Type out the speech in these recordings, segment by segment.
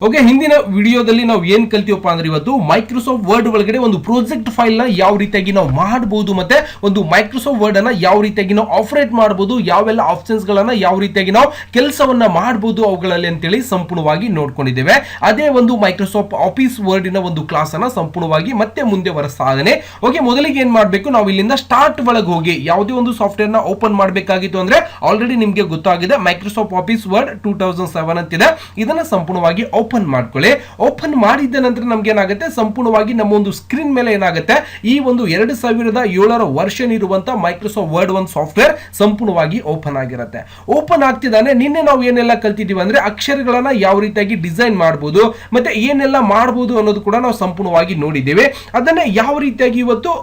Okay, ಹಿಂದಿನ ವಿಡಿಯೋದಲ್ಲಿ ನಾವು ಏನ್ ಕಲ್ತೀವಪ್ಪ ಅಂದ್ರೆ ಇವತ್ತು ಮೈಕ್ರೋಸಾಫ್ಟ್ ವರ್ಡ್ ಒಳಗಡೆ ಒಂದು ಪ್ರಾಜೆಕ್ಟ್ ಫೈಲ್ ನ ಯಾವ ರೀತಿಯಾಗಿ ನಾವು ಮಾಡಬಹುದು, ಮತ್ತೆ ಒಂದು ಮೈಕ್ರೋಸಾಫ್ಟ್ ವರ್ಡ್ ಅನ್ನ ಯಾವ ರೀತಿಯಾಗಿ ನಾವು ಆಪರೇಟ್ ಮಾಡಬಹುದು, ಯಾವೆಲ್ಲ ಆಪ್ಷನ್ಸ್ ಗಳನ್ನ ಯಾವ ರೀತಿಯಾಗಿ ನಾವು ಕೆಲಸವನ್ನ ಮಾಡಬಹುದು ಅವುಗಳಲ್ಲಿ ಅಂತೇಳಿ ಸಂಪೂರ್ಣವಾಗಿ ನೋಡ್ಕೊಂಡಿದ್ದೇವೆ. ಅದೇ ಒಂದು ಮೈಕ್ರೋಸಾಫ್ಟ್ ಆಫೀಸ್ ವರ್ಡ್ ನ ಒಂದು ಕ್ಲಾಸ್ ಅನ್ನ ಸಂಪೂರ್ಣವಾಗಿ ಮತ್ತೆ ಮುಂದೆ ಸಾಧನೆ. ಓಕೆ, ಮೊದಲಿಗೆ ಏನ್ ಮಾಡಬೇಕು, ನಾವು ಇಲ್ಲಿಂದ ಸ್ಟಾರ್ಟ್ ಒಳಗೆ ಹೋಗಿ ಯಾವುದೇ ಒಂದು ಸಾಫ್ಟ್ವೇರ್ ನ ಓಪನ್ ಮಾಡಬೇಕಾಗಿತ್ತು ಅಂದ್ರೆ ಆಲ್ರೆಡಿ ನಿಮ್ಗೆ ಗೊತ್ತಾಗಿದೆ ಮೈಕ್ರೋಸಾಫ್ಟ್ ಆಫೀಸ್ ವರ್ಡ್ 2007 ಅಂತಿದೆ. ಇದನ್ನ ಸಂಪೂರ್ಣವಾಗಿ ಓಪನ್ ಮಾಡ್ಕೊಳ್ಳಿ. ಓಪನ್ ಮಾಡಿದ ನಂತರ ನಮ್ಗೆ ಏನಾಗುತ್ತೆ, ಸಂಪೂರ್ಣವಾಗಿ ನಮ್ಮ ಒಂದು ಸ್ಕ್ರೀನ್ ಮೇಲೆ ಏನಾಗುತ್ತೆ, ಈ ಒಂದು 2007 ವರ್ಷನ್ ಇರುವಂತ ಮೈಕ್ರೋಸಾಫ್ಟ್ ವರ್ಡ್ ಒಂದು ಸಾಫ್ಟ್ವೇರ್ ಸಂಪೂರ್ಣವಾಗಿ ಓಪನ್ ಆಗಿರುತ್ತೆ. ಓಪನ್ ಆಗ್ತಿದ್ದಾನೆ. ನಿನ್ನೆ ನಾವು ಏನೆಲ್ಲ ಕಲ್ತಿದೀವಿ ಅಂದ್ರೆ ಅಕ್ಷರಗಳನ್ನ ಯಾವ ರೀತಿಯಾಗಿ ಡಿಸೈನ್ ಮಾಡಬಹುದು, ಮತ್ತೆ ಏನೆಲ್ಲ ಮಾಡಬಹುದು ಅನ್ನೋದು ಕೂಡ ನಾವು ಸಂಪೂರ್ಣವಾಗಿ ನೋಡಿದ್ದೇವೆ. ಅದನ್ನ ಯಾವ ರೀತಿಯಾಗಿ ಇವತ್ತು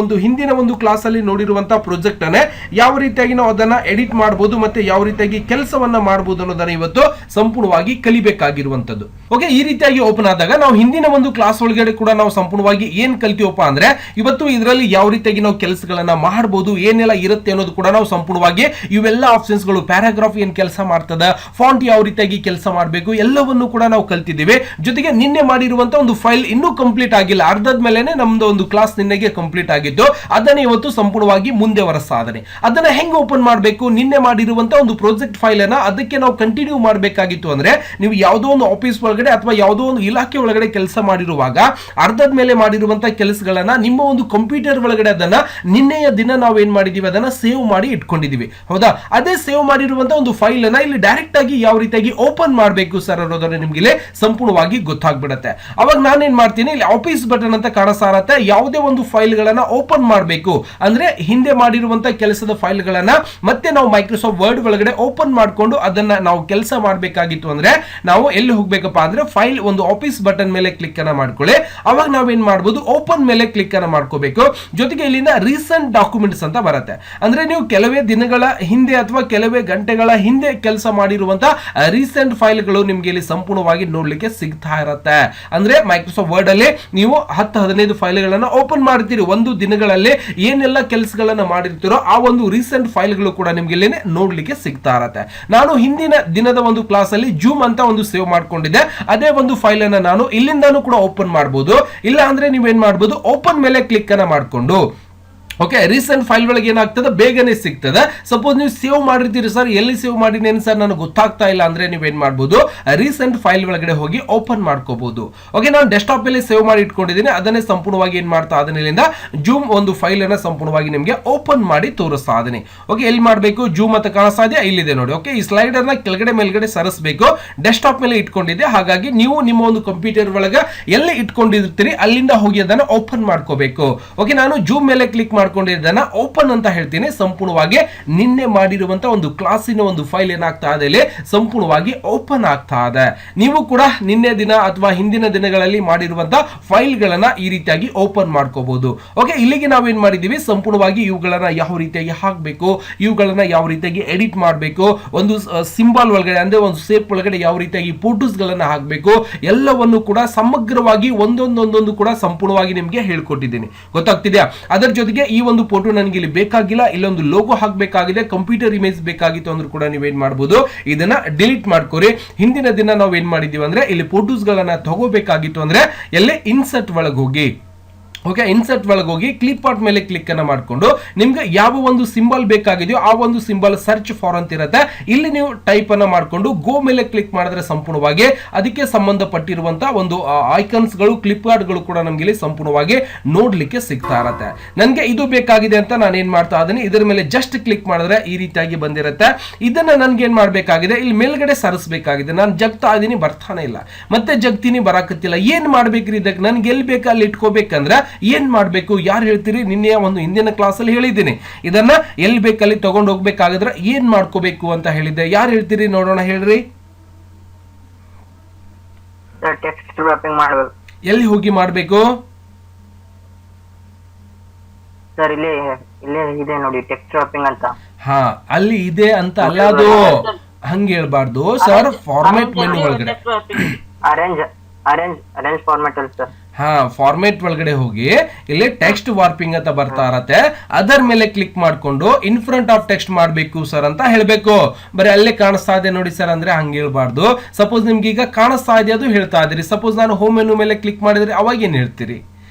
ಒಂದು ಹಿಂದಿನ ಒಂದು ಕ್ಲಾಸ್ ಅಲ್ಲಿ ನೋಡಿರುವಂತಹ ಪ್ರಾಜೆಕ್ಟ್ ಅನ್ನ ಯಾವ ರೀತಿಯಾಗಿ ನಾವು ಅದನ್ನ ಎಡಿಟ್ ಮಾಡಬಹುದು, ಮತ್ತೆ ಯಾವ ರೀತಿಯಾಗಿ ಕೆಲಸವನ್ನ ಮಾಡಬಹುದು ಅನ್ನೋದನ್ನ ಇವತ್ತು ಸಂಪೂರ್ಣವಾಗಿ ಕಲಿಬೇಕಾಗಿರುವಂತದ್ದು. ಓಕೆ, ಈ ರೀತಿಯಾಗಿ ಓಪನ್ ಆದಾಗ ನಾವು ಹಿಂದಿನ ಒಂದು ಕ್ಲಾಸ್ ಒಳಗಡೆ ಕೂಡ ನಾವು ಸಂಪೂರ್ಣವಾಗಿ ಏನ್ ಕಲ್ತೀವಪ್ಪ ಅಂದ್ರೆ ಇವತ್ತು ಇದರಲ್ಲಿ ಯಾವ ರೀತಿಯಾಗಿ ನಾವು ಕೆಲಸಗಳನ್ನ ಮಾಡಬಹುದು, ಏನೆಲ್ಲ ಇರುತ್ತೆ ಅನ್ನೋದು ಕೂಡ ನಾವು ಸಂಪೂರ್ಣವಾಗಿ ಇವೆಲ್ಲ ಆಪ್ಷನ್ಸ್ ಗಳು, ಪ್ಯಾರಾಗ್ರಾಫ್ ಏನ್ ಕೆಲಸ ಮಾಡ್ತದ, ಫಾಂಟ್ ಯಾವ ರೀತಿಯಾಗಿ ಕೆಲಸ ಮಾಡಬೇಕು ಎಲ್ಲವನ್ನು ಕೂಡ ನಾವು ಕಲ್ತಿದ್ದೀವಿ. ಜೊತೆಗೆ ನಿನ್ನೆ ಮಾಡಿರುವಂತ ಒಂದು ಫೈಲ್ ಇನ್ನೂ ಕಂಪ್ಲೀಟ್ ಆಗಿಲ್ಲ, ಅರ್ಧದ ಮೇಲೆನೆ ನಮ್ದು ಒಂದು ಕ್ಲಾಸ್ ನಿನ್ನೆಗೆ ಕಂಪ್ಲೀಟ್ ಆಗಿತ್ತು. ಅದನ್ನ ಇವತ್ತು ಸಂಪೂರ್ಣವಾಗಿ ಮುಂದೆ ಸಾಧನೆ. ಅದನ್ನ ಹೆಂಗ್ ಓಪನ್ ಮಾಡಬೇಕು, ನಿನ್ನೆ ಮಾಡಿರುವಂತ ಒಂದು ಪ್ರಾಜೆಕ್ಟ್ ಫೈಲ್ ಅನ್ನ ಅದಕ್ಕೆ ನಾವು ಕಂಟಿನ್ಯೂ ಮಾಡಬೇಕಾಗಿತ್ತು ಅಂದ್ರೆ ನೀವು ಯಾವುದೋ ಒಂದು ಆಫೀಸ್ ಒಳಗಡೆ ಅಥವಾ ಯಾವುದೋ ಒಂದು ಇಲಾಖೆ ಒಳಗಡೆ ಕೆಲಸ ಮಾಡಿರುವಾಗ ಅರ್ಧದ ಮೇಲೆ ಮಾಡಿರುವಂತಹ ಕೆಲಸಗಳನ್ನ ನಿಮ್ಮ ಒಂದು ಕಂಪ್ಯೂಟರ್ ಒಳಗಡೆ ಅದನ್ನ ನಿನ್ನೆಯ ದಿನ ನಾವು ಏನ್ ಮಾಡಿದೀವಿ ಅದನ್ನ ಸೇವ್ ಮಾಡಿ ಇಟ್ಕೊಂಡಿದೀವಿ. ಹೌದಾ, ಅದೇ ಸೇವ್ ಮಾಡಿರುವಂತಹ ಒಂದು ಫೈಲ್ ಅನ್ನ ಇಲ್ಲಿ ಡೈರೆಕ್ಟ್ ಆಗಿ ಯಾವ ರೀತಿಯಾಗಿ ಓಪನ್ ಮಾಡಬೇಕು ಸರ್ ಅನ್ನೋದನ್ನ ನಿಮ್ಗೆ ಇಲ್ಲಿ ಸಂಪೂರ್ಣವಾಗಿ ಗೊತ್ತಾಗ್ಬಿಡುತ್ತೆ. ಅವಾಗ ನಾನೇನ್ ಮಾಡ್ತೀನಿ, ಇಲ್ಲಿ ಆಫೀಸ್ ಬಟನ್ ಅಂತ ಕಾಣಿಸ್ತಾ ಯಾವುದೇ ಒಂದು ಫೈಲ್ ಗಳನ್ನ ಓಪನ್ ಮಾಡಬೇಕು ಅಂದ್ರೆ ಹಿಂದೆ ಮಾಡಿರುವಂತಹ ಕೆಲಸದ ಫೈಲ್ ಗಳನ್ನ ಮತ್ತೆ ನಾವು ಮೈಕ್ರೋಸಾಫ್ಟ್ ವರ್ಡ್ ಒಳಗಡೆ ಓಪನ್ ಮಾಡಿಕೊಂಡು ಅದನ್ನ ನಾವು ಕೆಲಸ ಮಾಡಬೇಕಾಗಿತ್ತು ಅಂದ್ರೆ ನಾವು ಎಲ್ಲಿ ಹೋಗ್ಬೇಕಪ್ಪ ಅಂದ್ರೆ ಫೈಲ್ ಒಂದು ಆಫೀಸ್ ಬಟನ್ ಮೇಲೆ ಕ್ಲಿಕ್ ಅನ್ನ ಮಾಡ್ಕೊಳ್ಳಿ. ಅವಾಗ ನಾವೇನ್ ಮಾಡಬಹುದು, ಓಪನ್ ಮೇಲೆ ಕ್ಲಿಕ್ ಅನ್ನ ಮಾಡ್ಕೋಬೇಕು. ಜೊತೆಗೆ ಇಲ್ಲಿಂದ ರೀಸೆಂಟ್ ಡಾಕ್ಯುಮೆಂಟ್ಸ್ ಅಂತ ಬರುತ್ತೆ. ಅಂದ್ರೆ ನೀವು ಕೆಲವೇ ದಿನಗಳ ಹಿಂದೆ ಅಥವಾ ಕೆಲವೇ ಗಂಟೆಗಳ ಹಿಂದೆ ಕೆಲಸ ಮಾಡಿರುವಂತಹ ರೀಸೆಂಟ್ ಫೈಲ್ ಗಳು ನಿಮ್ಗೆ ಇಲ್ಲಿ ಸಂಪೂರ್ಣವಾಗಿ ನೋಡ್ಲಿಕ್ಕೆ ಸಿಗ್ತಾ ಇರುತ್ತೆ. ಅಂದ್ರೆ ಮೈಕ್ರೋಸಾಫ್ಟ್ ವರ್ಡ್ ಅಲ್ಲಿ ನೀವು 10-15 ಫೈಲ್ ಗಳನ್ನ ಓಪನ್ ಮಾಡ್ತೀರಿ, ಒಂದು ದಿನಗಳಲ್ಲಿ ಏನೆಲ್ಲ ಕೆಲಸಗಳನ್ನ ಮಾಡಿರ್ತೀರೋ ಆ ಒಂದು ರೀಸೆಂಟ್ ಫೈಲ್ ಗಳು ಕೂಡ ನಿಮ್ಗೆ ಇಲ್ಲಿ ನೋಡ್ಲಿಕ್ಕೆ ಸಿಗ್ತಾ ಇರುತ್ತೆ. ನಾನು ಹಿಂದಿನ ದಿನದ ಒಂದು ಕ್ಲಾಸ್ ಅಲ್ಲಿ ಜೂಮ್ ಅಂತ ಒಂದು ಸೇವ್ ಮಾಡ್ಕೊಂಡಿದ್ದೆ. ಅದೇ ಒಂದು ಫೈಲ್ ಅನ್ನ ನಾನು ಇಲ್ಲಿಂದಾನು ಕೂಡ ಓಪನ್ ಮಾಡಬಹುದು. ಇಲ್ಲ ಅಂದ್ರೆ ನೀವೇನ್ ಮಾಡಬಹುದು, ಓಪನ್ ಮೇಲೆ ಕ್ಲಿಕ್ ಅನ್ನ ಮಾಡ್ಕೊಂಡು ಓಕೆ ರೀಸೆಂಟ್ ಫೈಲ್ ಒಳಗೆ ಏನಾಗ್ತದೆ ಬೇಗನೆ ಸಿಗ್ತದೆ. ಸಪೋಸ್ ನೀವು ಸೇವ್ ಮಾಡಿರ್ತೀರಿ, ಸರ್ ಎಲ್ಲಿ ಸೇವ್ ಮಾಡಿನೇನು ಸರ್ ನನಗೆ ಗೊತ್ತಾಗ್ತಾ ಇಲ್ಲ ಅಂದ್ರೆ ನೀವೇನ್ ಮಾಡಬಹುದು, ರೀಸೆಂಟ್ ಫೈಲ್ ಒಳಗಡೆ ಹೋಗಿ ಓಪನ್ ಮಾಡ್ಕೋಬಹುದು. ಓಕೆ, ನಾನು ಡೆಸ್ಕ್ಟಾಪ್ ಅಲ್ಲಿ ಸೇವ್ ಮಾಡಿ ಇಟ್ಕೊಂಡಿದ್ದೀನಿ. ಅದನ್ನೇ ಸಂಪೂರ್ಣವಾಗಿ ಏನ್ ಮಾಡ್ತಾ ಅದನ್ನಿಂದ ಜೂಮ್ ಒಂದು ಫೈಲ್ ಅನ್ನ ಸಂಪೂರ್ಣವಾಗಿ ನಿಮಗೆ ಓಪನ್ ಮಾಡಿ ತೋರಿಸ್ತಾ ಇದೀನಿ. ಓಕೆ, ಎಲ್ಲಿ ಮಾಡಬೇಕು, ಜೂಮ್ ಅಂತ ಕಾಣಿಸ್ತಾ ಇದೆಯಾ, ಇಲ್ಲಿದೆ ನೋಡಿ. ಓಕೆ, ಈ ಸ್ಲೈಡರ್ ನ ಕೆಳಗಡೆ ಮೇಲ್ಗಡೆ ಸರಿಸಬೇಕು. ಡೆಸ್ಕ್ಟಾಪ್ ಮೇಲೆ ಇಟ್ಕೊಂಡಿದ್ದೆ, ಹಾಗಾಗಿ ನೀವು ನಿಮ್ಮ ಒಂದು ಕಂಪ್ಯೂಟರ್ ಒಳಗೆ ಎಲ್ಲಿ ಇಟ್ಕೊಂಡಿರ್ತೀರಿ ಅಲ್ಲಿಂದ ಹೋಗಿ ಅದನ್ನ ಓಪನ್ ಮಾಡ್ಕೋಬೇಕು. ಓಕೆ, ನಾನು ಜೂಮ್ ಮೇಲೆ ಕ್ಲಿಕ್ ಮಾಡ್ಕೊಂಡಿದ್ದನ್ನ ಓಪನ್ ಅಂತ ಹೇಳ್ತೀನಿ. ಸಂಪೂರ್ಣವಾಗಿ ನಿನ್ನೆ ಮಾಡಿರುವಂತಹ ಒಂದು ಕ್ಲಾಸಿನ ಒಂದು ಫೈಲ್ ಏನಾಗ್ತಾ ಇದೆ ಇಲ್ಲಿ ಸಂಪೂರ್ಣವಾಗಿ ಓಪನ್ ಆಗ್ತಾ ಇದೆ. ನೀವು ಕೂಡ ನಿನ್ನೆ ದಿನ ಅಥವಾ ಹಿಂದಿನ ದಿನಗಳಲ್ಲಿ ಮಾಡಿರುವಂತಹ ಫೈಲ್ ಗಳನ್ನ ಈ ರೀತಿಯಾಗಿ ಓಪನ್ ಮಾಡ್ಕೋಬಹುದು. ಓಕೆ, ಇಲ್ಲಿಗೆ ನಾವೇನ್ ಮಾಡಿದೀವಿ, ಸಂಪೂರ್ಣವಾಗಿ ಇವುಗಳನ್ನ ಯಾವ ರೀತಿಯಾಗಿ ಹಾಕಬೇಕು, ಇವುಗಳನ್ನ ಯಾವ ರೀತಿಯಾಗಿ ಎಡಿಟ್ ಮಾಡಬೇಕು, ಒಂದು ಸಿಂಬಲ್ ಒಳಗಡೆ ಅಂದ್ರೆ ಒಂದು ಸೇಪ್ ಒಳಗಡೆ ಯಾವ ರೀತಿಯಾಗಿ ಫೋಟೋಸ್ ಗಳನ್ನ ಹಾಕಬೇಕು ಎಲ್ಲವನ್ನು ಕೂಡ ಸಮಗ್ರವಾಗಿ ಒಂದೊಂದೊಂದೊಂದು ಕೂಡ ಸಂಪೂರ್ಣವಾಗಿ ನಿಮ್ಗೆ ಹೇಳ್ಕೊಟ್ಟಿದ್ದೀನಿ. ಗೊತ್ತಾಗ್ತಿದ್ಯಾ? ಅದರ ಜೊತೆಗೆ ಈ ಒಂದು ಫೋಟೋ ನನಗೆ ಇಲ್ಲಿ ಬೇಕಾಗಿಲ್ಲ, ಇಲ್ಲೊಂದು ಲೋಗೋ ಹಾಕಬೇಕಾಗಿದೆ, ಕಂಪ್ಯೂಟರ್ ಇಮೇಜ್ ಬೇಕಾಗಿತ್ತು ಅಂದ್ರೂ ಕೂಡ ನೀವೇನ್ ಮಾಡಬಹುದು, ಇದನ್ನ ಡಿಲೀಟ್ ಮಾಡ್ಕೊರಿ. ಹಿಂದಿನ ದಿನ ನಾವು ಏನ್ ಮಾಡಿದೀವಿ ಅಂದ್ರೆ ಇಲ್ಲಿ ಫೋಟೋಸ್ ಗಳನ್ನ ತಗೋಬೇಕಾಗಿತ್ತು ಅಂದ್ರೆ ಎಲ್ಲಿ ಇನ್ಸರ್ಟ್ ಒಳಗೆ ಹೋಗಿ, ಓಕೆ ಇನ್ಸರ್ಟ್ ಒಳಗೆ ಹೋಗಿ ಕ್ಲಿಪ್ ಆರ್ಟ್ ಮೇಲೆ ಕ್ಲಿಕ್ ಅನ್ನ ಮಾಡ್ಕೊಂಡು ನಿಮ್ಗೆ ಯಾವ ಒಂದು ಸಿಂಬಲ್ ಬೇಕಾಗಿದೆಯೋ ಆ ಒಂದು ಸಿಂಬಲ್ ಸರ್ಚ್ ಫಾರ್ ಅಂತ ಇರುತ್ತೆ, ಇಲ್ಲಿ ನೀವು ಟೈಪ್ ಅನ್ನ ಮಾಡ್ಕೊಂಡು ಗೋ ಮೇಲೆ ಕ್ಲಿಕ್ ಮಾಡಿದ್ರೆ ಸಂಪೂರ್ಣವಾಗಿ ಅದಕ್ಕೆ ಸಂಬಂಧಪಟ್ಟಿರುವಂತಹ ಒಂದು ಐಕನ್ಸ್ ಗಳು, ಕ್ಲಿಪ್ ಆರ್ಟ್ ಗಳು ಕೂಡ ನಮ್ಗೆ ಇಲ್ಲಿ ಸಂಪೂರ್ಣವಾಗಿ ನೋಡ್ಲಿಕ್ಕೆ ಸಿಗ್ತಾ ಇರುತ್ತೆ. ನನಗೆ ಇದು ಬೇಕಾಗಿದೆ ಅಂತ ನಾನು ಏನ್ ಮಾಡ್ತಾ ಇದೀನಿ, ಇದರ ಮೇಲೆ ಜಸ್ಟ್ ಕ್ಲಿಕ್ ಮಾಡಿದ್ರೆ ಈ ರೀತಿಯಾಗಿ ಬಂದಿರುತ್ತೆ. ಇದನ್ನ ನನ್ಗೆ ಏನ್ ಮಾಡ್ಬೇಕಾಗಿದೆ, ಇಲ್ಲಿ ಮೇಲ್ಗಡೆ ಸರಿಸಬೇಕಾಗಿದೆ. ನಾನು ಜಗ್ತಾ ಇದೀನಿ, ಬರ್ತಾನೆ ಇಲ್ಲ, ಮತ್ತೆ ಜಗ್ತೀನಿ, ಬರಾಕತ್ತಿಲ್ಲ. ಏನ್ ಮಾಡ್ಬೇಕ್ರಿ ಇದಕ್ಕೆ, ನನ್ಗೆ ಎಲ್ಲಿ ಬೇಕಾ ಅಲ್ಲಿ ಇಟ್ಕೋಬೇಕಂದ್ರೆ ಏನ್ ಮಾಡ್ಬೇಕು, ಯಾರು ಹೇಳ್ತೀರಿ, ನಿನ್ನೆ ಒಂದು ಹಿಂದಿನ ಕ್ಲಾಸ್ ಅಲ್ಲಿ ಹೇಳಿದ್ದೀನಿ ಇದನ್ನ ಎಲ್ಲಿ ಬೇಕಲ್ಲಿ ತಗೊಂಡು ಹೋಗ್ಬೇಕಾಗಿದ್ರೆ ಏನ್ ಮಾಡ್ಕೋಬೇಕು ಅಂತ ಹೇಳಿದ್ದೆ. ಯಾರು ಹೇಳ್ತೀರಿ ನೋಡೋಣ, ಹೇಳ್ರಿ. ಟೆಕ್ಸ್ಟ್ ವ್ರಾಪಿಂಗ್ ಮಾಡಬೇಕು. ಎಲ್ಲಿ ಹೋಗಿ ಮಾಡ್ಬೇಕು ಸರ್? ಇಲ್ಲೇ ಇದೆ ನೋಡಿ ಟೆಕ್ಸ್ಟ್ ವ್ರಾಪಿಂಗ್ ಅಂತ. ಹಾ, ಅಲ್ಲಿ ಇದೆ ಅಂತ ಅಲ್ಲ, ಅದು ಹಂಗೆ ಹೇಳ್ಬಾರ್ದು ಸರ್. ಫಾರ್ಮ್ಯಾಟ್ ಮೆನು ಒಳಗಡೆ ಅರೇಂಜ್ ಫಾರ್ಮ್ಯಾಟ್ ಅಲ್ಲಿ ಸರ್. ಫಾರ್ಮೇಟ್ ಒಳಗಡೆ ಹೋಗಿ ಇಲ್ಲಿ ಟೆಕ್ಸ್ಟ್ ವಾರ್ಪಿಂಗ್ ಅಂತ ಬರ್ತಾ ಇರತ್ತೆ, ಅದರ ಮೇಲೆ ಕ್ಲಿಕ್ ಮಾಡ್ಕೊಂಡು ಇನ್ ಫ್ರಂಟ್ ಆಫ್ ಟೆಕ್ಸ್ಟ್ ಮಾಡಬೇಕು ಸರ್ ಅಂತ ಹೇಳ್ಬೇಕು. ಬರೀ ಅಲ್ಲೇ ಕಾಣಿಸ್ತಾ ಇದೆ ನೋಡಿ ಸರ್ ಅಂದ್ರೆ ಹಂಗೆ ಹೇಳ್ಬಾರ್ದು. ಸಪೋಸ್ ನಿಮ್ಗೆ ಈಗ ಕಾಣಿಸ್ತಾ ಇದೆ ಅದು ಹೇಳ್ತಾ ಇದ್ದೀರಿ, ಸಪೋಸ್ ನಾನು ಹೋಮ್ ಮೆನು ಮೇಲೆ ಕ್ಲಿಕ್ ಮಾಡಿದ್ರೆ ಅವಾಗ ಏನ್ ಹೇಳ್ತೀರಿ?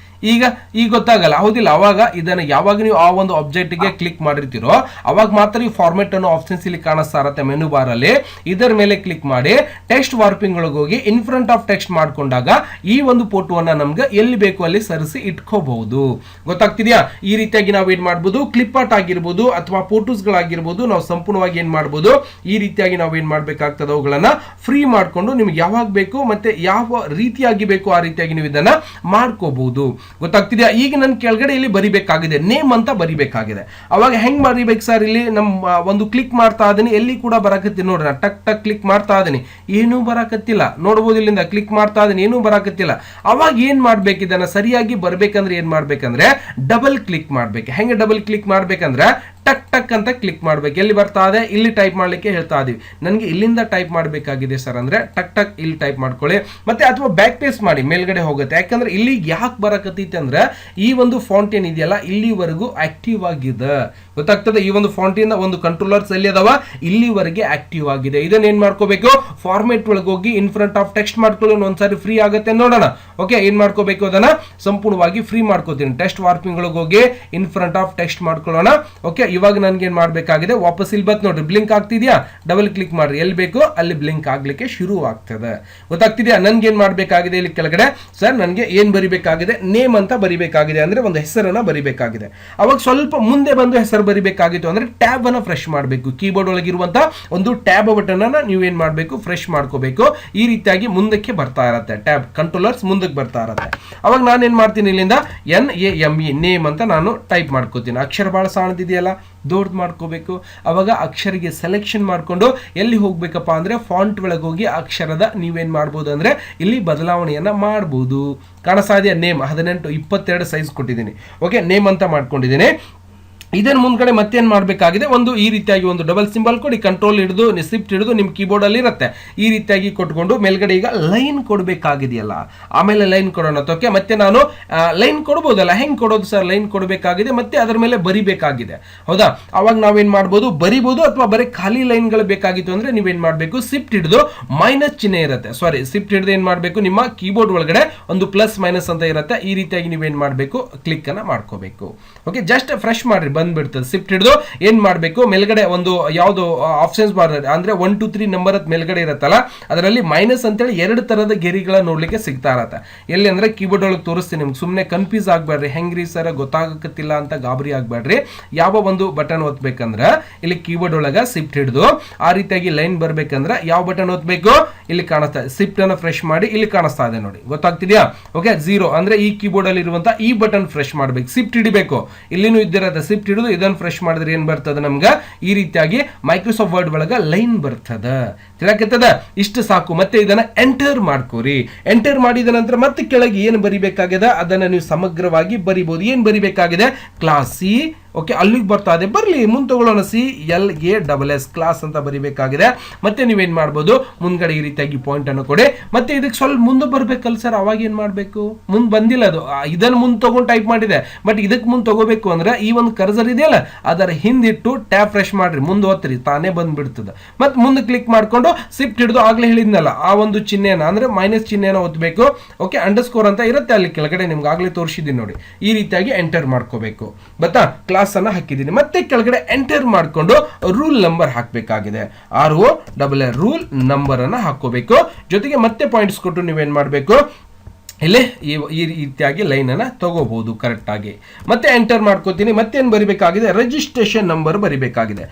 ಈಗ ಗೊತ್ತಾಗಲ್ಲ, ಹೌದಿಲ್ಲ? ಅವಾಗ ಇದನ್ನ ಯಾವಾಗ ನೀವು ಆ ಒಂದು ಆಬ್ಜೆಕ್ಟ್ ಗೆ ಕ್ಲಿಕ್ ಮಾಡಿರ್ತೀರೋ ಅವಾಗ ಮಾತ್ರ ಈ ಫಾರ್ಮೆಟ್ ಅನ್ನೋ ಆಪ್ಷನ್ಸ್ ಇಲ್ಲಿ ಕಾಣಿಸ್ತಾ ಇರತ್ತೆ ಮೆನು ಬಾರ್ ಅಲ್ಲಿ. ಇದರ ಮೇಲೆ ಕ್ಲಿಕ್ ಮಾಡಿ ಟೆಕ್ಸ್ಟ್ ವಾರ್ಪಿಂಗ್ ಒಳಗೆ ಹೋಗಿ ಇನ್ ಫ್ರಂಟ್ ಆಫ್ ಟೆಕ್ಸ್ಟ್ ಮಾಡ್ಕೊಂಡಾಗ ಈ ಒಂದು ಫೋಟೋವನ್ನ ನಮ್ಗೆ ಎಲ್ಲಿ ಬೇಕು ಅಲ್ಲಿ ಸರಿಸಿ ಇಟ್ಕೋಬಹುದು. ಗೊತ್ತಾಗ್ತಿದ್ಯಾ? ಈ ರೀತಿಯಾಗಿ ನಾವು ಏನ್ ಮಾಡ್ಬೋದು, ಕ್ಲಿಪ್ ಆರ್ಟ್ ಆಗಿರ್ಬೋದು ಅಥವಾ ಫೋಟೋಸ್ ಗಳಾಗಿರ್ಬೋದು, ನಾವು ಸಂಪೂರ್ಣವಾಗಿ ಏನ್ ಮಾಡ್ಬೋದು, ಈ ರೀತಿಯಾಗಿ ನಾವು ಏನ್ ಮಾಡ್ಬೇಕಾಗ್ತದೆ, ಅವುಗಳನ್ನ ಫ್ರೀ ಮಾಡ್ಕೊಂಡು ನಿಮ್ಗೆ ಯಾವಾಗ ಬೇಕು ಮತ್ತೆ ಯಾವ ರೀತಿಯಾಗಿ ಬೇಕು ಆ ರೀತಿಯಾಗಿ ನೀವು ಇದನ್ನ ಮಾಡ್ಕೋಬಹುದು. ಗೊತ್ತಾಗ್ತಿದ್ಯಾ? ಈಗ ನನ್ನ ಕೆಳಗಡೆ ಇಲ್ಲಿ ಬರಿಬೇಕಾಗಿದೆ, ನೇಮ್ ಅಂತ ಬರಿಬೇಕಾಗಿದೆ. ಅವಾಗ ಹೆಂಗ್ ಬರಿಬೇಕು ಸರ್? ಇಲ್ಲಿ ನಮ್ಮ ಒಂದು ಕ್ಲಿಕ್ ಮಾಡ್ತಾ ಇದೀನಿ, ಎಲ್ಲಿ ಕೂಡ ಬರಾಕತ್ತೀನಿ ನೋಡ್ರಿ, ಟಕ್ ಟಕ್ ಕ್ಲಿಕ್ ಮಾಡ್ತಾ ಇದೀನಿ, ಏನೂ ಬರಾಕತ್ತಿಲ್ಲ. ನೋಡ್ಬೋದು ಇಲ್ಲಿಂದ ಕ್ಲಿಕ್ ಮಾಡ್ತಾ ಇದೀನಿ, ಏನೂ ಬರಾಕತ್ತಿಲ್ಲ. ಅವಾಗ ಏನ್ ಮಾಡ್ಬೇಕು, ಇದನ್ನ ಸರಿಯಾಗಿ ಬರ್ಬೇಕಂದ್ರೆ ಏನ್ ಮಾಡ್ಬೇಕಂದ್ರೆ ಡಬಲ್ ಕ್ಲಿಕ್ ಮಾಡ್ಬೇಕು. ಹೆಂಗೆ ಡಬಲ್ ಕ್ಲಿಕ್ ಮಾಡ್ಬೇಕಂದ್ರೆ ಟಕ್ ಟಕ್ ಅಂತ ಕ್ಲಿಕ್ ಮಾಡ್ಬೇಕು. ಎಲ್ಲಿ ಬರ್ತಾ ಇದೆ ಇಲ್ಲಿ ಟೈಪ್ ಮಾಡ್ಲಿಕ್ಕೆ ಹೇಳ್ತಾ ಇದೀವಿ. ನನಗೆ ಇಲ್ಲಿಂದ ಟೈಪ್ ಮಾಡಬೇಕಾಗಿದೆ ಸರ್ ಅಂದ್ರೆ ಟಕ್ ಟಕ್ ಇಲ್ಲಿ ಟೈಪ್ ಮಾಡ್ಕೊಳ್ಳಿ. ಮತ್ತೆ ಅಥವಾ ಬ್ಯಾಕ್ ಪೇಸ್ ಮಾಡಿ, ಮೇಲ್ಗಡೆ ಹೋಗುತ್ತೆ. ಯಾಕಂದ್ರೆ ಇಲ್ಲಿ ಯಾಕೆ ಬರಕತ್ತೈತೆ ಅಂದ್ರೆ ಈ ಒಂದು ಫಾಂಟ್ ಏನಿದೆಯಲ್ಲ ಇಲ್ಲಿವರೆಗೂ ಆಕ್ಟಿವ್ ಆಗಿದೆ. ಗೊತ್ತಾಗ್ತದೆ? ಈ ಒಂದು ಫಾಂಟ್ ಇಂದ ಒಂದು ಕಂಟ್ರೋಲರ್ಸ್ ಎಲ್ಲಿ ಅದಾವ ಇಲ್ಲಿವರೆಗೆ ಆಕ್ಟಿವ್ ಆಗಿದೆ. ಇದನ್ನ ಏನ್ ಮಾಡ್ಕೋಬೇಕು, ಫಾರ್ಮೆಟ್ ಒಳಗೆ ಹೋಗಿ ಇನ್ ಫ್ರಂಟ್ ಆಫ್ ಟೆಕ್ಸ್ಟ್ ಮಾಡ್ಕೊಳ್ಳಿ. ಒಂದ್ಸಾರಿ ಫ್ರೀ ಆಗುತ್ತೆ ನೋಡೋಣ. ಓಕೆ, ಏನ್ ಮಾಡ್ಕೋಬೇಕು, ಅದನ್ನ ಸಂಪೂರ್ಣವಾಗಿ ಫ್ರೀ ಮಾಡ್ಕೋತೀನಿ. ಟೆಕ್ಸ್ಟ್ ವಾರ್ಪಿಂಗ್ ಒಳಗೆ ಹೋಗಿ ಇನ್ ಫ್ರಂಟ್ ಆಫ್ ಟೆಕ್ಸ್ಟ್ ಮಾಡ್ಕೊಳ್ಳೋಣ. ಓಕೆ, ಇವಾಗ ನನ್ಗೆ ಏನ್ ಮಾಡ್ಬೇಕಾಗಿದೆ, ವಾಪಸ್ ಇಲ್ಲಿ ಬತ್ ನೋಡ್ರಿ, ಬ್ಲಿಂಕ್ ಆಗ್ತಿದ್ಯಾ? ಡಬಲ್ ಕ್ಲಿಕ್ ಮಾಡ್ರಿ, ಎಲ್ಲಿ ಬೇಕು ಅಲ್ಲಿ ಬ್ಲಿಂಕ್ ಆಗ್ಲಿಕ್ಕೆ ಶುರು ಆಗ್ತದೆ. ಗೊತ್ತಾಗ್ತಿದ್ಯಾ? ನನ್ಗೆ ಏನ್ ಮಾಡ್ಬೇಕಾಗಿದೆ, ಇಲ್ಲಿ ಕೆಳಗಡೆ ಸರ್ ನನ್ಗೆ ಏನ್ ಬರಿಬೇಕಾಗಿದೆ, ನೇಮ್ ಅಂತ ಬರಿಬೇಕಾಗಿದೆ, ಅಂದ್ರೆ ಒಂದು ಹೆಸರನ್ನ ಬರಿಬೇಕಾಗಿದೆ. ಅವಾಗ ಸ್ವಲ್ಪ ಮುಂದೆ ಬಂದು ಹೆಸರು ಬರಿಬೇಕಾಗಿತ್ತು ಅಂದ್ರೆ ಟ್ಯಾಬ್ ಅನ್ನ ಫ್ರೆಶ್ ಮಾಡಬೇಕು. ಕೀಬೋರ್ಡ್ ಒಳಗಿರುವಂತ ಒಂದು ಟ್ಯಾಬ್ ಬಟನ್ ಅನ್ನ ನೀವು ಏನ್ ಮಾಡಬೇಕು, ಫ್ರೆಶ್ ಮಾಡ್ಕೋಬೇಕು. ಈ ರೀತಿಯಾಗಿ ಮುಂದಕ್ಕೆ ಬರ್ತಾ ಇರತ್ತೆ, ಟ್ಯಾಬ್ ಕಂಟ್ರೋಲರ್ಸ್ ಮುಂದಕ್ಕೆ ಬರ್ತಾ ಇರತ್ತೆ. ಅವಾಗ ನಾನು ಏನ್ ಮಾಡ್ತೀನಿ, ಇಲ್ಲಿಂದ NAME ನೇಮ್ ಅಂತ ನಾನು ಟೈಪ್ ಮಾಡ್ಕೋತೀನಿ. ಅಕ್ಷರ ಬಹಳ ಸಣ್ಣದಿದೆಯಲ್ಲ, ದೊಡ್ಡ ಮಾಡ್ಕೋಬೇಕು. ಅವಾಗ ಅಕ್ಷರಿಗೆ ಸೆಲೆಕ್ಷನ್ ಮಾಡ್ಕೊಂಡು ಎಲ್ಲಿ ಹೋಗ್ಬೇಕಪ್ಪ ಅಂದ್ರೆ ಫಾಂಟ್ ಒಳಗೆ ಹೋಗಿ ಅಕ್ಷರದ ನೀವೇನ್ ಮಾಡ್ಬೋದು ಅಂದ್ರೆ ಇಲ್ಲಿ ಬದಲಾವಣೆಯನ್ನ ಮಾಡ್ಬೋದು. ಕಾಣಿಸ್ತಾ ಇದೆಯಾ? ನೇಮ್ 18 22 ಸೈಜ್ ಕೊಟ್ಟಿದ್ದೀನಿ. ಓಕೆ, ನೇಮ್ ಅಂತ ಮಾಡ್ಕೊಂಡಿದ್ದೀನಿ. ಇದನ್ನ ಮುಂದ್ಗಡೆ ಮತ್ತೇನ್ ಮಾಡ್ಬೇಕಾಗಿದೆ, ಒಂದು ಈ ರೀತಿಯಾಗಿ ಒಂದು ಡಬಲ್ ಸಿಂಬಲ್ ಕೊಡಿ, ಕಂಟ್ರೋಲ್ ಹಿಡಿದು ಶಿಫ್ಟ್ ಹಿಡಿದು ನಿಮ್ ಕೀಬೋರ್ಡ್ ಅಲ್ಲಿ ಇರುತ್ತೆ. ಈ ರೀತಿಯಾಗಿ ಕೊಟ್ಕೊಂಡು ಮೇಲ್ಗಡೆ ಈಗ ಲೈನ್ ಕೊಡ್ಬೇಕಾಗಿದೆಯಲ್ಲ, ಆಮೇಲೆ ಲೈನ್ ಕೊಡೋಣ. ಓಕೆ, ಮತ್ತೆ ನಾನು ಲೈನ್ ಕೊಡ್ಬೋದಲ್ಲ, ಹೆಂಗ್ ಕೊಡೋದು ಸರ್? ಲೈನ್ ಕೊಡಬೇಕಾಗಿದೆ ಮತ್ತೆ ಅದರ ಮೇಲೆ ಬರಿಬೇಕಾಗಿದೆ, ಹೌದಾ? ಅವಾಗ ನಾವೇನ್ ಮಾಡ್ಬೋದು, ಬರಿಬೋದು ಅಥವಾ ಬರೀ ಖಾಲಿ ಲೈನ್ ಗಳು ಬೇಕಾಗಿತ್ತು ಅಂದ್ರೆ ನೀವೇನ್ ಮಾಡ್ಬೇಕು, ಶಿಫ್ಟ್ ಹಿಡಿದು ಮೈನಸ್ ಚಿಹ್ನೆ ಇರುತ್ತೆ, ಸಾರಿ ಶಿಫ್ಟ್ ಹಿಡಿದು ಏನ್ ಮಾಡ್ಬೇಕು, ನಿಮ್ಮ ಕೀಬೋರ್ಡ್ ಒಳಗಡೆ ಒಂದು ಪ್ಲಸ್ ಮೈನಸ್ ಅಂತ ಇರುತ್ತೆ. ಈ ರೀತಿಯಾಗಿ ನೀವೇನ್ ಮಾಡ್ಬೇಕು, ಕ್ಲಿಕ್ ಅನ್ನ ಮಾಡ್ಕೋಬೇಕು. ಓಕೆ, ಜಸ್ಟ್ ಫ್ರೆಶ್ ಮಾಡ್ರಿ, ಬಂದ್ಬಿಡ್ತದೆ. ಶಿಫ್ಟ್ ಹಿಡಿದು ಏನ್ ಮಾಡ್ಬೇಕು, ಮೇಲ್ಗಡೆ ಒಂದು ಯಾವ್ದು ಆಪ್ಷನ್ಸ್ ಬಾರ್ ಅಂದ್ರೆ 1 2 3 ನಂಬರ್ ಮೇಲ್ಗಡೆ ಇರುತ್ತಲ್ಲ, ಅದರಲ್ಲಿ ಮೈನಸ್ ಅಂತೇಳಿ 2 ತರದ ಗೆರಿಗಳ ನೋಡ್ಲಿಕ್ಕೆ ಸಿಗ್ತಾ ಇರತ್ತೆ. ಎಲ್ಲಿ ಅಂದ್ರೆ ಕೀಬೋರ್ಡ್ ಒಳಗೆ ತೋರಿಸ್ತೀನಿ ನಿಮ್ಗೆ, ಸುಮ್ಮನೆ ಕನ್ಫ್ಯೂಸ್ ಆಗ್ಬೇಡ್ರಿ. ಹೆಂಗ್ರಿ ಸರ್ ಗೊತ್ತಾಗತ್ತಿಲ್ಲ ಅಂತ ಗಾಬರಿ ಆಗ್ಬೇಡ್ರಿ. ಯಾವ ಒಂದು ಬಟನ್ ಒತ್ತಬೇಕಂದ್ರೆ ಇಲ್ಲಿ ಕೀಬೋರ್ಡ್ ಒಳಗ ಶಿಫ್ಟ್ ಹಿಡಿದು ಆ ರೀತಿಯಾಗಿ ಲೈನ್ ಬರ್ಬೇಕಂದ್ರೆ ಯಾವ ಬಟನ್ ಒತ್ತಬೇಕು, ಇಲ್ಲಿ ಕಾಣಿಸ್ತಾ ಇದೆ. ಶಿಫ್ಟ್ ಅನ್ನ ಫ್ರೆಶ್ ಮಾಡಿ, ಇಲ್ಲಿ ಕಾಣಿಸ್ತಾ ಇದೆ ನೋಡಿ, ಗೊತ್ತಾಗ್ತಿದ್ಯಾ? ಓಕೆ, 0 ಅಂದ್ರೆ ಈ ಕೀಬೋರ್ಡ್ ಅಲ್ಲಿ ಇರುವಂತ ಈ ಬಟನ್ ಫ್ರೆಶ್ ಮಾಡ್ಬೇಕು. ಶಿಫ್ಟ್ ಹಿಡಿಬೇಕು, ಇಲ್ಲಿನೂ ಇದ್ದಿರತ್ತೆ. ಶಿಫ್ಟ್ ಹಿಡಿದು ಇದನ್ನು ಫ್ರೆಶ್ ಮಾಡಿದ್ರೆ ಏನ್ ಬರ್ತದೆ ನಮ್ಗೆ, ಈ ರೀತಿಯಾಗಿ ಮೈಕ್ರೋಸಾಫ್ಟ್ ವರ್ಡ್ ಒಳಗ ಲೈನ್ ಬರ್ತದ. ತಿಳಕತ್ತದ? ಇಷ್ಟು ಸಾಕು. ಮತ್ತೆ ಇದನ್ನ ಎಂಟರ್ ಮಾಡ್ಕೋರಿ. ಎಂಟರ್ ಮಾಡಿದ ನಂತರ ಮತ್ತೆ ಕೆಳಗೆ ಏನು ಬರಿಬೇಕಾಗಿದೆ ಅದನ್ನ ನೀವು ಸಮಗ್ರವಾಗಿ ಬರಿಬಹುದು. ಏನ್ ಬರಿಬೇಕಾಗಿದೆ, ಕ್ಲಾಸ್ ಸಿ. ಓಕೆ, ಅಲ್ಲಿಗೆ ಬರ್ತಾ ಇದೆ, ಬರ್ಲಿ ಮುಂದೆ ತಗೊಳ್ಳೋಣ. CLASS ಕ್ಲಾಸ್ ಅಂತ ಬರಿಬೇಕಾಗಿದೆ. ಮತ್ತೆ ನೀವೇನ್ ಮಾಡ್ಬೋದು, ಮುಂದ್ಗಡೆ ಈ ರೀತಿಯಾಗಿ ಪಾಯಿಂಟ್ ಅನ್ನು ಕೊಡಿ. ಮತ್ತೆ ಇದಕ್ಕೆ ಸ್ವಲ್ಪ ಮುಂದೆ ಬರ್ಬೇಕಲ್ಲ ಸರ್, ಅವಾಗ ಏನ್ ಮಾಡ್ಬೇಕು, ಮುಂದ್ ಬಂದಿಲ್ಲ ಅದು, ಇದನ್ನ ಮುಂದೆ ತಗೊಂಡು ಟೈಪ್ ಮಾಡಿದೆ. ಬಟ್ ಇದಕ್ಕೆ ಮುಂದೆ ತಗೋಬೇಕು ಅಂದ್ರೆ ಈ ಒಂದು ಕರ್ಸರ್ ಇದೆಯಲ್ಲ ಅದರ ಹಿಂದಿಟ್ಟು ಟ್ಯಾಬ್ ಫ್ರೆಶ್ ಮಾಡ್ರಿ, ಮುಂದೆ ಓದ್ರಿ, ತಾನೇ ಬಂದ್ಬಿಡ್ತದೆ. ಮತ್ತೆ ಮುಂದೆ ಕ್ಲಿಕ್ ಮಾಡ್ಕೊಂಡು ಶಿಫ್ಟ್ ಹಿಡಿದು ಆಗ್ಲೇ ಹೇಳಿದ್ನಲ್ಲ ಆ ಒಂದು ಚಿಹ್ನೆನ ಅಂದ್ರೆ ಮೈನಸ್ ಚಿಹ್ನೆನ ಒತ್ತಬೇಕು. ಓಕೆ, ಅಂಡರ್ಸ್ಕೋರ್ ಅಂತ ಇರುತ್ತೆ ಅಲ್ಲಿ ಕೆಳಗಡೆ, ನಿಮ್ಗೆ ಆಗ್ಲೇ ತೋರಿಸಿದ್ದೀನಿ ನೋಡಿ. ಈ ರೀತಿಯಾಗಿ ಎಂಟರ್ ಮಾಡ್ಕೋಬೇಕು. ಬತ್ತಾ, ಕ್ಲಾಸ್ ಅನ್ನ ಹಾಕಿದ್ದೀನಿ. ಮತ್ತೆ ಕೆಳಗಡೆ ಎಂಟರ್ ಮಾಡ್ಕೊಂಡು ರೂಲ್ ನಂಬರ್ ಹಾಕಬೇಕಾಗಿದೆ. ROLL ರೂಲ್ ನಂಬರ್ ಅನ್ನ ಹಾಕೋಬೇಕು. ಜೊತೆಗೆ ಮತ್ತೆ ಪಾಯಿಂಟ್ಸ್ ಕೊಟ್ಟು ನೀವೇನ್ ಮಾಡ್ಬೇಕು, ಇಲ್ಲಿ ಈ ರೀತಿಯಾಗಿ ಲೈನ್ ಅನ್ನ ತಗೋಬಹುದು ಕರೆಕ್ಟ್ ಆಗಿ. ಮತ್ತೆ ಎಂಟರ್ ಮಾಡ್ಕೋತೀನಿ. ಮತ್ತೇನು ಬರಿಬೇಕಾಗಿದೆ, ರಿಜಿಸ್ಟ್ರೇಷನ್ ನಂಬರ್ ಬರಿಬೇಕಾಗಿದೆ.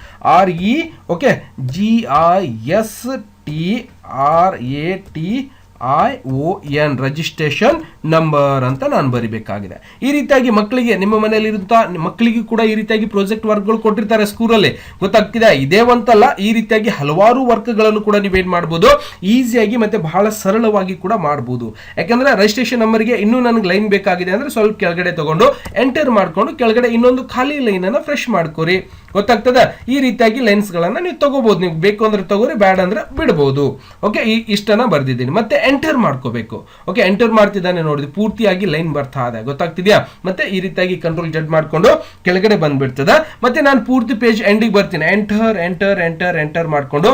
REGISTRATION ರಿಜಿಸ್ಟ್ರೇಷನ್ ನಂಬರ್ ಅಂತ ನಾನು ಬರಿಬೇಕಾಗಿದೆ. ಈ ರೀತಿಯಾಗಿ ಮಕ್ಕಳಿಗೆ, ನಿಮ್ಮ ಮನೆಯಲ್ಲಿ ಇರುವಂತಹ ಮಕ್ಕಳಿಗೆ ಕೂಡ ಈ ರೀತಿಯಾಗಿ ಪ್ರಾಜೆಕ್ಟ್ ವರ್ಕ್ಗಳು ಕೊಟ್ಟಿರ್ತಾರೆ ಸ್ಕೂಲಲ್ಲಿ, ಗೊತ್ತಾಗ್ತಿದೆ? ಇದೇ ಒಂತಲ್ಲ, ಈ ರೀತಿಯಾಗಿ ಹಲವಾರು ವರ್ಕ್ಗಳನ್ನು ಕೂಡ ನೀವೇನ್ ಮಾಡ್ಬೋದು, ಈಸಿಯಾಗಿ ಮತ್ತೆ ಬಹಳ ಸರಳವಾಗಿ ಕೂಡ ಮಾಡ್ಬೋದು. ಯಾಕಂದ್ರೆ ರಿಜಿಸ್ಟ್ರೇಷನ್ ನಂಬರ್ಗೆ ಇನ್ನೂ ನನಗೆ ಲೈನ್ ಬೇಕಾಗಿದೆ ಅಂದ್ರೆ ಸ್ವಲ್ಪ ಕೆಳಗಡೆ ತಗೊಂಡು ಎಂಟರ್ ಮಾಡ್ಕೊಂಡು ಕೆಳಗಡೆ ಇನ್ನೊಂದು ಖಾಲಿ ಲೈನ್ ಅನ್ನ ಫ್ರೆಶ್ ಮಾಡ್ಕೋರಿ. ಗೊತ್ತಾಗ್ತದ. ಈ ರೀತಿಯಾಗಿ ಲೈನ್ಸ್ ಗಳನ್ನ ನೀವು ತಗೋಬಹುದು, ನೀವು ಬೇಕು ಅಂದ್ರೆ ತಗೋರಿ, ಬ್ಯಾಡ್ ಅಂದ್ರೆ ಬಿಡಬಹುದು. ಓಕೆ, ಇಷ್ಟನ್ನ ಬರ್ದಿದ್ದೀನಿ. ಮತ್ತೆ ಎಂಟರ್ ಮಾಡ್ಕೋಬೇಕು. ಓಕೆ, ಎಂಟರ್ ಮಾಡ್ತಿದ್ದಾನೆ ನೋಡಿ, ಪೂರ್ತಿಯಾಗಿ ಲೈನ್ ಬರ್ತಾ ಇದೆ, ಗೊತ್ತಾಗ್ತಿದ್ಯಾ. ಮತ್ತೆ ಈ ರೀತಿಯಾಗಿ ಕಂಟ್ರೋಲ್ ಜಡ್ ಮಾಡ್ಕೊಂಡು ಕೆಳಗಡೆ ಬಂದ್ಬಿಡ್ತದ. ಮತ್ತೆ ನಾನು ಪೂರ್ತಿ ಪೇಜ್ ಎಂಡಿಗೆ ಬರ್ತೀನಿ, ಎಂಟರ್ ಎಂಟರ್ ಎಂಟರ್ ಎಂಟರ್ ಮಾಡ್ಕೊಂಡು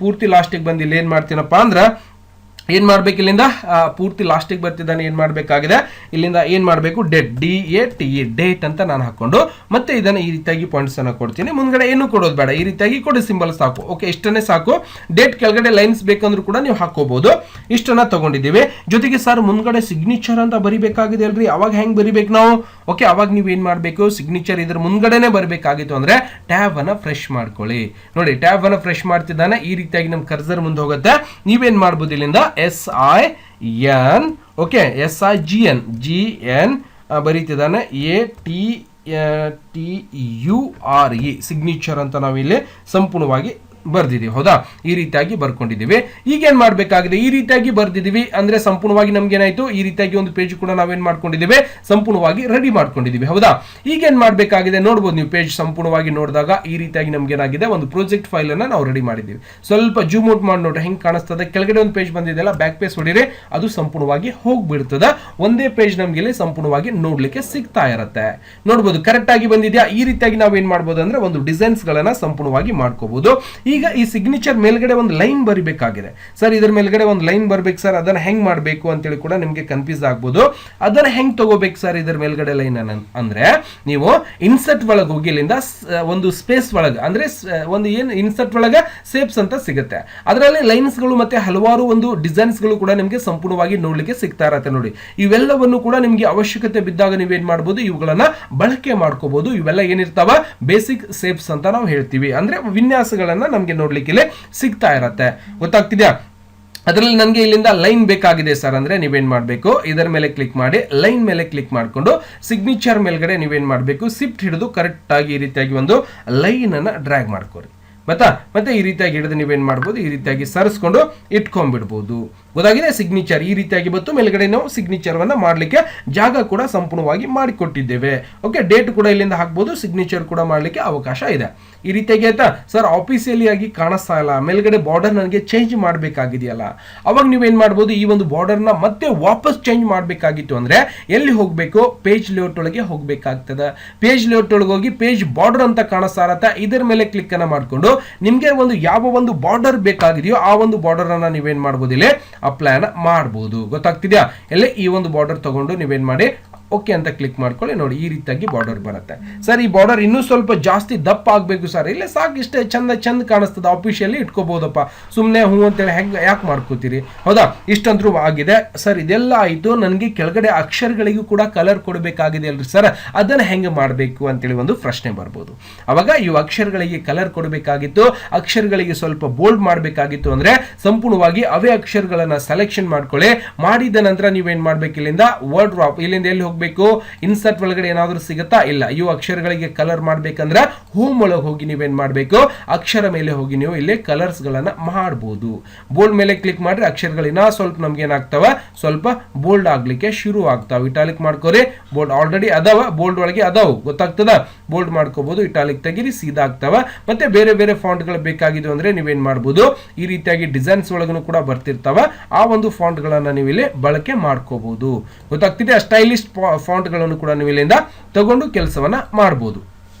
ಪೂರ್ತಿ ಲಾಸ್ಟಿಗೆ ಬಂದು ಇಲ್ಲಿ ಏನ್ ಮಾಡ್ತೀನಪ್ಪ ಅಂದ್ರ ಏನ್ ಮಾಡ್ಬೇಕು, ಇಲ್ಲಿಂದ ಪೂರ್ತಿ ಲಾಸ್ಟಿಗೆ ಬರ್ತಿದ್ದಾನೆ. ಏನ್ ಮಾಡ್ಬೇಕಾಗಿದೆ, ಇಲ್ಲಿಂದ ಏನ್ ಮಾಡ್ಬೇಕು, DATE ಡೇಟ್ ಅಂತ ನಾನು ಹಾಕೊಂಡು ಮತ್ತೆ ಇದನ್ನ ಈ ರೀತಿಯಾಗಿ ಪಾಯಿಂಟ್ಸ್ ಅನ್ನ ಕೊಡ್ತೀನಿ. ಮುಂದ್ಗಡೆ ಏನು ಕೊಡೋದು ಬೇಡ, ಈ ರೀತಿಯಾಗಿ ಕೊಡಿ ಸಿಂಬಲ್ ಸಾಕು. ಓಕೆ, ಇಷ್ಟನ್ನೇ ಸಾಕು. ಡೇಟ್ ಕೆಳಗಡೆ ಲೈನ್ಸ್ ಬೇಕಂದ್ರೂ ಕೂಡ ನೀವು ಹಾಕೋಬಹುದು. ಇಷ್ಟನ್ನ ತಗೊಂಡಿದ್ದೀವಿ. ಜೊತೆಗೆ ಸರ್ ಮುಂದ್ಗಡೆ ಸಿಗ್ನೇಚರ್ ಅಂತ ಬರಿಬೇಕಾಗಿದೆ ಅಲ್ರಿ, ಅವಾಗ ಹೆಂಗ್ ಬರಿಬೇಕು ನಾವು? ಓಕೆ, ಅವಾಗ ನೀವು ಏನ್ ಮಾಡ್ಬೇಕು, ಸಿಗ್ನೇಚರ್ ಇದ್ರ ಮುಂದ್ಗಡೆನೆ ಬರಬೇಕಾಗಿತ್ತು ಅಂದ್ರೆ ಟ್ಯಾಬ್ ಅನ್ನ ಫ್ರೆಶ್ ಮಾಡ್ಕೊಳ್ಳಿ. ನೋಡಿ, ಟ್ಯಾಬ್ ಅನ್ನ ಫ್ರೆಶ್ ಮಾಡ್ತಿದ್ದಾನೆ. ಈ ರೀತಿಯಾಗಿ ನಮ್ ಕರ್ಸರ್ ಮುಂದೆ ಹೋಗುತ್ತೆ. ನೀವೇನ್ ಮಾಡ್ಬೋದು, ಇಲ್ಲಿಂದ SIN, okay, SIGN ಬರೀತಿದ್ದಾನೆ, ATTURE signature ಅಂತ ನಾವಿಲ್ಲಿ ಸಂಪೂರ್ಣವಾಗಿ ಬರ್ದಿದೀವಿ. ಹೌದಾ, ಈ ರೀತಿಯಾಗಿ ಬರ್ಕೊಂಡಿದೀವಿ. ಈಗ ಏನ್ ಮಾಡ್ಬೇಕಾಗಿದೆ, ಈ ರೀತಿಯಾಗಿ ಬರ್ದಿದೀವಿ ಅಂದ್ರೆ ಸಂಪೂರ್ಣವಾಗಿ ನಮ್ಗೆ ಏನಾಯ್ತು, ಈ ರೀತಿಯಾಗಿ ಒಂದು ಪೇಜ್ ಕೂಡ ನಾವೇನ್ ಮಾಡ್ಕೊಂಡಿದ್ದೀವಿ, ಸಂಪೂರ್ಣವಾಗಿ ರೆಡಿ ಮಾಡ್ಕೊಂಡಿದೀವಿ. ಹೌದಾ, ಈಗ ಏನ್ ಮಾಡ್ಬೇಕಾಗಿದೆ ನೋಡ್ಬೋದು ನೀವು. ಪೇಜ್ ಸಂಪೂರ್ಣವಾಗಿ ನೋಡಿದಾಗ ಈ ರೀತಿಯಾಗಿ ನಮ್ಗೆ ಏನಾಗಿದೆ, ಒಂದು ಪ್ರಾಜೆಕ್ಟ್ ಫೈಲ್ ಅನ್ನ ನಾವು ರೆಡಿ ಮಾಡಿದೀವಿ. ಸ್ವಲ್ಪ ಜೂಮ್ ಔಟ್ ಮಾಡಿ ನೋಡ್ರಿ ಹೆಂಗ್ ಕಾಣಿಸ್ತದೆ. ಕೆಳಗಡೆ ಒಂದು ಪೇಜ್ ಬಂದಿದೆಯಲ್ಲ, ಬ್ಯಾಕ್ ಪೇಜ್ ಹೊಡಿರಿ, ಅದು ಸಂಪೂರ್ಣವಾಗಿ ಹೋಗ್ಬಿಡ್ತದ. ಒಂದೇ ಪೇಜ್ ನಮ್ಗೆ ಇಲ್ಲಿ ಸಂಪೂರ್ಣವಾಗಿ ನೋಡ್ಲಿಕ್ಕೆ ಸಿಗ್ತಾ ಇರತ್ತೆ. ನೋಡ್ಬೋದು ಕರೆಕ್ಟ್ ಆಗಿ ಬಂದಿದ್ಯಾ. ಈ ರೀತಿಯಾಗಿ ನಾವು ಏನ್ ಮಾಡ್ಬೋದು ಅಂದ್ರೆ ಒಂದು ಡಿಸೈನ್ಸ್ ಗಳನ್ನ ಸಂಪೂರ್ಣವಾಗಿ ಮಾಡ್ಕೋಬಹುದು. ಈಗ ಈ ಸಿಗ್ನೇಚರ್ ಮೇಲ್ಗಡೆ ಒಂದು ಲೈನ್ ಬರಿಬೇಕಾಗಿದೆ. ಸರ್ ಇದ್ರ ಮೇಲ್ಗಡೆ ಒಂದು ಲೈನ್ ಬರ್ಬೇಕು ಸರ್, ಅದನ್ನ ಹೆಂಗ್ ಮಾಡ್ಬೇಕು ಅಂತೇಳಿ ಕೂಡ ನಿಮ್ಗೆ ಕನ್ಫ್ಯೂಸ್ ಆಗ್ಬೋದು. ಅದನ್ನ ಹೆಂಗ್ ತಗೋಬೇಕು ಸರ್ ಇದ್ರ ಮೇಲ್ಗಡೆ ಲೈನ್ ಅಂದ್ರೆ, ನೀವು ಇನ್ಸರ್ಟ್ ಒಳಗೆ ಹೋಗಿ ಇಲ್ಲಿಂದ ಒಂದು ಸ್ಪೇಸ್ ಒಳಗೆ ಅಂದ್ರೆ ಒಂದು ಏನ್ ಇನ್ಸರ್ಟ್ ಒಳಗೆ ಸೇಪ್ಸ್ ಅಂತ ಸಿಗುತ್ತೆ. ಅದರಲ್ಲಿ ಲೈನ್ಸ್ ಗಳು ಮತ್ತೆ ಹಲವಾರು ಒಂದು ಡಿಸೈನ್ಸ್ ಗಳು ಕೂಡ ನಿಮ್ಗೆ ಸಂಪೂರ್ಣವಾಗಿ ನೋಡ್ಲಿಕ್ಕೆ ಸಿಗ್ತಾ ಇರತ್ತೆ. ನೋಡಿ, ಇವೆಲ್ಲವನ್ನು ಕೂಡ ನಿಮ್ಗೆ ಅವಶ್ಯಕತೆ ಬಿದ್ದಾಗ ನೀವೇನ್ ಮಾಡ್ಬೋದು, ಇವುಗಳನ್ನ ಬಳಕೆ ಮಾಡ್ಕೋಬಹುದು. ಇವೆಲ್ಲ ಏನಿರ್ತಾವ, ಬೇಸಿಕ್ ಸೇಪ್ಸ್ ಅಂತ ನಾವು ಹೇಳ್ತೀವಿ. ಅಂದ್ರೆ ವಿನ್ಯಾಸಗಳನ್ನ ನಮ್ಗೆ ನೋಡ್ಲಿಕ್ಕೆ ಸಿಗ್ತಾ ಇರತ್ತೆ. ಗೊತ್ತಾಗ್ತಿದ್ಯಾ. ಅದರಲ್ಲಿ ನನಗೆ ಇಲ್ಲಿಂದ ಲೈನ್ ಬೇಕಾಗಿದೆ ಸರ್ ಅಂದ್ರೆ ನೀವೇನ್ ಮಾಡಬೇಕು, ಇದರ ಮೇಲೆ ಕ್ಲಿಕ್ ಮಾಡಿ ಲೈನ್ ಮೇಲೆ ಕ್ಲಿಕ್ ಮಾಡಿಕೊಂಡು ಸಿಗ್ನೇಚರ್ ಮೇಲ್ಗಡೆ ನೀವೇನ್ ಮಾಡಬೇಕು, ಶಿಫ್ಟ್ ಹಿಡಿದು ಕರೆಕ್ಟ್ ಆಗಿ ಈ ರೀತಿಯಾಗಿ ಒಂದು ಲೈನ್ ಅನ್ನ ಡ್ರ್ಯಾಗ್ ಮಾಡ್ಕೋರಿ. ಮತ್ತೆ ಈ ರೀತಿಯಾಗಿ ಹಿಡಿದು ನೀವೇನ್ ಮಾಡ್ಬೋದು, ಈ ರೀತಿಯಾಗಿ ಸರಿಸ್ಕೊಂಡು ಇಟ್ಕೊಂಡ್ಬಿಡ್ಬೋದು. ಗೊತ್ತಾಗಿದೆ. ಸಿಗ್ನೇಚರ್ ಈ ರೀತಿಯಾಗಿ ಬಂತು. ಮೇಲ್ಗಡೆ ನಾವು ಸಿಗ್ನೇಚರ್ ವನ್ನ ಮಾಡ್ಲಿಕ್ಕೆ ಜಾಗ ಕೂಡ ಸಂಪೂರ್ಣವಾಗಿ ಮಾಡಿಕೊಟ್ಟಿದ್ದೇವೆ. ಓಕೆ, ಡೇಟ್ ಕೂಡ ಇಲ್ಲಿಂದ ಹಾಕ್ಬೋದು, ಸಿಗ್ನೇಚರ್ ಕೂಡ ಮಾಡ್ಲಿಕ್ಕೆ ಅವಕಾಶ ಇದೆ. ಈ ರೀತಿಯಾಗಿ ಆಯ್ತಾ ಸರ್. ಆಫೀಸಿಯಲಿ ಆಗಿ ಕಾಣಿಸ್ತಾ ಇಲ್ಲ, ಮೇಲ್ಗಡೆ ಬಾರ್ಡರ್ ನನಗೆ ಚೇಂಜ್ ಮಾಡಬೇಕಾಗಿದೆಯಲ್ಲ, ಅವಾಗ ನೀವೇನ್ ಮಾಡ್ಬೋದು, ಈ ಒಂದು ಬಾರ್ಡರ್ ನ ಮತ್ತೆ ವಾಪಸ್ ಚೇಂಜ್ ಮಾಡಬೇಕಾಗಿತ್ತು ಅಂದ್ರೆ ಎಲ್ಲಿ ಹೋಗ್ಬೇಕು, ಪೇಜ್ ಲೇಔಟ್ ಒಳಗೆ ಹೋಗ್ಬೇಕಾಗ್ತದೆ. ಪೇಜ್ ಲೇಔಟ್ ಒಳಗೆ ಹೋಗಿ ಪೇಜ್ ಬಾರ್ಡರ್ ಅಂತ ಕಾಣಿಸ್ತಾ ಇರತ್ತೆ, ಇದರ ಮೇಲೆ ಕ್ಲಿಕ್ ಅನ್ನ ಮಾಡ್ಕೊಂಡು ನಿಮ್ಗೆ ಒಂದು ಯಾವ ಒಂದು ಬಾರ್ಡರ್ ಬೇಕಾಗಿದೆಯೋ ಆ ಒಂದು ಬಾರ್ಡರ್ ಅನ್ನ ನೀವೇನ್ ಮಾಡ್ಬೋದು, ಇಲ್ಲಿ ಅಪ್ಲೈ ಮಾಡಬಹುದು. ಗೊತ್ತಾಗ್ತಿದ್ಯಾ. ಎಲ್ಲಿ ಈ ಒಂದು ಬಾರ್ಡರ್ ತಗೊಂಡು ನೀವೇನ್ ಮಾಡಿ ಓಕೆ ಅಂತ ಕ್ಲಿಕ್ ಮಾಡ್ಕೊಳ್ಳಿ. ನೋಡಿ, ಈ ರೀತಿಯಾಗಿ ಬಾರ್ಡರ್ ಬರುತ್ತೆ. ಸರ್ ಈ ಬಾರ್ಡರ್ ಇನ್ನೂ ಸ್ವಲ್ಪ ಜಾಸ್ತಿ ದಪ್ಪ ಆಗ್ಬೇಕು ಸರ್, ಇಲ್ಲ ಸಾಕು ಇಷ್ಟೇ ಚಂದ ಕಾಣಿಸ್ತದೆ, ಆಫೀಷಿಯಲಿ ಇಟ್ಕೋಬಹುದಪ್ಪ, ಸುಮ್ಮನೆ ಹೂ ಅಂತೇಳಿ ಯಾಕೆ ಮಾಡ್ಕೋತೀರಿ. ಹೌದಾ, ಇಷ್ಟಂದ್ರೂ ಆಗಿದೆ ಸರ್. ಇದೆಲ್ಲ ಆಯ್ತು, ನನಗೆ ಕೆಳಗಡೆ ಅಕ್ಷರಗಳಿಗೂ ಕೂಡ ಕಲರ್ ಕೊಡಬೇಕಾಗಿದೆ ಅಲ್ರಿ ಸರ್, ಅದನ್ನ ಹೆಂಗೆ ಮಾಡಬೇಕು ಅಂತೇಳಿ ಒಂದು ಪ್ರಶ್ನೆ ಬರ್ಬೋದು. ಅವಾಗ ಇವು ಅಕ್ಷರಗಳಿಗೆ ಕಲರ್ ಕೊಡಬೇಕಾಗಿತ್ತು, ಅಕ್ಷರಗಳಿಗೆ ಸ್ವಲ್ಪ ಬೋಲ್ಡ್ ಮಾಡಬೇಕಾಗಿತ್ತು ಅಂದ್ರೆ ಸಂಪೂರ್ಣವಾಗಿ ಅವೇ ಅಕ್ಷರಗಳನ್ನ ಸೆಲೆಕ್ಷನ್ ಮಾಡ್ಕೊಳ್ಳಿ. ಮಾಡಿದ ನಂತರ ನೀವೇನ್ ಮಾಡ್ಬೇಕು, ಇಲ್ಲಿಂದ ವರ್ಡ್ ಡ್ರಾಪ್, ಇಲ್ಲಿಂದ ಎಲ್ಲಿ ಹೋಗ್ಬೇಕು, ಇನ್ಸರ್ಟ್ ಒಳಗಡೆ ಏನಾದ್ರೂ ಸಿಗುತ್ತಾ, ಇಲ್ಲ. ಇವು ಅಕ್ಷರಗಳಿಗೆ ಕಲರ್ ಮಾಡ್ಬೇಕಂದ್ರೆ ಹೋಮ್ ಒಳಗೆ ಹೋಗಿ ನೀವೇನ್ ಮಾಡ್ಬೇಕು, ಅಕ್ಷರ ಮೇಲೆ ಹೋಗಿ ನೀವು ಇಲ್ಲಿ ಕಲರ್ಸ್ ಗಳನ್ನ ಮಾಡಬಹುದು. ಬೋಲ್ಡ್ ಮೇಲೆ ಕ್ಲಿಕ್ ಮಾಡ್ರಿ, ಅಕ್ಷರಗಳಿನ ಸ್ವಲ್ಪ ನಮ್ಗೆ ಏನಾಗ್ತಾವ, ಸ್ವಲ್ಪ ಬೋಲ್ಡ್ ಆಗ್ಲಿಕ್ಕೆ ಶುರು ಆಗ್ತಾವ. ಇಟಾಲಿಕ್ ಮಾಡ್ಕೋರಿ, ಬೋಲ್ಡ್ ಆಲ್ರೆಡಿ ಅದಾವ, ಬೋಲ್ಡ್ ಒಳಗೆ ಅದಾವ, ಗೊತ್ತಾಗ್ತದ. ಬೋಲ್ಡ್ ಮಾಡ್ಕೋಬಹುದು, ಇಟಾಲಿಕ್ ತೆಗಿರಿ, ಸೀದಾ ಆಗ್ತಾವ. ಮತ್ತೆ ಬೇರೆ ಬೇರೆ ಫಾಂಟ್ ಗಳು ಬೇಕಾಗಿದ್ದು ಅಂದ್ರೆ ನೀವೇನ್ ಮಾಡಬಹುದು, ಈ ರೀತಿಯಾಗಿ ಡಿಸೈನ್ಸ್ ಒಳಗೂ ಕೂಡ ಬರ್ತಿರ್ತಾವ, ಆ ಒಂದು ಫಾಂಟ್ ಗಳನ್ನ ನೀವು ಇಲ್ಲಿ ಬಳಕೆ ಮಾಡ್ಕೋಬಹುದು. ಗೊತ್ತಾಗ್ತಿದೆ. ಸ್ಟೈಲಿಶ್ ಫಾಂಟ್ ಗಳನ್ನು ಕೂಡ ನೀವು ಇಲ್ಲಿಂದ ತಗೊಂಡು ಕೆಲಸವನ್ನ ಮಾಡಬಹುದು.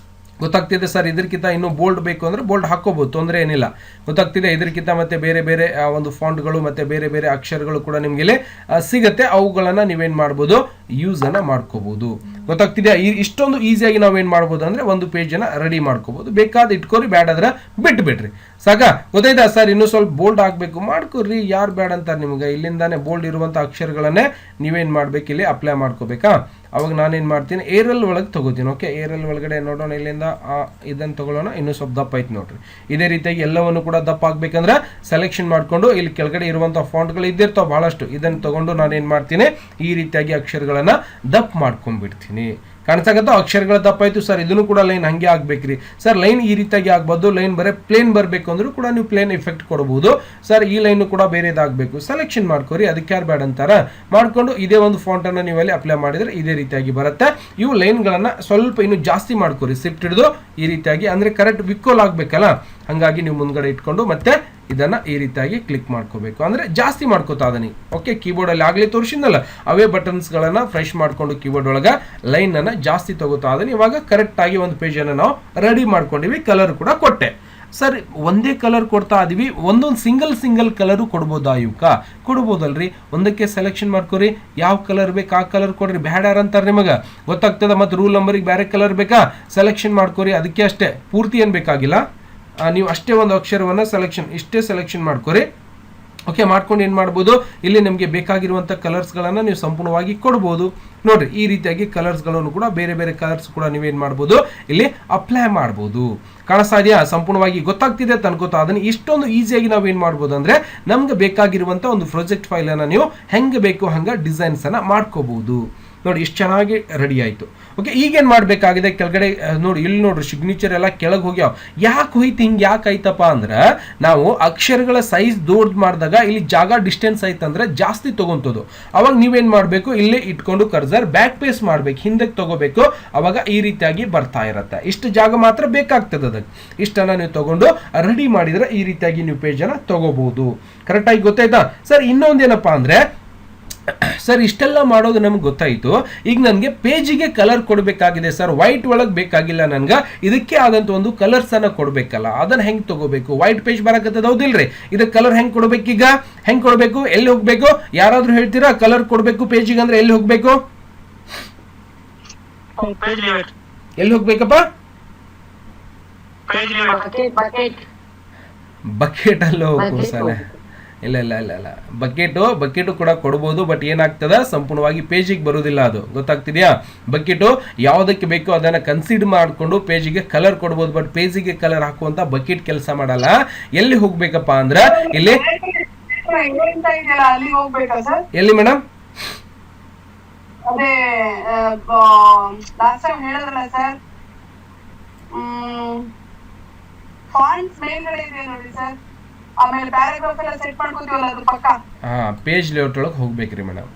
ಗೊತ್ತಾಗ್ತಿದೆ ಸರ್. ಇದಕ್ಕಿಂತ ಇನ್ನೂ ಬೋಲ್ಡ್ ಬೇಕು ಅಂದ್ರೆ ಬೋಲ್ಡ್ ಹಾಕೋಬಹುದು, ತೊಂದರೆ ಏನಿಲ್ಲ. ಗೊತ್ತಾಗ್ತಿದೆ. ಇದಕ್ಕಿಂತ ಮತ್ತೆ ಬೇರೆ ಬೇರೆ ಒಂದು ಫಾಂಟ್ಗಳು ಮತ್ತೆ ಬೇರೆ ಬೇರೆ ಅಕ್ಷರಗಳು ಕೂಡ ನಿಮ್ಗೆ ಸಿಗುತ್ತೆ, ಅವುಗಳನ್ನ ನೀವೇನ್ ಮಾಡ್ಬೋದು, ಯೂಸ್ ಅನ್ನ ಮಾಡ್ಕೋಬಹುದು. ಗೊತ್ತಾಗ್ತಿದೆ. ಇಷ್ಟೊಂದು ಈಸಿಯಾಗಿ ನಾವೇನ್ ಮಾಡ್ಬೋದು ಅಂದ್ರೆ ಒಂದು ಪೇಜ್ ಅನ್ನ ರೆಡಿ ಮಾಡ್ಕೋಬಹುದು. ಬೇಕಾದ ಇಟ್ಕೋರಿ, ಬೇಡಾದ್ರೆ ಬಿಟ್ಬಿಡ್ರಿ, ಸಾಕಾ. ಗೊತ್ತಾಯ್ತಾ ಸರ್. ಇನ್ನೂ ಸ್ವಲ್ಪ ಬೋಲ್ಡ್ ಆಗ್ಬೇಕು, ಮಾಡ್ಕೋರಿ, ಯಾರು ಬೇಡ ಅಂತಾರೆ ನಿಮ್ಗೆ. ಇಲ್ಲಿಂದಾನೆ ಬೋಲ್ಡ್ ಇರುವಂತ ಅಕ್ಷರಗಳನ್ನೇ ನೀವೇನ್ ಮಾಡ್ಬೇಕು, ಇಲ್ಲಿ ಅಪ್ಲೈ ಮಾಡ್ಕೋಬೇಕಾ. ಅವಾಗ ನಾನೇನ್ ಮಾಡ್ತೀನಿ, ಏರಲ್ ಒಳಗೆ ತಗೋತೀನಿ. ಓಕೆ, ಏರಲ್ ಒಳಗಡೆ ನೋಡೋಣ, ಇಲ್ಲಿಂದ ಇದನ್ನ ತಗೊಳ್ಳೋಣ. ಇನ್ನೂ ಸ್ವಲ್ಪ ದಪ್ಪ ಐತಿ ನೋಡ್ರಿ. ಇದೇ ರೀತಿಯಾಗಿ ಎಲ್ಲವನ್ನು ಕೂಡ ದಪ್ಪ ಆಗ್ಬೇಕಂದ್ರೆ ಸೆಲೆಕ್ಷನ್ ಮಾಡ್ಕೊಂಡು ಇಲ್ಲಿ ಕೆಳಗಡೆ ಇರುವಂತಹ ಫಾಂಟ್ಗಳು ಇದ್ದಿರ್ತಾವ ಬಹಳಷ್ಟು, ಇದನ್ನ ತಗೊಂಡು ನಾನೇನ್ ಮಾಡ್ತೀನಿ, ಈ ರೀತಿಯಾಗಿ ಅಕ್ಷರಗಳನ್ನ ದಪ್ಪ ಮಾಡ್ಕೊಂಡ್ಬಿಡ್ತೀನಿ. ಕಾಣಿಸಾಗತ್ತೋ ಅಕ್ಷರಗಳ ತಪ್ಪಾಯ್ತು ಸರ್, ಇದನ್ನು ಕೂಡ ಲೈನ್ ಹಂಗೆ ಆಗ್ಬೇಕ್ರಿ ಸರ್, ಲೈನ್ ಈ ರೀತಿಯಾಗಿ ಆಗ್ಬೋದು, ಲೈನ್ ಬರೀ ಪ್ಲೇನ್ ಬರಬೇಕು ಅಂದ್ರೂ ಕೂಡ ನೀವು ಪ್ಲೇನ್ ಎಫೆಕ್ಟ್ ಕೊಡಬಹುದು ಸರ್, ಈ ಲೈನ್ ಕೂಡ ಬೇರೆದಾಗಬೇಕು, ಸೆಲೆಕ್ಷನ್ ಮಾಡ್ಕೋರಿ, ಅದಕ್ಕೆ ಯಾರು ಬೇಡ ಅಂತಾರ ಮಾಡ್ಕೊಂಡು ಇದೇ ಒಂದು ಫಾಂಟ್ ಅನ್ನ ನೀವು ಅಲ್ಲಿ ಅಪ್ಲೈ ಮಾಡಿದ್ರೆ ಇದೇ ರೀತಿಯಾಗಿ ಬರುತ್ತೆ. ಇವು ಲೈನ್ಗಳನ್ನ ಸ್ವಲ್ಪ ಇನ್ನು ಜಾಸ್ತಿ ಮಾಡ್ಕೋರಿ, ಶಿಫ್ಟ್ ಹಿಡಿದು ಈ ರೀತಿಯಾಗಿ, ಅಂದ್ರೆ ಕರೆಕ್ಟ್ ವಿಕೋಲ್ ಆಗ್ಬೇಕಲ್ಲ, ಹಂಗಾಗಿ ನೀವು ಮುಂದ್ಗಡೆ ಇಟ್ಕೊಂಡು ಮತ್ತೆ ಇದನ್ನ ಈ ರೀತಿಯಾಗಿ ಕ್ಲಿಕ್ ಮಾಡ್ಕೋಬೇಕು, ಅಂದ್ರೆ ಜಾಸ್ತಿ ಮಾಡ್ಕೋತಾ ಇದೀನಿ. ಓಕೆ, ಕೀಬೋರ್ಡ್ ಅಲ್ಲಿ ಆಗ್ಲೇ ತೋರಿಸಿದ್ನಲ್ಲ ಅವೇ ಬಟನ್ಸ್ ಗಳನ್ನ ಫ್ರೆಶ್ ಮಾಡ್ಕೊಂಡು ಕೀಬೋರ್ಡ್ ಒಳಗ ಲೈನ್ ಅನ್ನ ಜಾಸ್ತಿ ತಗೋತಾ ಇದೀನಿ. ಇವಾಗ ಕರೆಕ್ಟ್ ಆಗಿ ಒಂದು ಪೇಜ್ ಅನ್ನ ನಾವು ರೆಡಿ ಮಾಡ್ಕೊಂಡಿವಿ, ಕಲರ್ ಕೂಡ ಕೊಟ್ಟೆ ಸರ್. ಒಂದೇ ಕಲರ್ ಕೊಡ್ತಾ ಇದೀವಿ, ಒಂದೊಂದು ಸಿಂಗಲ್ ಕಲರ್ ಕೊಡ್ಬೋದಾ? ಇವಕ್ಕ ಕೊಡ್ಬೋದಲ್ರಿ, ಒಂದಕ್ಕೆ ಸೆಲೆಕ್ಷನ್ ಮಾಡ್ಕೋರಿ, ಯಾವ ಕಲರ್ ಬೇಕು ಆ ಕಲರ್ ಕೊಡ್ರಿ, ಬ್ಯಾಡ ಅಂತಾರೆ ನಿಮಗ ಗೊತ್ತಾಗ್ತದ. ಮತ್ತೆ ರೂಲ್ ನಂಬರಿಗೆ ಬೇರೆ ಕಲರ್ ಬೇಕಾ, ಸೆಲೆಕ್ಷನ್ ಮಾಡ್ಕೋರಿ, ಅದಕ್ಕೆ ಅಷ್ಟೇ, ಪೂರ್ತಿ ಏನ್ ಬೇಕಾಗಿಲ್ಲ, ನೀವು ಅಷ್ಟೇ ಒಂದು ಅಕ್ಷರವನ್ನ ಇಷ್ಟೇ ಸೆಲೆಕ್ಷನ್ ಮಾಡ್ಕೋರಿ. ಓಕೆ, ಮಾಡ್ಕೊಂಡು ಏನು ಮಾಡ್ಬೋದು, ಇಲ್ಲಿ ನಿಮಗೆ ಬೇಕಾಗಿರುವಂಥ ಕಲರ್ಸ್ಗಳನ್ನು ನೀವು ಸಂಪೂರ್ಣವಾಗಿ ಕೊಡ್ಬೋದು. ನೋಡ್ರಿ, ಈ ರೀತಿಯಾಗಿ ಕಲರ್ಸ್ಗಳನ್ನು ಕೂಡ ಬೇರೆ ಬೇರೆ ಕಲರ್ಸ್ ಕೂಡ ನೀವೇನು ಮಾಡ್ಬೋದು, ಇಲ್ಲಿ ಅಪ್ಲೈ ಮಾಡ್ಬೋದು. ಕಾಣಿಸ್ತಾ ಇದೆಯಾ? ಸಂಪೂರ್ಣವಾಗಿ ಗೊತ್ತಾಗ್ತಿದೆ ಅಂತ ಅನ್ಕೋತಾ ಅದನ್ನು ಇಷ್ಟೊಂದು ಈಸಿಯಾಗಿ ನಾವು ಏನು ಮಾಡ್ಬೋದು ಅಂದರೆ ನಮ್ಗೆ ಬೇಕಾಗಿರುವಂಥ ಒಂದು ಪ್ರಾಜೆಕ್ಟ್ ಫೈಲನ್ನು ನೀವು ಹೆಂಗೆ ಬೇಕು ಹಂಗೆ ಡಿಸೈನ್ಸನ್ನು ಮಾಡ್ಕೋಬಹುದು. ನೋಡಿ, ಇಷ್ಟು ಚೆನ್ನಾಗಿ ರೆಡಿ ಆಯಿತು. ಓಕೆ, ಈಗೇನು ಮಾಡಬೇಕಾಗಿದೆ, ಕೆಳಗಡೆ ನೋಡಿ, ಇಲ್ಲಿ ನೋಡ್ರಿ ಸಿಗ್ನೇಚರ್ ಎಲ್ಲ ಕೆಳಗೆ ಹೋಗ್ಯಾವ. ಯಾಕೆ ಹೋಯ್ತು ಹಿಂಗೆ, ಯಾಕೆ ಆಯ್ತಪ್ಪ ಅಂದ್ರೆ ನಾವು ಅಕ್ಷರಗಳ ಸೈಜ್ ದೊಡ್ಡ ಮಾಡಿದಾಗ ಇಲ್ಲಿ ಜಾಗ ಡಿಸ್ಟೆನ್ಸ್ ಆಯ್ತಂದ್ರೆ ಜಾಸ್ತಿ ತಗೊಂತದ್ದು. ಅವಾಗ ನೀವೇನು ಮಾಡಬೇಕು, ಇಲ್ಲೇ ಇಟ್ಕೊಂಡು ಕರ್ಸರ್ ಬ್ಯಾಕ್ ಪೇಸ್ ಮಾಡ್ಬೇಕು, ಹಿಂದಕ್ಕೆ ತಗೋಬೇಕು, ಅವಾಗ ಈ ರೀತಿಯಾಗಿ ಬರ್ತಾ ಇರುತ್ತೆ. ಇಷ್ಟು ಜಾಗ ಮಾತ್ರ ಬೇಕಾಗ್ತದೆ ಅದಕ್ಕೆ. ಇಷ್ಟನ್ನ ನೀವು ತಗೊಂಡು ರೆಡಿ ಮಾಡಿದ್ರೆ ಈ ರೀತಿಯಾಗಿ ನೀವು ಪೇಜನ್ನು ತಗೋಬಹುದು. ಕರೆಕ್ಟಾಗಿ ಗೊತ್ತಾಯ್ತಾ ಸರ್? ಇನ್ನೊಂದೇನಪ್ಪ ಅಂದ್ರೆ ಸರ್, ಇಷ್ಟೆಲ್ಲ ಮಾಡೋದು ನಮ್ಗೆ ಗೊತ್ತಾಯಿತು, ಈಗ ನನಗೆ ಪೇಜಿಗೆ ಕಲರ್ ಕೊಡಬೇಕಾಗಿದೆ ಸರ್, ವೈಟ್ ಒಳಗೆ ಬೇಕಾಗಿಲ್ಲ ನನ್ಗೆ, ಇದಕ್ಕೆ ಆದಂತ ಒಂದು ಕಲರ್ಸ್ ಅನ್ನ ಕೊಡಬೇಕಲ್ಲ, ಅದನ್ನ ಹೆಂಗೆ ತಗೋಬೇಕು? ವೈಟ್ ಪೇಜ್ ಬರಕತ್ತದ ಹೌದಿಲ್ರಿ, ಇದಕ್ಕೆ ಕಲರ್ ಹೆಂಗೆ ಕೊಡ್ಬೇಕು? ಈಗ ಹೆಂಗೆ ಕೊಡಬೇಕು, ಎಲ್ಲಿ ಹೋಗ್ಬೇಕು? ಯಾರಾದ್ರೂ ಹೇಳ್ತೀರಾ ಕಲರ್ ಕೊಡಬೇಕು ಪೇಜಿಗೆ ಅಂದ್ರೆ ಎಲ್ಲಿ ಹೋಗ್ಬೇಕು? ಎಲ್ಲಿ ಹೋಗ್ಬೇಕಪ್ಪ? ಬಕೆಟ್ ಅಲ್ಲಿ ಹೋಗ್ಬೇಕು ಸರ್. ಇಲ್ಲ ಬಕೆಟು ಕೂಡ ಕೊಡ್ಬೋದು, ಬಟ್ ಏನಾಗ್ತದ ಸಂಪೂರ್ಣವಾಗಿ ಪೇಜಿಗೆ ಬರೋದಿಲ್ಲ, ಅದು ಗೊತ್ತಾಗ್ತಿದ್ಯಾ? ಬಕೆಟು ಯಾವುದಕ್ಕೆ ಬೇಕೋ ಅದನ್ನ ಕನ್ಸಿಡರ್ ಮಾಡಿಕೊಂಡು ಪೇಜಿಗೆ ಕಲರ್ ಕೊಡ್ಬೋದು, ಬಟ್ ಪೇಜಿಗೆ ಕಲರ್ ಹಾಕುವಂತ ಬಕೆಟ್ ಕೆಲಸ ಮಾಡಲ್ಲ. ಎಲ್ಲಿ ಹೋಗ್ಬೇಕಪ್ಪ ಅಂದ್ರೆ ಇಲ್ಲಿ ಎಲ್ಲಿ ಮೇಡಮ್? ಅದೇ ಲಾಸ್ಟ್ ಟೈಮ್ ಹೇಳಿದ್ರಲ್ಲ ಸರ್, ಫಾಂಟ್ಸ್ ಮೇಲ್ಗಡೆ ಇದೆ ನೋಡಿ ಸರ್, ಆಮೇಲೆ ಪ್ಯಾರಾಗ್ರಾಫ್ ಎಲ್ಲ ಸೆಟ್ ಮಾಡ್ಕೊತೀವಲ್ಲ ಅದ್ರ ಪಕ್ಕ. ಪೇಜ್ ಲೇಔಟ್ ಒಳಗೆ ಹೋಗ್ಬೇಕ್ರಿ ಮೇಡಮ್.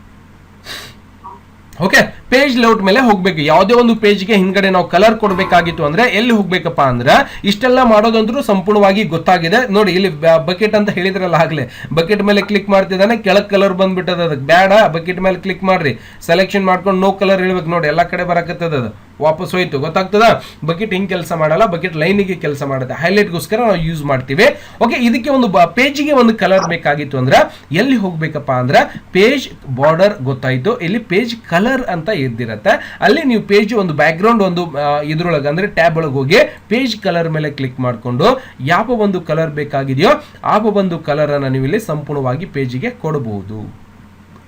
ಓಕೆ, ಪೇಜ್ ಲೇಔಟ್ ಮೇಲೆ ಹೋಗ್ಬೇಕು. ಯಾವುದೇ ಒಂದು ಪೇಜ್ಗೆ ಹಿಂದ್ಗಡೆ ನಾವು ಕಲರ್ ಕೊಡಬೇಕಾಗಿತ್ತು ಅಂದ್ರೆ ಎಲ್ಲಿ ಹೋಗ್ಬೇಕಪ್ಪ ಅಂದ್ರೆ ಇಷ್ಟೆಲ್ಲ ಮಾಡೋದಂದ್ರೂ ಸಂಪೂರ್ಣವಾಗಿ ಗೊತ್ತಾಗಿದೆ. ನೋಡಿ, ಇಲ್ಲಿ ಬಕೆಟ್ ಅಂತ ಹೇಳಿದ್ರಲ್ಲ ಆಗ್ಲೇ, ಬಕೆಟ್ ಮೇಲೆ ಕ್ಲಿಕ್ ಮಾಡ್ತಿದ್ದಾನೆ, ಕೆಳಗ್ ಕಲರ್ ಬಂದ್ಬಿಟ್ಟದ, ಅದಕ್ಕೆ ಬೇಡ, ಬಕೆಟ್ ಮೇಲೆ ಕ್ಲಿಕ್ ಮಾಡ್ರಿ, ಸೆಲೆಕ್ಷನ್ ಮಾಡ್ಕೊಂಡು ನೋ ಕಲರ್ ಹೇಳ್ಬೇಕು. ನೋಡಿ, ಎಲ್ಲಾ ಕಡೆ ಬರಕತ್ತದ, ಅದು ವಾಪಸ್ ಹೋಯ್ತು. ಗೊತ್ತಾಗ್ತದ? ಬಕೆಟ್ ಹಿಂಗ್ ಕೆಲಸ ಮಾಡಲ್ಲ, ಬಕೆಟ್ ಲೈನಿಗೆ ಕೆಲಸ ಮಾಡುತ್ತೆ, ಹೈಲೈಟ್ಗೋಸ್ಕರ ನಾವು ಯೂಸ್ ಮಾಡ್ತೀವಿ. ಓಕೆ, ಇದಕ್ಕೆ ಒಂದು ಪೇಜಿಗೆ ಒಂದು ಕಲರ್ ಬೇಕಾಗಿತ್ತು ಅಂದ್ರೆ ಎಲ್ಲಿ ಹೋಗ್ಬೇಕಪ್ಪ ಅಂದ್ರೆ ಪೇಜ್ ಬಾರ್ಡರ್ ಗೊತ್ತಾಯ್ತು, ಇಲ್ಲಿ ಪೇಜ್ ಕಲರ್ ಅಂತ ಇದ್ದಿರತ್ತೆ, ಅಲ್ಲಿ ನೀವು ಪೇಜ್ ಒಂದು ಬ್ಯಾಕ್ ಗ್ರೌಂಡ್ ಒಂದು ಇದ್ರೊಳಗೆ ಅಂದ್ರೆ ಟ್ಯಾಬ್ ಒಳಗೆ ಹೋಗಿ ಪೇಜ್ ಕಲರ್ ಮೇಲೆ ಕ್ಲಿಕ್ ಮಾಡ್ಕೊಂಡು ಯಾವ ಒಂದು ಕಲರ್ ಬೇಕಾಗಿದೆಯೋ ಆ ಒಂದು ಕಲರ್ ಅನ್ನ ನೀವು ಇಲ್ಲಿ ಸಂಪೂರ್ಣವಾಗಿ ಪೇಜಿಗೆ ಕೊಡಬಹುದು.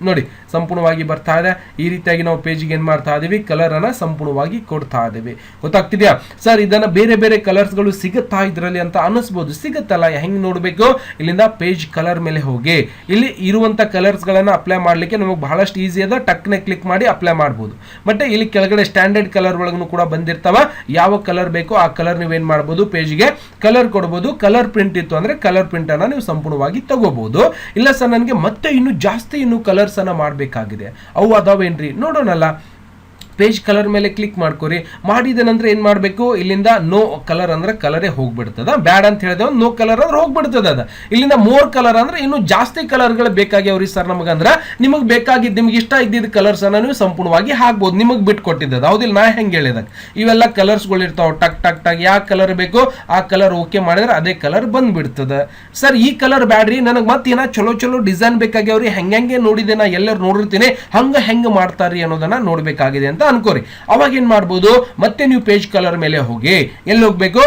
ನೋಡಿ, ಸಂಪೂರ್ಣವಾಗಿ ಬರ್ತಾ ಇದೆ. ಈ ರೀತಿಯಾಗಿ ನಾವು ಪೇಜಿಗೆ ಏನ್ ಮಾಡ್ತಾ ಇದೀವಿ, ಕಲರ್ ಅನ್ನ ಸಂಪೂರ್ಣವಾಗಿ ಕೊಡ್ತಾ ಇದೀವಿ. ಗೊತ್ತಾಗ್ತಿದ್ಯಾ ಸರ್? ಇದನ್ನ ಬೇರೆ ಬೇರೆ ಕಲರ್ಸ್ ಗಳು ಸಿಗುತ್ತಾ ಇದ್ರಲ್ಲಿ ಅಂತ ಅನಿಸ್ಬೋದು, ಸಿಗುತ್ತಲ್ಲ. ಹೆಂಗ್ ನೋಡ್ಬೇಕು, ಇಲ್ಲಿಂದ ಪೇಜ್ ಕಲರ್ ಮೇಲೆ ಹೋಗಿ ಇಲ್ಲಿ ಇರುವಂತ ಕಲರ್ಸ್ ಗಳನ್ನ ಅಪ್ಲೈ ಮಾಡ್ಲಿಕ್ಕೆ ನಮಗೆ ಬಹಳಷ್ಟು ಈಸಿ ಅದ, ಟಕ್ನೆ ಕ್ಲಿಕ್ ಮಾಡಿ ಅಪ್ಲೈ ಮಾಡಬಹುದು. ಬಟ್ ಇಲ್ಲಿ ಕೆಳಗಡೆ ಸ್ಟ್ಯಾಂಡರ್ಡ್ ಕಲರ್ ಒಳಗೂ ಕೂಡ ಬಂದಿರ್ತಾವ, ಯಾವ ಕಲರ್ ಬೇಕೋ ಆ ಕಲರ್ ನೀವೇನ್ ಮಾಡಬಹುದು, ಪೇಜ್ಗೆ ಕಲರ್ ಕೊಡಬಹುದು. ಕಲರ್ ಪ್ರಿಂಟ್ ಇತ್ತು ಅಂದ್ರೆ ಕಲರ್ ಪ್ರಿಂಟ್ ಅನ್ನ ನೀವು ಸಂಪೂರ್ಣವಾಗಿ ತಗೋಬಹುದು. ಇಲ್ಲ ಸರ್, ನನಗೆ ಮತ್ತೆ ಇನ್ನು ಜಾಸ್ತಿ ಇನ್ನು ಕಲರ್ಸ್ ಅನ್ನ ಮಾಡಬೇಕಾಗಿದೆ, ಅವು ಅದಾವೇನ್ರಿ? ನೋಡೋಣಲ್ಲ. ಪೇಜ್ ಕಲರ್ ಮೇಲೆ ಕ್ಲಿಕ್ ಮಾಡ್ಕೋರಿ. ಮಾಡಿದ ನಂತರ ಏನ್ ಮಾಡ್ಬೇಕು, ಇಲ್ಲಿಂದ ನೋ ಕಲರ್ ಅಂದ್ರೆ ಕಲರೇ ಹೋಗ್ಬಿಡ್ತದ, ಬ್ಯಾಡ್ ಅಂತ ಹೇಳಿದೆ ನೋ ಕಲರ್ ಅಂದ್ರೆ ಹೋಗ್ಬಿಡ್ತದ. ಅದ ಇಲ್ಲಿಂದ ಮೋರ್ ಕಲರ್ ಅಂದ್ರೆ ಇನ್ನು ಜಾಸ್ತಿ ಕಲರ್ಗಳು ಬೇಕಾಗ್ಯಾವ್ರಿ ಸರ್ ನಮಗಂದ್ರ, ನಿಮಗೆ ಬೇಕಾಗಿದ್ದು ನಿಮ್ಗೆ ಇಷ್ಟ ಇದ್ದಿದ್ದ ಕಲರ್ಸ್ ಅನ್ನ ನೀವು ಸಂಪೂರ್ಣವಾಗಿ ಹಾಕ್ಬೋದು, ನಿಮಗೆ ಬಿಟ್ಟು ಕೊಟ್ಟಿದ್ದದ ಹೌದಿಲ್ಲ. ನಾ ಹೆಂಗೆ ಹೇಳಿದಾಗ ಇವೆಲ್ಲ ಕಲರ್ಸ್ಗಳು ಇರ್ತಾವ, ಟಕ್ ಟಕ್ ಟಕ್ ಯಾವ ಕಲರ್ ಬೇಕು ಆ ಕಲರ್ ಓಕೆ ಮಾಡಿದ್ರೆ ಅದೇ ಕಲರ್ ಬಂದ್ಬಿಡ್ತದ. ಸರ್, ಈ ಕಲರ್ ಬ್ಯಾಡ್ರಿ, ನನಗೆ ಮತ್ತೆ ಏನ ಚಲೋ ಡಿಸೈನ್ ಬೇಕಾಗ್ಯಾವ್ರಿ, ಹೆಂಗೆ ನೋಡಿದೆ ನಾ ಎಲ್ಲರೂ ನೋಡಿರ್ತೀನಿ, ಹೆಂಗೆ ಮಾಡ್ತಾರ್ರಿ ಅನ್ನೋದನ್ನ ನೋಡ್ಬೇಕಾಗಿದೆ ಅಂತ ಅನ್ಕೋರಿ. ಅವಾಗ ಏನ್ ಮಾಡ್ಬೋದು, ಮತ್ತೆ ನೀವು ಪೇಜ್ ಕಲರ್ ಮೇಲೆ ಹೋಗಿ ಎಲ್ಲಿ ಹೋಗ್ಬೇಕು,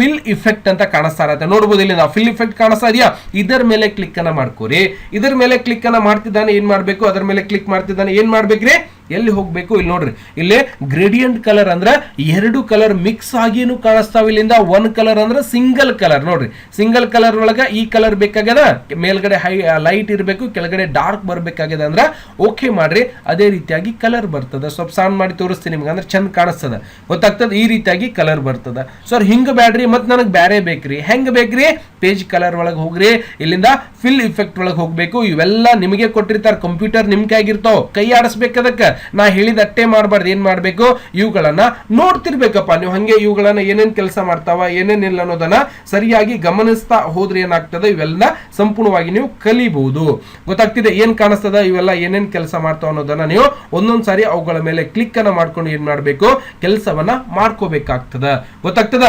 ಫಿಲ್ ಇಫೆಕ್ಟ್ ಅಂತ ಕಾಣಿಸ್ತಾ ಇರತ್ತೆ. ನೋಡಬಹುದು ಇಲ್ಲಿ ನಾವು ಫಿಲ್ ಇಫೆಕ್ಟ್ ಕಾಣಿಸ್ತಾ ಇದೆಯಾ, ಇದರ ಮೇಲೆ ಕ್ಲಿಕ್ ಅನ್ನ ಮಾಡ್ಕೋರಿ. ಇದರ ಮೇಲೆ ಕ್ಲಿಕ್ ಅನ್ನ ಮಾಡ್ತಿದ್ದಾನೆ ಏನ್ ಮಾಡ್ಬೇಕು, ಅದರ ಮೇಲೆ ಕ್ಲಿಕ್ ಮಾಡ್ತಿದ್ದಾನೆ ಏನ್ ಮಾಡ್ಬೇಕ್ರಿ, ಎಲ್ಲಿ ಹೋಗ್ಬೇಕು, ಇಲ್ಲಿ ನೋಡ್ರಿ, ಇಲ್ಲಿ ಗ್ರೇಡಿಯಂಟ್ ಕಲರ್ ಅಂದ್ರೆ ಎರಡು ಕಲರ್ ಮಿಕ್ಸ್ ಆಗಿನೂ ಕಾಣಿಸ್ತಾವ. ಇಲ್ಲಿಂದ ಒನ್ ಕಲರ್ ಅಂದ್ರೆ ಸಿಂಗಲ್ ಕಲರ್. ನೋಡ್ರಿ, ಸಿಂಗಲ್ ಕಲರ್ ಒಳಗ ಈ ಕಲರ್ ಬೇಕಾಗ್ಯದ, ಮೇಲ್ಗಡೆ ಲೈಟ್ ಇರಬೇಕು, ಕೆಳಗಡೆ ಡಾರ್ಕ್ ಬರ್ಬೇಕಾಗ್ಯದ ಅಂದ್ರೆ ಓಕೆ ಮಾಡ್ರಿ. ಅದೇ ರೀತಿಯಾಗಿ ಕಲರ್ ಬರ್ತದ. ಸ್ವಲ್ಪ ಸಣ್ಣ ಮಾಡಿ ತೋರಿಸ್ತೀನಿ ನಿಮ್ಗೆ, ಅಂದ್ರೆ ಚಂದ ಕಾಣಿಸ್ತದ, ಗೊತ್ತಾಗ್ತದ. ಈ ರೀತಿಯಾಗಿ ಕಲರ್ ಬರ್ತದ. ಸರ್ ಹಿಂಗ ಬ್ಯಾಡ್ರಿ, ಮತ್ ನನಗೆ ಬ್ಯಾರೆ ಬೇಕ್ರಿ, ಹೆಂಗ್ ಬೇಕ್ರಿ, ಪೇಜ್ ಕಲರ್ ಒಳಗೆ ಹೋಗ್ರಿ, ಇಲ್ಲಿಂದ ಫಿಲ್ ಇಫೆಕ್ಟ್ ಒಳಗೆ ಹೋಗ್ಬೇಕು. ಇವೆಲ್ಲ ನಿಮಗೆ ಕೊಟ್ಟಿರ್ತಾರ, ಕಂಪ್ಯೂಟರ್ ನಿಮ್ ಕೈಗಿರ್ತಾವ, ಕೈ ಆಡಿಸ್ಬೇಕದಕ್ಕೆ. ನಾ ಹೇಳಿದ ಅಟ್ಟೆ ಮಾಡಬಾರ್ದು, ಏನ್ ಮಾಡ್ಬೇಕು, ಇವುಗಳನ್ನ ನೋಡ್ತಿರ್ಬೇಕಪ್ಪ ನೀವು. ಹಂಗೆ ಇವುಗಳನ್ನ ಏನೇನ್ ಕೆಲಸ ಮಾಡ್ತಾವ ಏನೇನಿಲ್ಲ ಅನ್ನೋದನ್ನ ಸರಿಯಾಗಿ ಗಮನಿಸ್ತಾ ಹೋದ್ರೆ ಏನಾಗ್ತದೆ, ಇವೆಲ್ಲ ಸಂಪೂರ್ಣವಾಗಿ ನೀವು ಕಲಿಬಹುದು. ಗೊತ್ತಾಗ್ತಿದೆ ಏನ್ ಕಾಣಿಸ್ತದ, ಇವೆಲ್ಲ ಏನೇನ್ ಕೆಲಸ ಮಾಡ್ತಾವ ಅನ್ನೋದನ್ನ ನೀವು ಒಂದೊಂದ್ ಸಾರಿ ಅವುಗಳ ಮೇಲೆ ಕ್ಲಿಕ್ ಅನ್ನ ಮಾಡ್ಕೊಂಡು ಏನ್ ಮಾಡ್ಬೇಕು, ಕೆಲಸವನ್ನ ಮಾಡ್ಕೋಬೇಕಾಗ್ತದ. ಗೊತ್ತಾಗ್ತದ.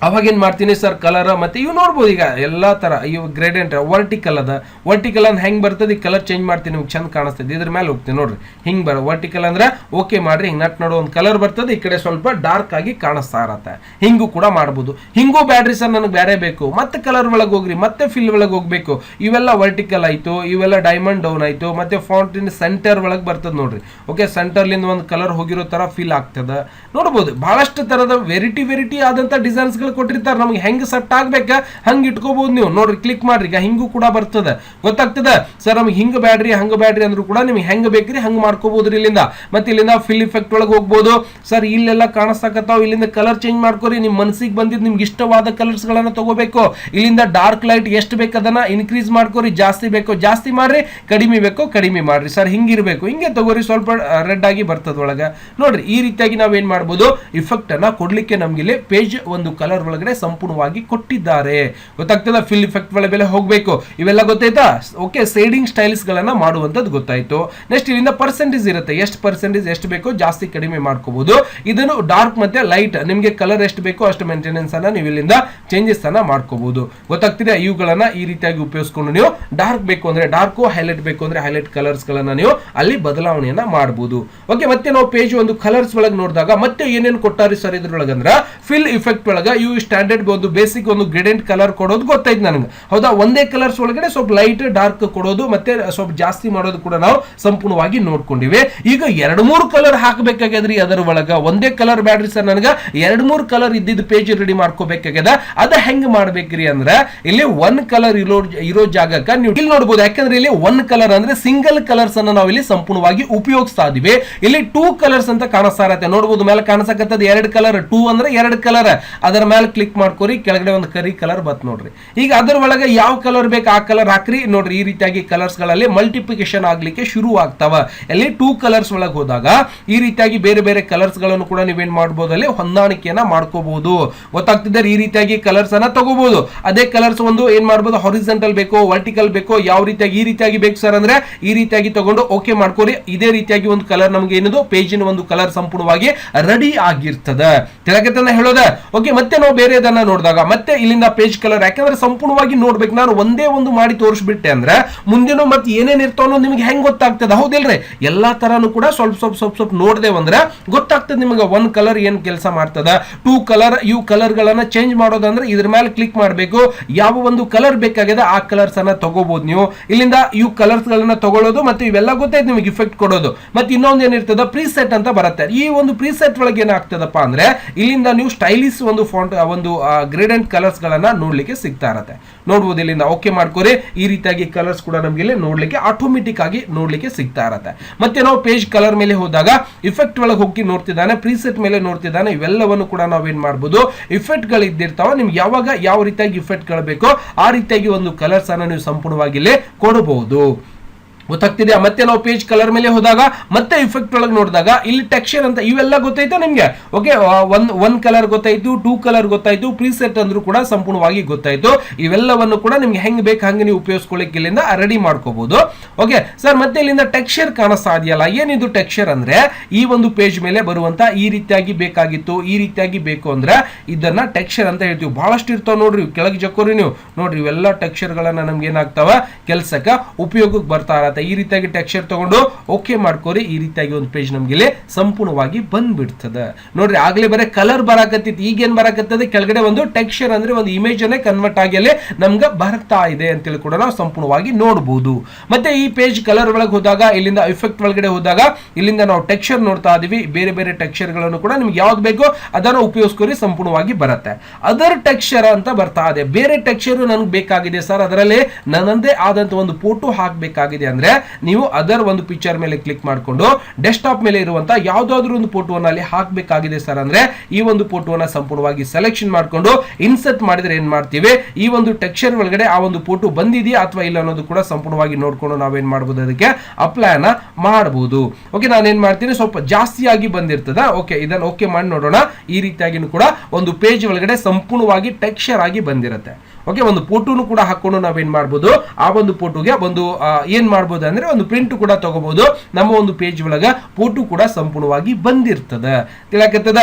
ಅವಾಗ ಏನ್ ಮಾಡ್ತೀನಿ ಸರ್, ಕಲರ್ ಮತ್ತೆ ಇವು ನೋಡ್ಬೋದು. ಈಗ ಎಲ್ಲಾ ತರ ಇವು ಗ್ರೇಡೆಂಟ್ ವರ್ಟಿಕಲ್ ಅದ. ವರ್ಟಿಕಲ್ ಅಂದ್ರೆ ಹೆಂಗ್ ಬರ್ತದೆ, ಈ ಕಲರ್ ಚೇಂಜ್ ಮಾಡ್ತೀನಿ, ನಿಮ್ಗೆ ಚಂದ ಕಾಣಿಸ್ತದೆ. ಇದ್ರ ಮೇಲೆ ಹೋಗ್ತೀನಿ ನೋಡ್ರಿ, ಹಿಂಗ್ ವರ್ಟಿಕಲ್ ಅಂದ್ರೆ ಓಕೆ ಮಾಡ್ರಿ. ಹಿಂಗ್ ನಟ್ ನೋಡೋ ಒಂದು ಕಲರ್ ಬರ್ತದೆ, ಈ ಕಡೆ ಸ್ವಲ್ಪ ಡಾರ್ಕ್ ಆಗಿ ಕಾಣಿಸ್ತಾ ಇರತ್ತೆ. ಹಿಂಗೂ ಕೂಡ ಮಾಡ್ಬೋದು. ಹಿಂಗೂ ಬ್ಯಾಡ್ರಿ ಸರ್ ನನಗೆ ಬೇರೆ ಬೇಕು, ಮತ್ತೆ ಕಲರ್ ಒಳಗೆ ಹೋಗ್ರಿ, ಮತ್ತೆ ಫಿಲ್ ಒಳಗೆ ಹೋಗ್ಬೇಕು. ಇವೆಲ್ಲ ವರ್ಟಿಕಲ್ ಆಯ್ತು, ಇವೆಲ್ಲ ಡೈಮಂಡ್ ಡೌನ್ ಆಯ್ತು, ಮತ್ತೆ ಫಾಂಟಿನ್ ಸೆಂಟರ್ ಒಳಗೆ ಬರ್ತದೆ ನೋಡ್ರಿ. ಓಕೆ, ಸೆಂಟರ್ಲಿಂದ ಒಂದು ಕಲರ್ ಹೋಗಿರೋ ತರ ಫೀಲ್ ಆಗ್ತದ. ನೋಡ್ಬೋದು ಬಹಳಷ್ಟು ತರದ ವೆರೈಟಿ ಆದಂತ ಡಿಸೈನ್ಸ್ ಕೊಟ್ಟಿರ್ತಾರೆ. ನಮ್ಗೆ ಹೆಂಗ್ ಸೆಟ್ ಆಗ್ಬೇಕ ಹಂಗ್ ಇಟ್ಕೋಬಹುದು ನೀವು. ನೋಡ್ರಿ, ಕ್ಲಿಕ್ ಮಾಡ್ರಿ, ಈಗ ಹಿಂಗೂ ಕೂಡ ಬರ್ತದ. ಗೊತ್ತಾಗ್ತದ ಸರ್, ನಮ್ಗೆ ಹಿಂಗ್ ಬ್ಯಾಡ್ರಿ ಹಂಗ ಬ್ಯಾಡ್ರಿ ಅಂದ್ರೂ ಕೂಡ ನಿಮ್ಗೆ ಹೆಂಗ್ ಬೇಕ್ರಿ ಹಂಗ್ ಮಾಡ್ಕೋಬಹುದ್ರಿ. ಇಲ್ಲಿಂದ ಮತ್ತೆ ಇಲ್ಲಿಂದ ಫಿಲ್ ಇಫೆಕ್ಟ್ ಒಳಗೆ ಹೋಗ್ಬೋದು. ಸರ್ ಇಲ್ಲೆಲ್ಲ ಕಾಣಿಸ್ತಾಕತ್ತಾವ, ಇಲ್ಲಿಂದ ಕಲರ್ ಚೇಂಜ್ ಮಾಡ್ಕೋರಿ. ನಿಮ್ ಮನಸ್ಸಿಗೆ ಬಂದಿದ್ ನಿಮ್ಗೆ ಇಷ್ಟವಾದ ಕಲರ್ಸ್ ಗಳನ್ನ ತಗೋಬೇಕು. ಇಲ್ಲಿಂದ ಡಾರ್ಕ್ ಲೈಟ್ ಎಷ್ಟು ಬೇಕು ಅದನ್ನ ಇನ್ಕ್ರೀಸ್ ಮಾಡ್ಕೋರಿ. ಜಾಸ್ತಿ ಬೇಕೋ ಜಾಸ್ತಿ ಮಾಡ್ರಿ, ಕಡಿಮೆ ಬೇಕೋ ಕಡಿಮೆ ಮಾಡ್ರಿ. ಸರ್ ಹಿಂಗಿರ್ಬೇಕು, ಹಿಂಗೆ ತಗೋರಿ, ಸ್ವಲ್ಪ ರೆಡ್ ಆಗಿ ಬರ್ತದ ಒಳಗ. ನೋಡ್ರಿ, ಈ ರೀತಿಯಾಗಿ ನಾವೇನ್ ಮಾಡ್ಬೋದು, ಇಫೆಕ್ಟ್ ಅನ್ನ ಕೊಡ್ಲಿಕ್ಕೆ ನಮ್ಗೆ ಇಲ್ಲಿ ಪೇಜ್ ಒಂದು ಕಲರ್ ಒಳಗಡೆ ಸಂಪೂರ್ಣವಾಗಿ ಕೊಟ್ಟಿದ್ದಾರೆ. ಗೊತ್ತಾಗ್ತದ. ಫಿಲ್ ಇಫೆಕ್ಟ್ ಒಳಗೆ ಹೋಗ್ಬೇಕು, ಇವೆಲ್ಲ ಗೊತ್ತಾಯ್ತಾ. ಓಕೆ, ಶೇಡಿಂಗ್ ಸ್ಟೈಲ್ಸ್ ಗಳನ್ನ ಮಾಡುವಂತದ್ದು ಗೊತ್ತಾಯ್ತು. ನೆಕ್ಸ್ಟ್ ಇಲ್ಲಿಂದ ಪರ್ಸೆಂಟೇಜ್ ಇರುತ್ತೆ, ಎಷ್ಟು ಪರ್ಸೆಂಟೇಜ್ ಎಷ್ಟು ಬೇಕೋ ಜಾಸ್ತಿ ಕಡಿಮೆ ಮಾಡ್ಕೋಬಹುದು. ಇದನ್ನು ಡಾರ್ಕ್ ಮತ್ತೆ ಲೈಟ್ ನಿಮ್ಗೆ ಕಲರ್ ಎಷ್ಟು ಬೇಕೋ ಅಷ್ಟು ಮೇಂಟೆನೆನ್ಸ್ ಅನ್ನ ನೀವು ಇಲ್ಲಿಂದ ಚೇಂಜಸ್ ಅನ್ನ ಮಾಡ್ಕೋಬಹುದು. ಗೊತ್ತಾಗ್ತಿದೆ. ಇವುಗಳನ್ನ ಈ ರೀತಿಯಾಗಿ ಉಪಯೋಗಿಸ್ಕೊಂಡು ನೀವು ಡಾರ್ಕ್ ಬೇಕು ಅಂದ್ರೆ ಡಾರ್ಕ್, ಹೈಲೈಟ್ ಬೇಕು ಅಂದ್ರೆ ಹೈಲೈಟ್ ಕಲರ್ಸ್ ಗಳನ್ನ ನೀವು ಅಲ್ಲಿ ಬದಲಾವಣೆಯನ್ನ ಮಾಡಬಹುದು. ಓಕೆ, ಮತ್ತೆ ನಾವು ಪೇಜ್ ಒಂದು ಕಲರ್ಸ್ ಒಳಗೆ ನೋಡಿದಾಗ ಮತ್ತೆ ಏನೇನು ಕೊಟ್ಟಾರಿ ಸರ್ ಇದ್ರೊಳಗಂದ್ರ ಫಿಲ್ ಇಫೆಕ್ಟ್ ಒಳಗ ಇವು ಸ್ಟ್ಯಾಂಡರ್ಡ್ ಒಂದು ಬೇಸಿಕ್ ಒಂದು ಗ್ರೇಡೆಂಟ್ ಕಲರ್ ಕೊಡೋದು ಗೊತ್ತಾಯ್ತು ನನಗೆ. ಹೌದಾ, ಒಂದೇ ಕಲರ್ಸ್ ಒಳಗಡೆ ಸ್ವಲ್ಪ ಲೈಟ್ ಡಾರ್ಕ್ ಕೊಡೋದು ಮತ್ತೆ ಸ್ವಲ್ಪ ಜಾಸ್ತಿ ಮಾಡೋದು ಕೂಡ ನಾವು ಸಂಪೂರ್ಣವಾಗಿ ನೋಡ್ಕೊಂಡಿವಿ. ಈಗ 2-3 ಕಲರ್ ಹಾಕಬೇಕಾಗ್ಯದ್ರಿ ಅದರ ಒಳಗ. ಒಂದೇ ಕಲರ್ ಬ್ಯಾಡ್ರಿ ಸರ್, ನನಗ 2-3 ಕಲರ್ ಇದ್ದಿದ್ದು ಪೇಜ್ ರೆಡಿ ಮಾಡ್ಕೋಬೇಕಾಗ್ಯದ. ಅದ ಹೆಂಗ್ ಮಾಡ್ಬೇಕ್ರಿ ಅಂದ್ರ ಇಲ್ಲಿ ಒನ್ ಕಲರ್ ಇರೋ ಜಾಗಕ್ಕ ನೀವು ಇಲ್ಲಿ ನೋಡಬಹುದು. ಯಾಕಂದ್ರೆ ಇಲ್ಲಿ ಒನ್ ಕಲರ್ ಅಂದ್ರೆ ಸಿಂಗಲ್ ಕಲರ್ಸ್ ಅನ್ನ ನಾವು ಇಲ್ಲಿ ಸಂಪೂರ್ಣವಾಗಿ ಉಪಯೋಗಿಸ್ತಾ ಇದೀವಿ. ಇಲ್ಲಿ 2 ಕಲರ್ಸ್ ಅಂತ ಕಾಣಿಸ್ತಾ ಇರತ್ತೆ. ನೋಡಬಹುದು ಮೇಲೆ ಕಾಣಿಸಕತ್ತದ 2 ಕಲರ್, 2 ಅಂದ್ರೆ 2 ಕಲರ್. ಅದರ ಮೇಲೆ ಕ್ಲಿಕ್ ಮಾಡ್ಕೋರಿ, ಕೆಳಗಡೆ ಒಂದು ಕರಿ ಕಲರ್ ಬತ್ ನೋಡ್ರಿ. ಈಗ ಅದರ ಒಳಗೆ ಯಾವ ಕಲರ್ ಬೇಕು ಆ ಕಲರ್ ಹಾಕ್ರಿ. ನೋಡ್ರಿ, ಈ ರೀತಿಯಾಗಿ ಕಲರ್ಸ್ ಗಳಲ್ಲಿ ಮಲ್ಟಿಪ್ಲಿಕೇಶನ್ ಆಗ್ಲಿಕ್ಕೆ ಶುರು ಆಗ್ತಾವ. ಅಲ್ಲಿ 2 ಕಲರ್ಸ್ ಒಳಗೆ ಹೋದಾಗ ಈ ರೀತಿಯಾಗಿ ಬೇರೆ ಬೇರೆ ಕಲರ್ಸ್ ಗಳನ್ನು ಕೂಡ ನೀವೇನ್ ಮಾಡಬಹುದು, ಅಲ್ಲಿ ಹೊಂದಾಣಿಕೆಯನ್ನ ಮಾಡ್ಕೋಬಹುದು. ಗೊತ್ತಾಗ್ತಿದ್ದಾರೆ. ಈ ರೀತಿಯಾಗಿ ಕಲರ್ಸ್ ಅನ್ನ ತಗೋಬಹುದು. ಅದೇ ಕಲರ್ಸ್ ಒಂದು ಏನ್ ಮಾಡಬಹುದು, ಹಾರಿಜಾಂಟಲ್ ಬೇಕೋ ವರ್ಟಿಕಲ್ ಬೇಕೋ, ಯಾವ ರೀತಿಯಾಗಿ ಈ ರೀತಿಯಾಗಿ ಬೇಕು ಸರ್ ಅಂದ್ರೆ ಈ ರೀತಿಯಾಗಿ ತಗೊಂಡು ಓಕೆ ಮಾಡ್ಕೋರಿ. ಇದೇ ರೀತಿಯಾಗಿ ಒಂದು ಕಲರ್ ನಮ್ಗೆ ಏನದು ಪೇಜಿನ ಒಂದು ಕಲರ್ ಸಂಪೂರ್ಣವಾಗಿ ರೆಡಿ ಆಗಿರ್ತದೆ. ತಿಳಕತನ ಹೇಳೋದ. ಓಕೆ, ಮತ್ತೆ ನಾವು ಬೇರೆದನ್ನ ನೋಡಿದಾಗ ಮತ್ತೆ ಇಲ್ಲಿಂದ ಪೇಜ್ ಕಲರ್, ಯಾಕಂದ್ರೆ ಸಂಪೂರ್ಣವಾಗಿ ನೋಡ್ಬೇಕು. ನಾನು ಒಂದೇ ಒಂದು ಮಾಡಿ ತೋರಿಸ್ಬಿಟ್ಟೆ ಅಂದ್ರೆ ಮುಂದಿನ ಮತ್ತೆ ಏನೇನ್ ಇರ್ತಾವ ನಿಮ್ಗೆ ಹೆಂಗ್ ಗೊತ್ತಾಗ್ತದ, ಹೌದಿಲ್ರಿ. ಎಲ್ಲಾ ತರಾನು ಕೂಡ ಸ್ವಲ್ಪ ನೋಡ್ದೇವಂದ್ರೆ ಗೊತ್ತಾಗ್ತದೆ ನಿಮ್ಗೆ ಒನ್ ಕಲರ್ ಏನ್ ಕೆಲಸ ಮಾಡ್ತದ. 2 ಕಲರ್, ಇವು ಕಲರ್ ಗಳನ್ನ ಚೇಂಜ್ ಮಾಡೋದಂದ್ರೆ ಇದ್ರ ಮೇಲೆ ಕ್ಲಿಕ್ ಮಾಡಬೇಕು. ಯಾವ ಒಂದು ಕಲರ್ ಬೇಕಾಗಿದೆ ಆ ಕಲರ್ಸ್ ಅನ್ನ ತಗೋಬಹುದು ನೀವು. ಇಲ್ಲಿಂದ ಇವು ಕಲರ್ಸ್ ಗಳನ್ನ ತಗೊಳ್ಳೋದು ಮತ್ತೆ ಇವೆಲ್ಲ ಗೊತ್ತಾಯ್ತು ನಿಮಗೆ ಇಫೆಕ್ಟ್ ಕೊಡೋದು. ಮತ್ತೆ ಇನ್ನೊಂದು ಏನಿರ್ತದ, ಪ್ರೀಸೆಟ್ ಅಂತ ಬರುತ್ತೆ. ಈ ಒಂದು ಪ್ರೀಸೆಟ್ ಒಳಗೆ ಏನಾಗ್ತದಪ್ಪ ಅಂದ್ರೆ ಇಲ್ಲಿಂದ ನೀವು ಸ್ಟೈಲಿಶ್ ಒಂದು ಫಾಂಟ್ ಒಂದು ಗ್ರೇಡೆಂಟ್ ಕಲರ್ಸ್ ಗಳನ್ನ ನೋಡ್ಲಿಕ್ಕೆ ಸಿಗ್ತಾ ಇರತ್ತೆ. ನೋಡ್ಬೋದು ಇಲ್ಲಿಂದ ಓಕೆ ಮಾಡ್ಕೋರಿ. ಈ ರೀತಿಯಾಗಿ ಕಲರ್ಸ್ ಕೂಡ ನಮ್ಗೆ ಇಲ್ಲಿ ನೋಡ್ಲಿಕ್ಕೆ ಆಟೋಮೆಟಿಕ್ ಆಗಿ ನೋಡ್ಲಿಕ್ಕೆ ಸಿಗ್ತಾ ಇರತ್ತೆ. ಮತ್ತೆ ನಾವು ಪೇಜ್ ಕಲರ್ ಮೇಲೆ ಹೋದಾಗ ಇಫೆಕ್ಟ್ ಒಳಗೆ ಹೋಗಿ ನೋಡ್ತಿದ್ದಾನೆ, ಪ್ರೀಸೆಟ್ ಮೇಲೆ ನೋಡ್ತಿದ್ದಾನೆ. ಇವೆಲ್ಲವನ್ನು ಕೂಡ ನಾವೇನ್ ಮಾಡ್ಬೋದು, ಇಫೆಕ್ಟ್ ಗಳು ಇದ್ದಿರ್ತಾವ. ನಿಮ್ಗೆ ಯಾವಾಗ ಯಾವ ರೀತಿಯಾಗಿ ಇಫೆಕ್ಟ್ ಗಳು ಬೇಕೋ ಆ ರೀತಿಯಾಗಿ ಒಂದು ಕಲರ್ಸ್ ಅನ್ನ ನೀವು ಸಂಪೂರ್ಣವಾಗಿ ಇಲ್ಲಿ ಕೊಡಬಹುದು. ಗೊತ್ತಾಗ್ತಿದೆಯಾ. ಮತ್ತೆ ನಾವು ಪೇಜ್ ಕಲರ್ ಮೇಲೆ ಹೋದಾಗ ಮತ್ತೆ ಇಫೆಕ್ಟ್ ಒಳಗೆ ನೋಡಿದಾಗ ಇಲ್ಲಿ ಟೆಕ್ಸ್ಚರ್ ಅಂತ ಇವೆಲ್ಲ ಗೊತ್ತಾಯ್ತು ನಿಮ್ಗೆ. ಓಕೆ, ಒನ್ ಕಲರ್ ಗೊತ್ತಾಯ್ತು, 2 ಕಲರ್ ಗೊತ್ತಾಯ್ತು, ಪ್ರೀಸೆಟ್ ಅಂದ್ರೂ ಕೂಡ ಸಂಪೂರ್ಣವಾಗಿ ಗೊತ್ತಾಯ್ತು. ಇವೆಲ್ಲವನ್ನು ಕೂಡ ನಿಮ್ಗೆ ಹೆಂಗ್ ಬೇಕು ಹಂಗೆ ನೀವು ಉಪಯೋಗಿಸ್ಕೊಳ್ಳಿಕ್ಕೆ ಇಲ್ಲಿಂದ ರೆಡಿ ಮಾಡ್ಕೋಬಹುದು. ಓಕೆ ಸರ್, ಮತ್ತೆ ಇಲ್ಲಿಂದ ಟೆಕ್ಸ್ಚರ್ ಕಾಣಿಸ್ತಾ ಇದೆಯಲ್ಲ, ಏನಿದು ಟೆಕ್ಸ್ಚರ್ ಅಂದ್ರೆ ಈ ಒಂದು ಪೇಜ್ ಮೇಲೆ ಬರುವಂತ ಈ ರೀತಿಯಾಗಿ ಬೇಕಾಗಿತ್ತು, ಈ ರೀತಿಯಾಗಿ ಬೇಕು ಅಂದ್ರೆ ಇದನ್ನ ಟೆಕ್ಸ್ಚರ್ ಅಂತ ಹೇಳ್ತೀವಿ. ಬಹಳಷ್ಟು ಇರ್ತಾವ ನೋಡ್ರಿ, ಕೆಳಗೆ ಜಕ್ಕೋರಿ ನೀವು ನೋಡ್ರಿ. ಇವೆಲ್ಲ ಟೆಕ್ಸ್ಚರ್ ಗಳನ್ನ ನಮ್ಗೆ ಏನಾಗ್ತಾವ ಕೆಲಸಕ್ಕೆ ಉಪಯೋಗಕ್ಕೆ ಬರ್ತಾ ಇರತ್ತೆ. ಬರುತ್ತೆ. ಈ ರೀತಿಯಾಗಿ ಟೆಕ್ಸ್ಚರ್ ತಗೊಂಡು ಓಕೆ ಮಾಡ್ಕೋರಿ. ಈ ರೀತಿಯಾಗಿ ಒಂದು ಪೇಜ್ ನಮ್ಗೆ ಇಲ್ಲಿ ಸಂಪೂರ್ಣವಾಗಿ ಬಂದ್ಬಿಡ್ತದೆ ನೋಡ್ರಿ. ಆಗ್ಲೇ ಬರೀ ಕಲರ್ ಬರಾಕತ್ತಿತ್ತು, ಈಗೇನ್ ಬರಾಕತ್ತದೆ ಕೆಳಗಡೆ ಒಂದು ಟೆಕ್ಸ್ಚರ್ ಅಂದ್ರೆ ಒಂದು ಇಮೇಜ್ ಅನ್ನೇ ಕನ್ವರ್ಟ್ ಆಗಿ ಅಲ್ಲಿ ನಮ್ಗೆ ಬರ್ತಾ ಇದೆ ಅಂತೇಳಿ ಕೂಡ ನಾವು ಸಂಪೂರ್ಣವಾಗಿ ನೋಡಬಹುದು. ಮತ್ತೆ ಈ ಪೇಜ್ ಕಲರ್ ಒಳಗೆ ಹೋದಾಗ ಇಲ್ಲಿಂದ ಇಫೆಕ್ಟ್ ಒಳಗಡೆ ಹೋದಾಗ ಇಲ್ಲಿಂದ ನಾವು ಟೆಕ್ಸ್ಚರ್ ನೋಡ್ತಾ ಇದೀವಿ. ಬೇರೆ ಬೇರೆ ಟೆಕ್ಸ್ಚರ್ ಗಳನ್ನು ಕೂಡ ನಿಮ್ಗೆ ಯಾವ್ದು ಬೇಕೋ ಅದನ್ನು ಉಪಯೋಗಿಸ್ಕೊರಿ ಸಂಪೂರ್ಣವಾಗಿ ಬರುತ್ತೆ. ಅದರ್ ಟೆಕ್ಸ್ಚರ್ ಅಂತ ಬರ್ತಾ ಇದೆ. ಬೇರೆ ಟೆಕ್ಸ್ಚರ್ ನನಗೆ ಬೇಕಾಗಿದೆ ಸರ್, ಅದರಲ್ಲಿ ನನ್ನದೇ ಆದಂತ ಒಂದು ಫೋಟೋ ಹಾಕಬೇಕಾಗಿದೆ ಅಂದ್ರೆ ನೀವು ಅದರ್ ಒಂದು ಪಿಕ್ಚರ್ ಮೇಲೆ ಕ್ಲಿಕ್ ಮಾಡಿಕೊಂಡು ಡೆಸ್ಕ್ಟಾಪ್ ಮೇಲೆ ಇರುವಂತ ಯಾವ್ದಾದ್ರು ಒಂದು ಫೋಟೋನ ಅಲ್ಲಿ ಹಾಕಬೇಕಾಗಿದೆ ಸರ್ ಅಂದ್ರೆ ಈ ಒಂದು ಫೋಟೋನ ಸಂಪೂರ್ಣವಾಗಿ ಸೆಲೆಕ್ಷನ್ ಮಾಡ್ಕೊಂಡು ಇನ್ಸರ್ಟ್ ಮಾಡಿದ್ರೆ ಏನ್ ಮಾಡ್ತೀವಿ, ಈ ಒಂದು ಟೆಕ್ಸ್ಚರ್ ಒಳಗಡೆ ಆ ಒಂದು ಫೋಟೋ ಬಂದಿದೆಯಾ ಅಥವಾ ಇಲ್ಲ ಅನ್ನೋದು ಕೂಡ ಸಂಪೂರ್ಣವಾಗಿ ನೋಡ್ಕೊಂಡು ನಾವೇನ್ ಮಾಡಬಹುದು, ಅದಕ್ಕೆ ಅಪ್ಲೈನ ಮಾಡಬಹುದು. ಓಕೆ, ನಾನೇನ್ ಮಾಡ್ತೀನಿ, ಸ್ವಲ್ಪ ಜಾಸ್ತಿಯಾಗಿ ಬಂದಿರ್ತದ. ಓಕೆ, ಇದನ್ನ ಓಕೆ ಮಾಡಿ ನೋಡೋಣ. ಈ ರೀತಿಯಾಗಿ ಕೂಡ ಒಂದು ಪೇಜ್ ಒಳಗಡೆ ಸಂಪೂರ್ಣವಾಗಿ ಟೆಕ್ಸ್ಚರ್ ಆಗಿ ಬಂದಿರುತ್ತೆ. ಓಕೆ, ಒಂದು ಫೋಟೋನು ಕೂಡ ಹಾಕೊಂಡು ನಾವೇನ್ ಮಾಡ್ಬೋದು, ಆ ಒಂದು ಫೋಟೋಗೆ ಒಂದು ಏನ್ ಮಾಡ್ಬೋದು ಅಂದ್ರೆ ಒಂದು ಪ್ರಿಂಟ್ ಕೂಡ ತಗೋಬಹುದು. ನಮ್ಮ ಒಂದು ಪೇಜ್ ಒಳಗ ಫೋಟೋ ಕೂಡ ಸಂಪೂರ್ಣವಾಗಿ ಬಂದಿರ್ತದ. ತಿಳಕತ್ತದ?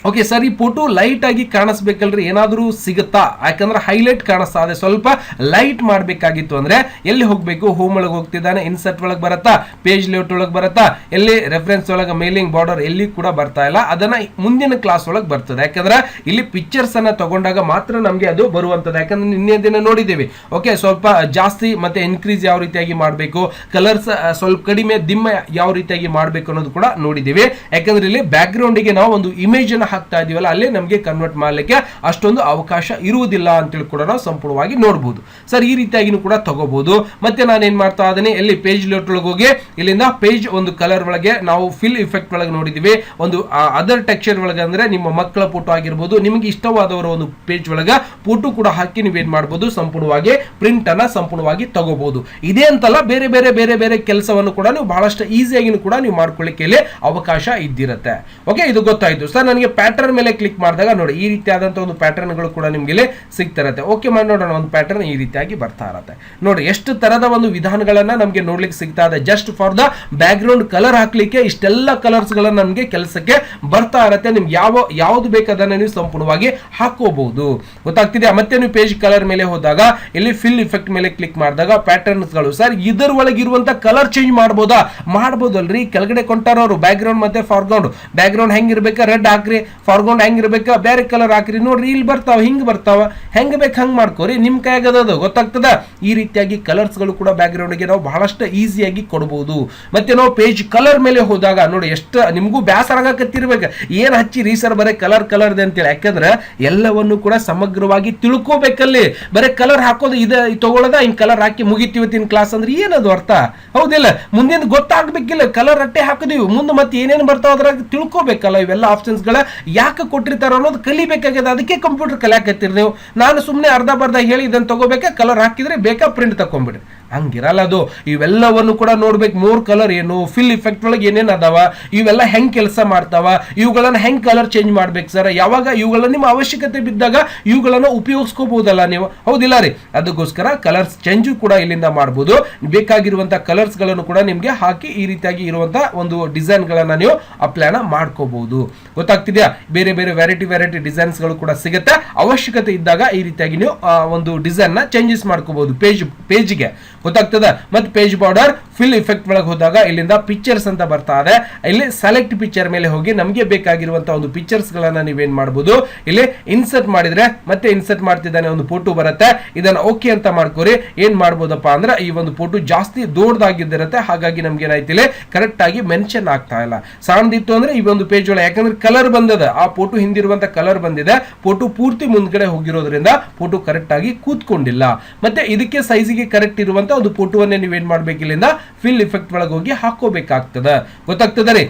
ಓಕೆ ಸರ್, ಈ ಫೋಟೋ ಲೈಟ್ ಆಗಿ ಕಾಣಿಸ್ಬೇಕಲ್ರಿ, ಏನಾದರೂ ಸಿಗುತ್ತಾ? ಯಾಕಂದ್ರೆ ಹೈಲೈಟ್ ಕಾಣಿಸ್ತಾ ಇದೆ, ಸ್ವಲ್ಪ ಲೈಟ್ ಮಾಡಬೇಕಾಗಿತ್ತು ಅಂದ್ರೆ ಎಲ್ಲಿ ಹೋಗ್ಬೇಕು? ಹೋಮ್ ಒಳಗೆ ಹೋಗ್ತಿದ್ದಾನೆ, ಇನ್ಸರ್ಟ್ ಒಳಗೆ ಬರುತ್ತಾ, ಪೇಜ್ ಲೇಔಟ್ ಒಳಗೆ ಬರುತ್ತಾ, ಎಲ್ಲಿ ರೆಫರೆನ್ಸ್ ಒಳಗೆ ಮೇಲಿಂಗ್ ಬಾರ್ಡರ್ ಎಲ್ಲಿ ಕೂಡ ಬರ್ತಾ ಇಲ್ಲ. ಅದನ್ನ ಮುಂದಿನ ಕ್ಲಾಸ್ ಒಳಗೆ ಬರ್ತದೆ. ಯಾಕಂದ್ರೆ ಇಲ್ಲಿ ಪಿಕ್ಚರ್ಸ್ ಅನ್ನ ತಗೊಂಡಾಗ ಮಾತ್ರ ನಮಗೆ ಅದು ಬರುವಂತದ್ದು. ಯಾಕಂದ್ರೆ ನಿನ್ನೆ ದಿನ ನೋಡಿದ್ದೇವೆ. ಓಕೆ, ಸ್ವಲ್ಪ ಜಾಸ್ತಿ ಮತ್ತೆ ಇನ್ಕ್ರೀಸ್ ಯಾವ ರೀತಿಯಾಗಿ ಮಾಡಬೇಕು, ಕಲರ್ಸ್ ಸ್ವಲ್ಪ ಕಡಿಮೆ ದಿಮ್ಮ ಯಾವ ರೀತಿಯಾಗಿ ಮಾಡಬೇಕು ಅನ್ನೋದು ಕೂಡ ನೋಡಿದ್ದೇವೆ. ಯಾಕಂದ್ರೆ ಇಲ್ಲಿ ಬ್ಯಾಕ್ ಗ್ರೌಂಡ್ ಗೆ ನಾವು ಒಂದು ಇಮೇಜ್ ಅನ್ನ ಹಾಕ್ತಾ ಇದೀವಲ್ಲ, ಅಲ್ಲೇ ನಮಗೆ ಕನ್ವರ್ಟ್ ಮಾಡಲಿಕ್ಕೆ ಅಷ್ಟೊಂದು ಅವಕಾಶ ಇರುವುದಿಲ್ಲ ಅಂತೇಳಿ ಕೂಡ ನಾವು ಸಂಪೂರ್ಣವಾಗಿ ನೋಡಬಹುದು. ಸರ್, ಈ ರೀತಿಯಾಗಿ ಕೂಡ ತಗೋಬಹುದು. ಮತ್ತೆ ನಾನು ಏನ್ ಮಾಡ್ತಾ ಇದ್ದೇನೆ, ಎಲ್ಲಿ ಪೇಜ್ ಲೇಔಟ್ ಒಳಗೆ ಹೋಗಿ ಇಲ್ಲಿಂದ ಪೇಜ್ ಒಂದು ಕಲರ್ ಒಳಗೆ ನಾವು ಫಿಲ್ ಇಫೆಕ್ಟ್ ಒಳಗೆ ನೋಡಿದೀವಿ. ಒಂದು ಅದರ್ ಟೆಕ್ಸ್ಚರ್ ಒಳಗೆ ಅಂದ್ರೆ ನಿಮ್ಮ ಮಕ್ಕಳ ಫೋಟೋ ಆಗಿರ್ಬೋದು, ನಿಮಗೆ ಇಷ್ಟವಾದವರ ಒಂದು ಪೇಜ್ ಒಳಗೆ ಫೋಟೋ ಕೂಡ ಹಾಕಿ ನೀವೇನ್ ಮಾಡಬಹುದು, ಸಂಪೂರ್ಣವಾಗಿ ಪ್ರಿಂಟ್ ಅನ್ನ ಸಂಪೂರ್ಣವಾಗಿ ತಗೋಬಹುದು. ಇದೇ ಅಂತಲ್ಲ, ಬೇರೆ ಬೇರೆ ಬೇರೆ ಬೇರೆ ಕೆಲಸವನ್ನು ಕೂಡ ನೀವು ಬಹಳಷ್ಟು ಈಸಿಯಾಗಿ ಕೂಡ ನೀವು ಮಾಡ್ಕೊಳ್ಳಿಕ್ಕೆ ಅವಕಾಶ ಇದ್ದಿರುತ್ತೆ. ಓಕೆ, ಇದು ಗೊತ್ತಾಯ್ತು ಸರ್. ನನಗೆ ಪ್ಯಾಟರ್ನ್ ಮೇಲೆ ಕ್ಲಿಕ್ ಮಾಡಿದಾಗ ನೋಡಿ ಈ ರೀತಿಯಾದಂತಹ ಒಂದು ಪ್ಯಾಟರ್ನ್ ಗಳು ಕೂಡ ನಿಮ್ಗೆ ಇಲ್ಲಿ ಸಿಗ್ತಾ ಇರುತ್ತೆ. ಓಕೆ ಮಾಡಿ ನೋಡೋಣ. ಒಂದು ಪ್ಯಾಟರ್ನ್ ಈ ರೀತಿಯಾಗಿ ಬರ್ತಾ ಇರುತ್ತೆ ನೋಡಿ. ಎಷ್ಟು ತರದ ಒಂದು ವಿಧಾನಗಳನ್ನ ನಮಗೆ ನೋಡ್ಲಿಕ್ಕೆ ಸಿಗ್ತಾ ಇದೆ. Just for the back ground colour ಹಾಕ್ಲಿಕ್ಕೆ ಇಷ್ಟೆಲ್ಲ ಕಲರ್ಸ್ ಗಳನ್ನ ನಮಗೆ ಕೆಲಸಕ್ಕೆ ಬರ್ತಾ ಇರುತ್ತೆ. ನಿಮ್ಗೆ ಯಾವ್ದು ಬೇಕಾದನ್ನ ನೀವು ಸಂಪೂರ್ಣವಾಗಿ ಹಾಕೋಬಹುದು. ಗೊತ್ತಾಗ್ತಿದೆಯಾ? ಮತ್ತೆ ನೀವು ಪೇಜ್ ಕಲರ್ ಮೇಲೆ ಹೋದಾಗ ಇಲ್ಲಿ ಫಿಲ್ ಇಫೆಕ್ಟ್ ಮೇಲೆ ಕ್ಲಿಕ್ ಮಾಡಿದಾಗ ಪ್ಯಾಟರ್ನ್ಸ್ ಗಳು, ಸರ್ ಇದರ ಒಳಗೆ ಇರುವಂತ ಕಲರ್ ಚೇಂಜ್ ಮಾಡಬಹುದಾ? ಮಾಡಬಹುದಲ್ರಿ. ಕೆಳಗಡೆ ಕೊಂಟಾರವರು ಬ್ಯಾಕ್ ಗ್ರೌಂಡ್ ಮತ್ತೆ ಫಾರ್ಗ್ರೌಂಡ್. ಬ್ಯಾಕ್ ಗ್ರೌಂಡ್ ಹೆಂಗಿರ್ಬೇಕಾ, ರೆಡ್ ಹಾಕ್ರಿ. ಫಾರ್ಗ್ರೌಂಡ್ ಹೆಂಗಿರ್ಬೇಕಾ, ಬೇರೆ ಕಲರ್ ಹಾಕ್ರಿ. ನೋಡ್ರಿ, ಇಲ್ಲಿ ಬರ್ತಾವ, ಹಿಂಗ್ ಬರ್ತಾವ, ಹೆಂಗ್ ಬೇಕು ಹಂಗ್ ಮಾಡ್ಕೋರಿ. ನಿಮ್ ಕೈಯಾಗದ ಗೊತ್ತಾಗ್ತದ. ಈ ರೀತಿಯಾಗಿ ಕಲರ್ಸ್ ಗಳು ಕೂಡ ಬ್ಯಾಕ್ ಗ್ರೌಂಡ್ ಗೆ ನಾವು ಬಹಳಷ್ಟು ಈಸಿಯಾಗಿ ಕೊಡಬಹುದು. ಮತ್ತೆ ನಾವು ಪೇಜ್ ಕಲರ್ ಮೇಲೆ ಹೋದಾಗ ನೋಡಿ, ಎಷ್ಟು ನಿಮ್ಗೂ ಬೇಸರ ಆಗಕತ್ತಿರ್ಬೇಕು, ಏನ್ ಹಚ್ಚಿರಿ ಸರ್ ಬರೀ ಕಲರ್ ಕಲರ್ದೆ ಅಂತೇಳಿ. ಯಾಕಂದ್ರೆ ಎಲ್ಲವನ್ನು ಕೂಡ ಸಮಗ್ರವಾಗಿ ತಿಳ್ಕೋಬೇಕಲ್ಲಿ. ಬರೀ ಕಲರ್ ಹಾಕೋದು ಇದೆ ತಗೊಳ್ಳೋದ, ಹಿಂಗ್ ಕಲರ್ ಹಾಕಿ ಮುಗಿತೀವತ್ತಿನ ಕ್ಲಾಸ್ ಅಂದ್ರೆ ಏನದು ಅರ್ಥ? ಹೌದಿಲ್ಲ? ಮುಂದಿನ ಗೊತ್ತಾಗ್ಬೇಕಿಲ್ಲ. ಕಲರ್ ಅಟ್ಟೆ ಹಾಕಿದೀವಿ, ಮುಂದೆ ಮತ್ತೆ ಏನೇನು ಬರ್ತಾವ ಅದ್ರಾಗ ತಿಳ್ಕೋಬೇಕಲ್ಲ. ಇವೆಲ್ಲ ಆಪ್ಷನ್ಸ್ ಗಳ ಯಾಕೆ ಕೊಟ್ಟಿರ್ತಾರ ಅನ್ನೋದು ಕಲಿಬೇಕಾಗಿದೆ. ಅದಕ್ಕೆ ಕಂಪ್ಯೂಟರ್ ಕಲಿಯಾಕತ್ತೀರಿ ನೀವು. ನಾನು ಸುಮ್ಮನೆ ಅರ್ಧ ಬರ್ಧ ಹೇಳಿ ಇದನ್ನ ತಗೋಬೇಕಾ, ಕಲರ್ ಹಾಕಿದ್ರೆ ಬೇಕಾ, ಪ್ರಿಂಟ್ ತಕೊಂಡ್ಬಿಡ್ರಿ. ಹಂಗಿರಲ್ಲ ಅದು. ಇವೆಲ್ಲವನ್ನು ಕೂಡ ನೋಡ್ಬೇಕು. 3 ಕಲರ್ ಏನು, ಫಿಲ್ ಇಫೆಕ್ಟ್ ಒಳಗೆ ಏನೇನು ಅದಾವ, ಇವೆಲ್ಲ ಹೆಂಗ್ ಕೆಲಸ ಮಾಡ್ತಾವ, ಇವುಗಳನ್ನ ಹೆಂಗ್ ಕಲರ್ ಚೇಂಜ್ ಮಾಡ್ಬೇಕು ಸರ್, ಯಾವಾಗ ಇವುಗಳನ್ನ ನಿಮ್ಮ ಅವಶ್ಯಕತೆ ಬಿದ್ದಾಗ ಇವುಗಳನ್ನ ಉಪಯೋಗಿಸ್ಕೋಬಹುದಲ್ಲ ನೀವು. ಹೌದಿಲ್ಲ ರೀ? ಅದಕ್ಕೋಸ್ಕರ ಕಲರ್ಸ್ ಚೇಂಜ್ ಕೂಡ ಇಲ್ಲಿಂದ ಮಾಡಬಹುದು. ಬೇಕಾಗಿರುವಂತಹ ಕಲರ್ಸ್ ಗಳನ್ನು ಕೂಡ ನಿಮ್ಗೆ ಹಾಕಿ ಈ ರೀತಿಯಾಗಿ ಇರುವಂತಹ ಒಂದು ಡಿಸೈನ್ ಗಳನ್ನ ನೀವು ಅಪ್ಲೈನ ಮಾಡ್ಕೋಬಹುದು. ಗೊತ್ತಾಗ್ತಿದ್ಯಾ? ಬೇರೆ ಬೇರೆ ವೆರೈಟಿ ಡಿಸೈನ್ಸ್ ಗಳು ಕೂಡ ಸಿಗುತ್ತೆ. ಅವಶ್ಯಕತೆ ಇದ್ದಾಗ ಈ ರೀತಿಯಾಗಿ ನೀವು ಒಂದು ಡಿಸೈನ್ ನ ಚೇಂಜಸ್ ಮಾಡ್ಕೋಬಹುದು ಪೇಜ್ಗೆ. ಗೊತ್ತಾಗ್ತದ? ಮತ್ತೆ ಪೇಜ್ ಬಾರ್ಡರ್ ಫಿಲ್ ಇಫೆಕ್ಟ್ ಒಳಗೆ ಹೋದಾಗ ಇಲ್ಲಿಂದ ಪಿಕ್ಚರ್ಸ್ ಅಂತ ಬರ್ತಾ ಇದೆ. ಇಲ್ಲಿ ಸೆಲೆಕ್ಟ್ ಪಿಕ್ಚರ್ ಮೇಲೆ ಹೋಗಿ ನಮಗೆ ಬೇಕಾಗಿರುವಂತಹ ಒಂದು ಪಿಕ್ಚರ್ಸ್ ಗಳನ್ನ ನೀವೇನ್ ಮಾಡಬಹುದು, ಇಲ್ಲಿ ಇನ್ಸರ್ಟ್ ಮಾಡಿದ್ರೆ ಮತ್ತೆ ಇನ್ಸರ್ಟ್ ಮಾಡ್ತಿದ್ದಾನೆ ಒಂದು ಫೋಟೋ ಬರುತ್ತೆ. ಇದನ್ನ ಓಕೆ ಅಂತ ಮಾಡ್ಕೋರಿ. ಏನ್ ಮಾಡ್ಬೋದಪ್ಪ ಅಂದ್ರೆ ಈ ಒಂದು ಫೋಟೋ ಜಾಸ್ತಿ ದೊಡ್ಡದಾಗಿದ್ದಿರುತ್ತೆ, ಹಾಗಾಗಿ ನಮ್ಗೆ ಏನಾಯ್ತು ಇಲ್ಲಿ ಕರೆಕ್ಟ್ ಆಗಿ ಮೆನ್ಷನ್ ಆಗ್ತಾ ಇಲ್ಲ. ಸಣ್ಣದಿತ್ತು ಅಂದ್ರೆ ಈ ಒಂದು ಪೇಜ್ ಒಳಗೆ, ಯಾಕಂದ್ರೆ ಕಲರ್ ಬಂದದ, ಆ ಫೋಟೋ ಹಿಂದಿರುವಂತ ಕಲರ್ ಬಂದಿದೆ, ಫೋಟೋ ಪೂರ್ತಿ ಮುಂದ್ಗಡೆ ಹೋಗಿರೋದ್ರಿಂದ ಫೋಟೋ ಕರೆಕ್ಟ್ ಆಗಿ ಕೂತ್ಕೊಂಡಿಲ್ಲ. ಮತ್ತೆ ಇದಕ್ಕೆ ಸೈಜಿಗೆ ಕರೆಕ್ಟ್ ಇರುವಂತ ಒಂದು ಫೋಟೋವನ್ನೇ ನೀವೇನ್ ಮಾಡ್ಬೇಕು, ಇಲ್ಲಿಂದ ಫಿಲ್ ಇಫೆಕ್ಟ್ ಒಳಗೆ ಹೋಗಿ ಹಾಕೋಬೇಕಾಗ್ತದ. ಗೊತ್ತಾಗ್ತದ ರೀ?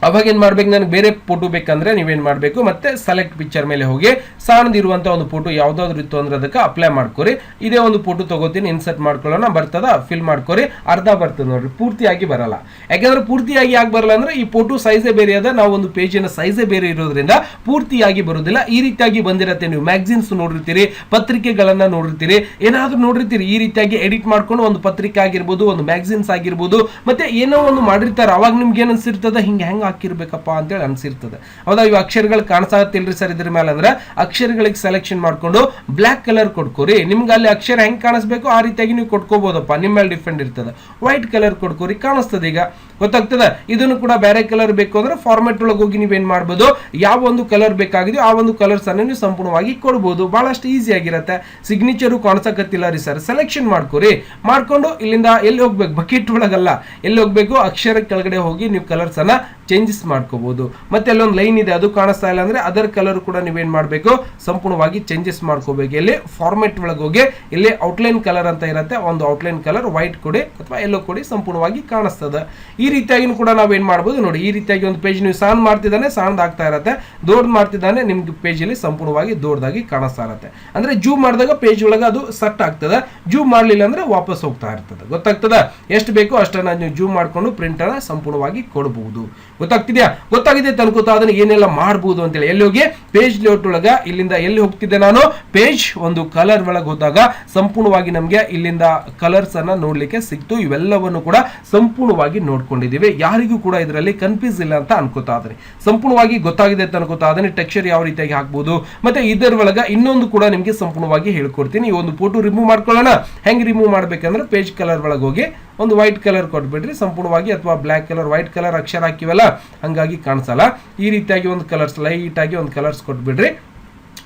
ಅವಾಗ ಏನ್ ಮಾಡ್ಬೇಕು, ನನಗೆ ಬೇರೆ ಫೋಟೋ ಬೇಕಂದ್ರೆ ನೀವೇನ್ ಮಾಡ್ಬೇಕು, ಮತ್ತೆ ಸೆಲೆಕ್ಟ್ ಪಿಕ್ಚರ್ ಮೇಲೆ ಹೋಗಿ ಸಣ್ಣದಿರುವಂತ ಒಂದು ಫೋಟೋ ಯಾವ್ದಾದ್ರು ಇತ್ತು ಅಂದ್ರೆ ಅದಕ್ಕೆ ಅಪ್ಲೈ ಮಾಡ್ಕೋರಿ. ಇದೇ ಒಂದು ಫೋಟೋ ತಗೋತೀನಿ, ಇನ್ಸರ್ಟ್ ಮಾಡ್ಕೊಳ್ಳೋಣ, ಬರ್ತದ, ಫಿಲ್ ಮಾಡ್ಕೋರಿ. ಅರ್ಧ ಬರ್ತದೆ ನೋಡ್ರಿ, ಪೂರ್ತಿಯಾಗಿ ಬರಲ್ಲ. ಯಾಕಂದ್ರೆ ಪೂರ್ತಿಯಾಗಿ ಯಾಕೆ ಬರಲ್ಲ ಅಂದ್ರೆ ಈ ಫೋಟೋ ಸೈಜೇ ಬೇರೆ ಅದ, ನಾವು ಒಂದು ಪೇಜಿನ ಸೈಜೇ ಬೇರೆ ಇರೋದ್ರಿಂದ ಪೂರ್ತಿಯಾಗಿ ಬರುದಿಲ್ಲ. ಈ ರೀತಿಯಾಗಿ ಬಂದಿರತ್ತೆ. ನೀವು ಮ್ಯಾಗಝಿನ್ಸ್ ನೋಡಿರ್ತೀರಿ, ಪತ್ರಿಕೆಗಳನ್ನ ನೋಡಿರ್ತೀರಿ, ಏನಾದ್ರೂ ನೋಡಿರ್ತೀರಿ. ಈ ರೀತಿಯಾಗಿ ಎಡಿಟ್ ಮಾಡ್ಕೊಂಡು ಒಂದು ಪತ್ರಿಕೆ ಆಗಿರ್ಬೋದು, ಒಂದು ಮ್ಯಾಗಝಿನ್ಸ್ ಆಗಿರ್ಬೋದು, ಮತ್ತೆ ಏನೋ ಒಂದು ಮಾಡಿರ್ತಾರೆ. ಅವಾಗ ನಿಮ್ಗೆ ಏನ್ ಅನ್ಸಿರ್ತದ, ಹಿಂಗೆ ಹೆಂಗ ಹಾಕಿರ್ಬೇಕಪ್ಪ ಅಂತೇಳಿ ಅನ್ಸಿರ್ತದೆ. ಹೌದಾ, ಇವು ಅಕ್ಷರಗಳು ಕಾಣಿಸ್ತಿಲ್ರಿ ಸರ್ ಇದ್ರ ಮೇಲೆ ಅಂದ್ರೆ ಅಕ್ಷರಗಳಿಗೆ ಸೆಲೆಕ್ಷನ್ ಮಾಡ್ಕೊಂಡು ಬ್ಲಾಕ್ ಕಲರ್ ಕೊಡ್ಕೋರಿ. ನಿಮ್ಗೆ ಅಲ್ಲಿ ಅಕ್ಷರ ಹೆಂಗ್ ಕಾಣಿಸ್ಬೇಕು ಆ ರೀತಿಯಾಗಿ ನೀವು ಕೊಟ್ಕೋಬಹುದಪ್ಪ, ನಿಮ್ಮ ಮೇಲೆ ಡಿಫೆಂಡ್ ಇರ್ತದೆ. ವೈಟ್ ಕಲರ್ ಕೊಡ್ಕೋರಿ, ಕಾಣಿಸ್ತದೆ. ಈಗ ಗೊತ್ತಾಗ್ತದೆ. ಇದನ್ನು ಕೂಡ ಬೇರೆ ಕಲರ್ ಬೇಕು ಅಂದ್ರೆ ಫಾರ್ಮೆಟ್ ಒಳಗೆ ಹೋಗಿ ನೀವೇನ್ ಮಾಡ್ಬೋದು, ಯಾವ ಒಂದು ಕಲರ್ ಬೇಕಾಗಿದೆಯೋ ಆ ಒಂದು ಕಲರ್ಸ್ ಅನ್ನು ನೀವು ಸಂಪೂರ್ಣವಾಗಿ ಕೊಡ್ಬೋದು. ಬಹಳಷ್ಟು ಈಸಿ ಆಗಿರುತ್ತೆ. ಸಿಗ್ನೇಚರು ಕಾಣಿಸಕತ್ತಿಲ್ಲ ರೀ ಸರ್, ಸೆಲೆಕ್ಷನ್ ಮಾಡ್ಕೋರಿ. ಮಾಡ್ಕೊಂಡು ಇಲ್ಲಿಂದ ಎಲ್ಲಿ ಹೋಗ್ಬೇಕು, ಬಕೆಟ್ ಒಳಗಲ್ಲ, ಎಲ್ಲಿ ಹೋಗ್ಬೇಕು, ಅಕ್ಷರ ಕೆಳಗಡೆ ಹೋಗಿ ನೀವು ಕಲರ್ಸ್ ಅನ್ನ ಚೇಂಜಸ್ ಮಾಡ್ಕೋಬಹುದು. ಮತ್ತೆ ಅಲ್ಲೊಂದು ಲೈನ್ ಇದೆ ಅದು ಕಾಣಿಸ್ತಾ ಇಲ್ಲ ಅಂದ್ರೆ ಅದರ ಕಲರ್ ಕೂಡ ನೀವೇನ್ ಮಾಡ್ಬೇಕು, ಸಂಪೂರ್ಣವಾಗಿ ಚೇಂಜಸ್ ಮಾಡ್ಕೋಬೇಕು. ಇಲ್ಲಿ ಫಾರ್ಮೆಟ್ ಒಳಗೆ ಹೋಗಿ ಇಲ್ಲಿ ಔಟ್ಲೈನ್ ಕಲರ್ ಅಂತ ಇರುತ್ತೆ, ಒಂದು ಔಟ್ಲೈನ್ ಕಲರ್ ವೈಟ್ ಕೊಡಿ ಅಥವಾ ಎಲ್ಲೋ ಕೊಡಿ, ಸಂಪೂರ್ಣವಾಗಿ ಕಾಣಿಸ್ತದೆ. ಈ ರೀತಿಯಾಗಿ ಕೂಡ ನಾವೇನ್ ಮಾಡ್ಬೋದು ನೋಡಿ. ಈ ರೀತಿಯಾಗಿ ಒಂದು ಪೇಜ್ ನೀವು ಸಣ್ಣ ಮಾಡ್ತಿದ್ದಾನೆ ಸಣ್ಣದ ಆಗ್ತಾ ಇರುತ್ತೆ, ದೊಡ್ಡ ಮಾಡ್ತಿದ್ದಾನೆ ನಿಮ್ಗೆ ಪೇಜ್ ಅಲ್ಲಿ ಸಂಪೂರ್ಣವಾಗಿ ದೊಡ್ಡದಾಗಿ ಕಾಣಿಸ್ತಾ ಇರುತ್ತೆ. ಅಂದ್ರೆ ಜೂಮ್ ಮಾಡಿದಾಗ ಪೇಜ್ ಒಳಗೆ ಅದು ಸೆಟ್ ಆಗ್ತದೆ, ಜೂಮ್ ಮಾಡ್ಲಿಲ್ಲ ಅಂದ್ರೆ ವಾಪಸ್ ಹೋಗ್ತಾ ಇರ್ತದೆ. ಗೊತ್ತಾಗ್ತದ, ಎಷ್ಟು ಬೇಕೋ ಅಷ್ಟನ್ನ ನೀವು ಜೂಮ್ ಮಾಡ್ಕೊಂಡು ಪ್ರಿಂಟ್ ಅನ್ನ ಸಂಪೂರ್ಣವಾಗಿ ಕೊಡಬಹುದು. ಗೊತ್ತಾಗ್ತಿದ್ಯಾ? ಗೊತ್ತಾಗಿದೆ ತನ್ಕೋತಾ ಅದನ್ನ ಏನೆಲ್ಲ ಮಾಡಬಹುದು ಅಂತೇಳಿ. ಎಲ್ಲಿ ಹೋಗಿ ಪೇಜ್ ಲೇಔಟ್ ಒಳಗ ಇಲ್ಲಿಂದ ಎಲ್ಲಿ ಹೋಗ್ತಿದ್ದೆ ನಾನು, ಪೇಜ್ ಒಂದು ಕಲರ್ ಒಳಗೆ ಹೋದಾಗ ಸಂಪೂರ್ಣವಾಗಿ ನಮ್ಗೆ ಇಲ್ಲಿಂದ ಕಲರ್ಸ್ ಅನ್ನ ನೋಡ್ಲಿಕ್ಕೆ ಸಿಕ್ತು. ಇವೆಲ್ಲವನ್ನು ಕೂಡ ಸಂಪೂರ್ಣವಾಗಿ ನೋಡ್ಕೊಂಡಿದೀವಿ. ಯಾರಿಗೂ ಕೂಡ ಇದರಲ್ಲಿ ಕನ್ಫ್ಯೂಸ್ ಇಲ್ಲ ಅಂತ ಅನ್ಕೋತಾ ಇದ್ರಿ. ಸಂಪೂರ್ಣವಾಗಿ ಗೊತ್ತಾಗಿದೆ ಅಂತ ಅನ್ಕೋತಾ ಅದನ್ನ ಟೆಕ್ಸ್ಚರ್ ಯಾವ ರೀತಿಯಾಗಿ ಹಾಕ್ಬಹುದು, ಮತ್ತೆ ಇದರ ಒಳಗ ಇನ್ನೊಂದು ಕೂಡ ನಿಮ್ಗೆ ಸಂಪೂರ್ಣವಾಗಿ ಹೇಳ್ಕೊಡ್ತೀನಿ. ಈ ಒಂದು ಫೋಟೋ ರಿಮೂವ್ ಮಾಡ್ಕೊಳ್ಳೋಣ. ಹೆಂಗ್ ರಿಮೂವ್ ಮಾಡ್ಬೇಕಂದ್ರೆ ಪೇಜ್ ಕಲರ್ ಒಳಗೆ ಹೋಗಿ ಒಂದು ವೈಟ್ ಕಲರ್ ಕೊಟ್ಬಿಡ್ರಿ ಸಂಪೂರ್ಣವಾಗಿ, ಅಥವಾ ಬ್ಲಾಕ್ ಕಲರ್ ವೈಟ್ ಕಲರ್ ಅಕ್ಷರ ಹಾಕಿವಲ್ಲ ಹಂಗಾಗಿ ಕಾಣಿಸಲ್ಲ. ಈ ರೀತಿಯಾಗಿ ಒಂದು ಕಲರ್ಸ್ ಲೈಟ್ ಆಗಿ ಒಂದು ಕಲರ್ಸ್ ಕೊಟ್ಬಿಡ್ರಿ.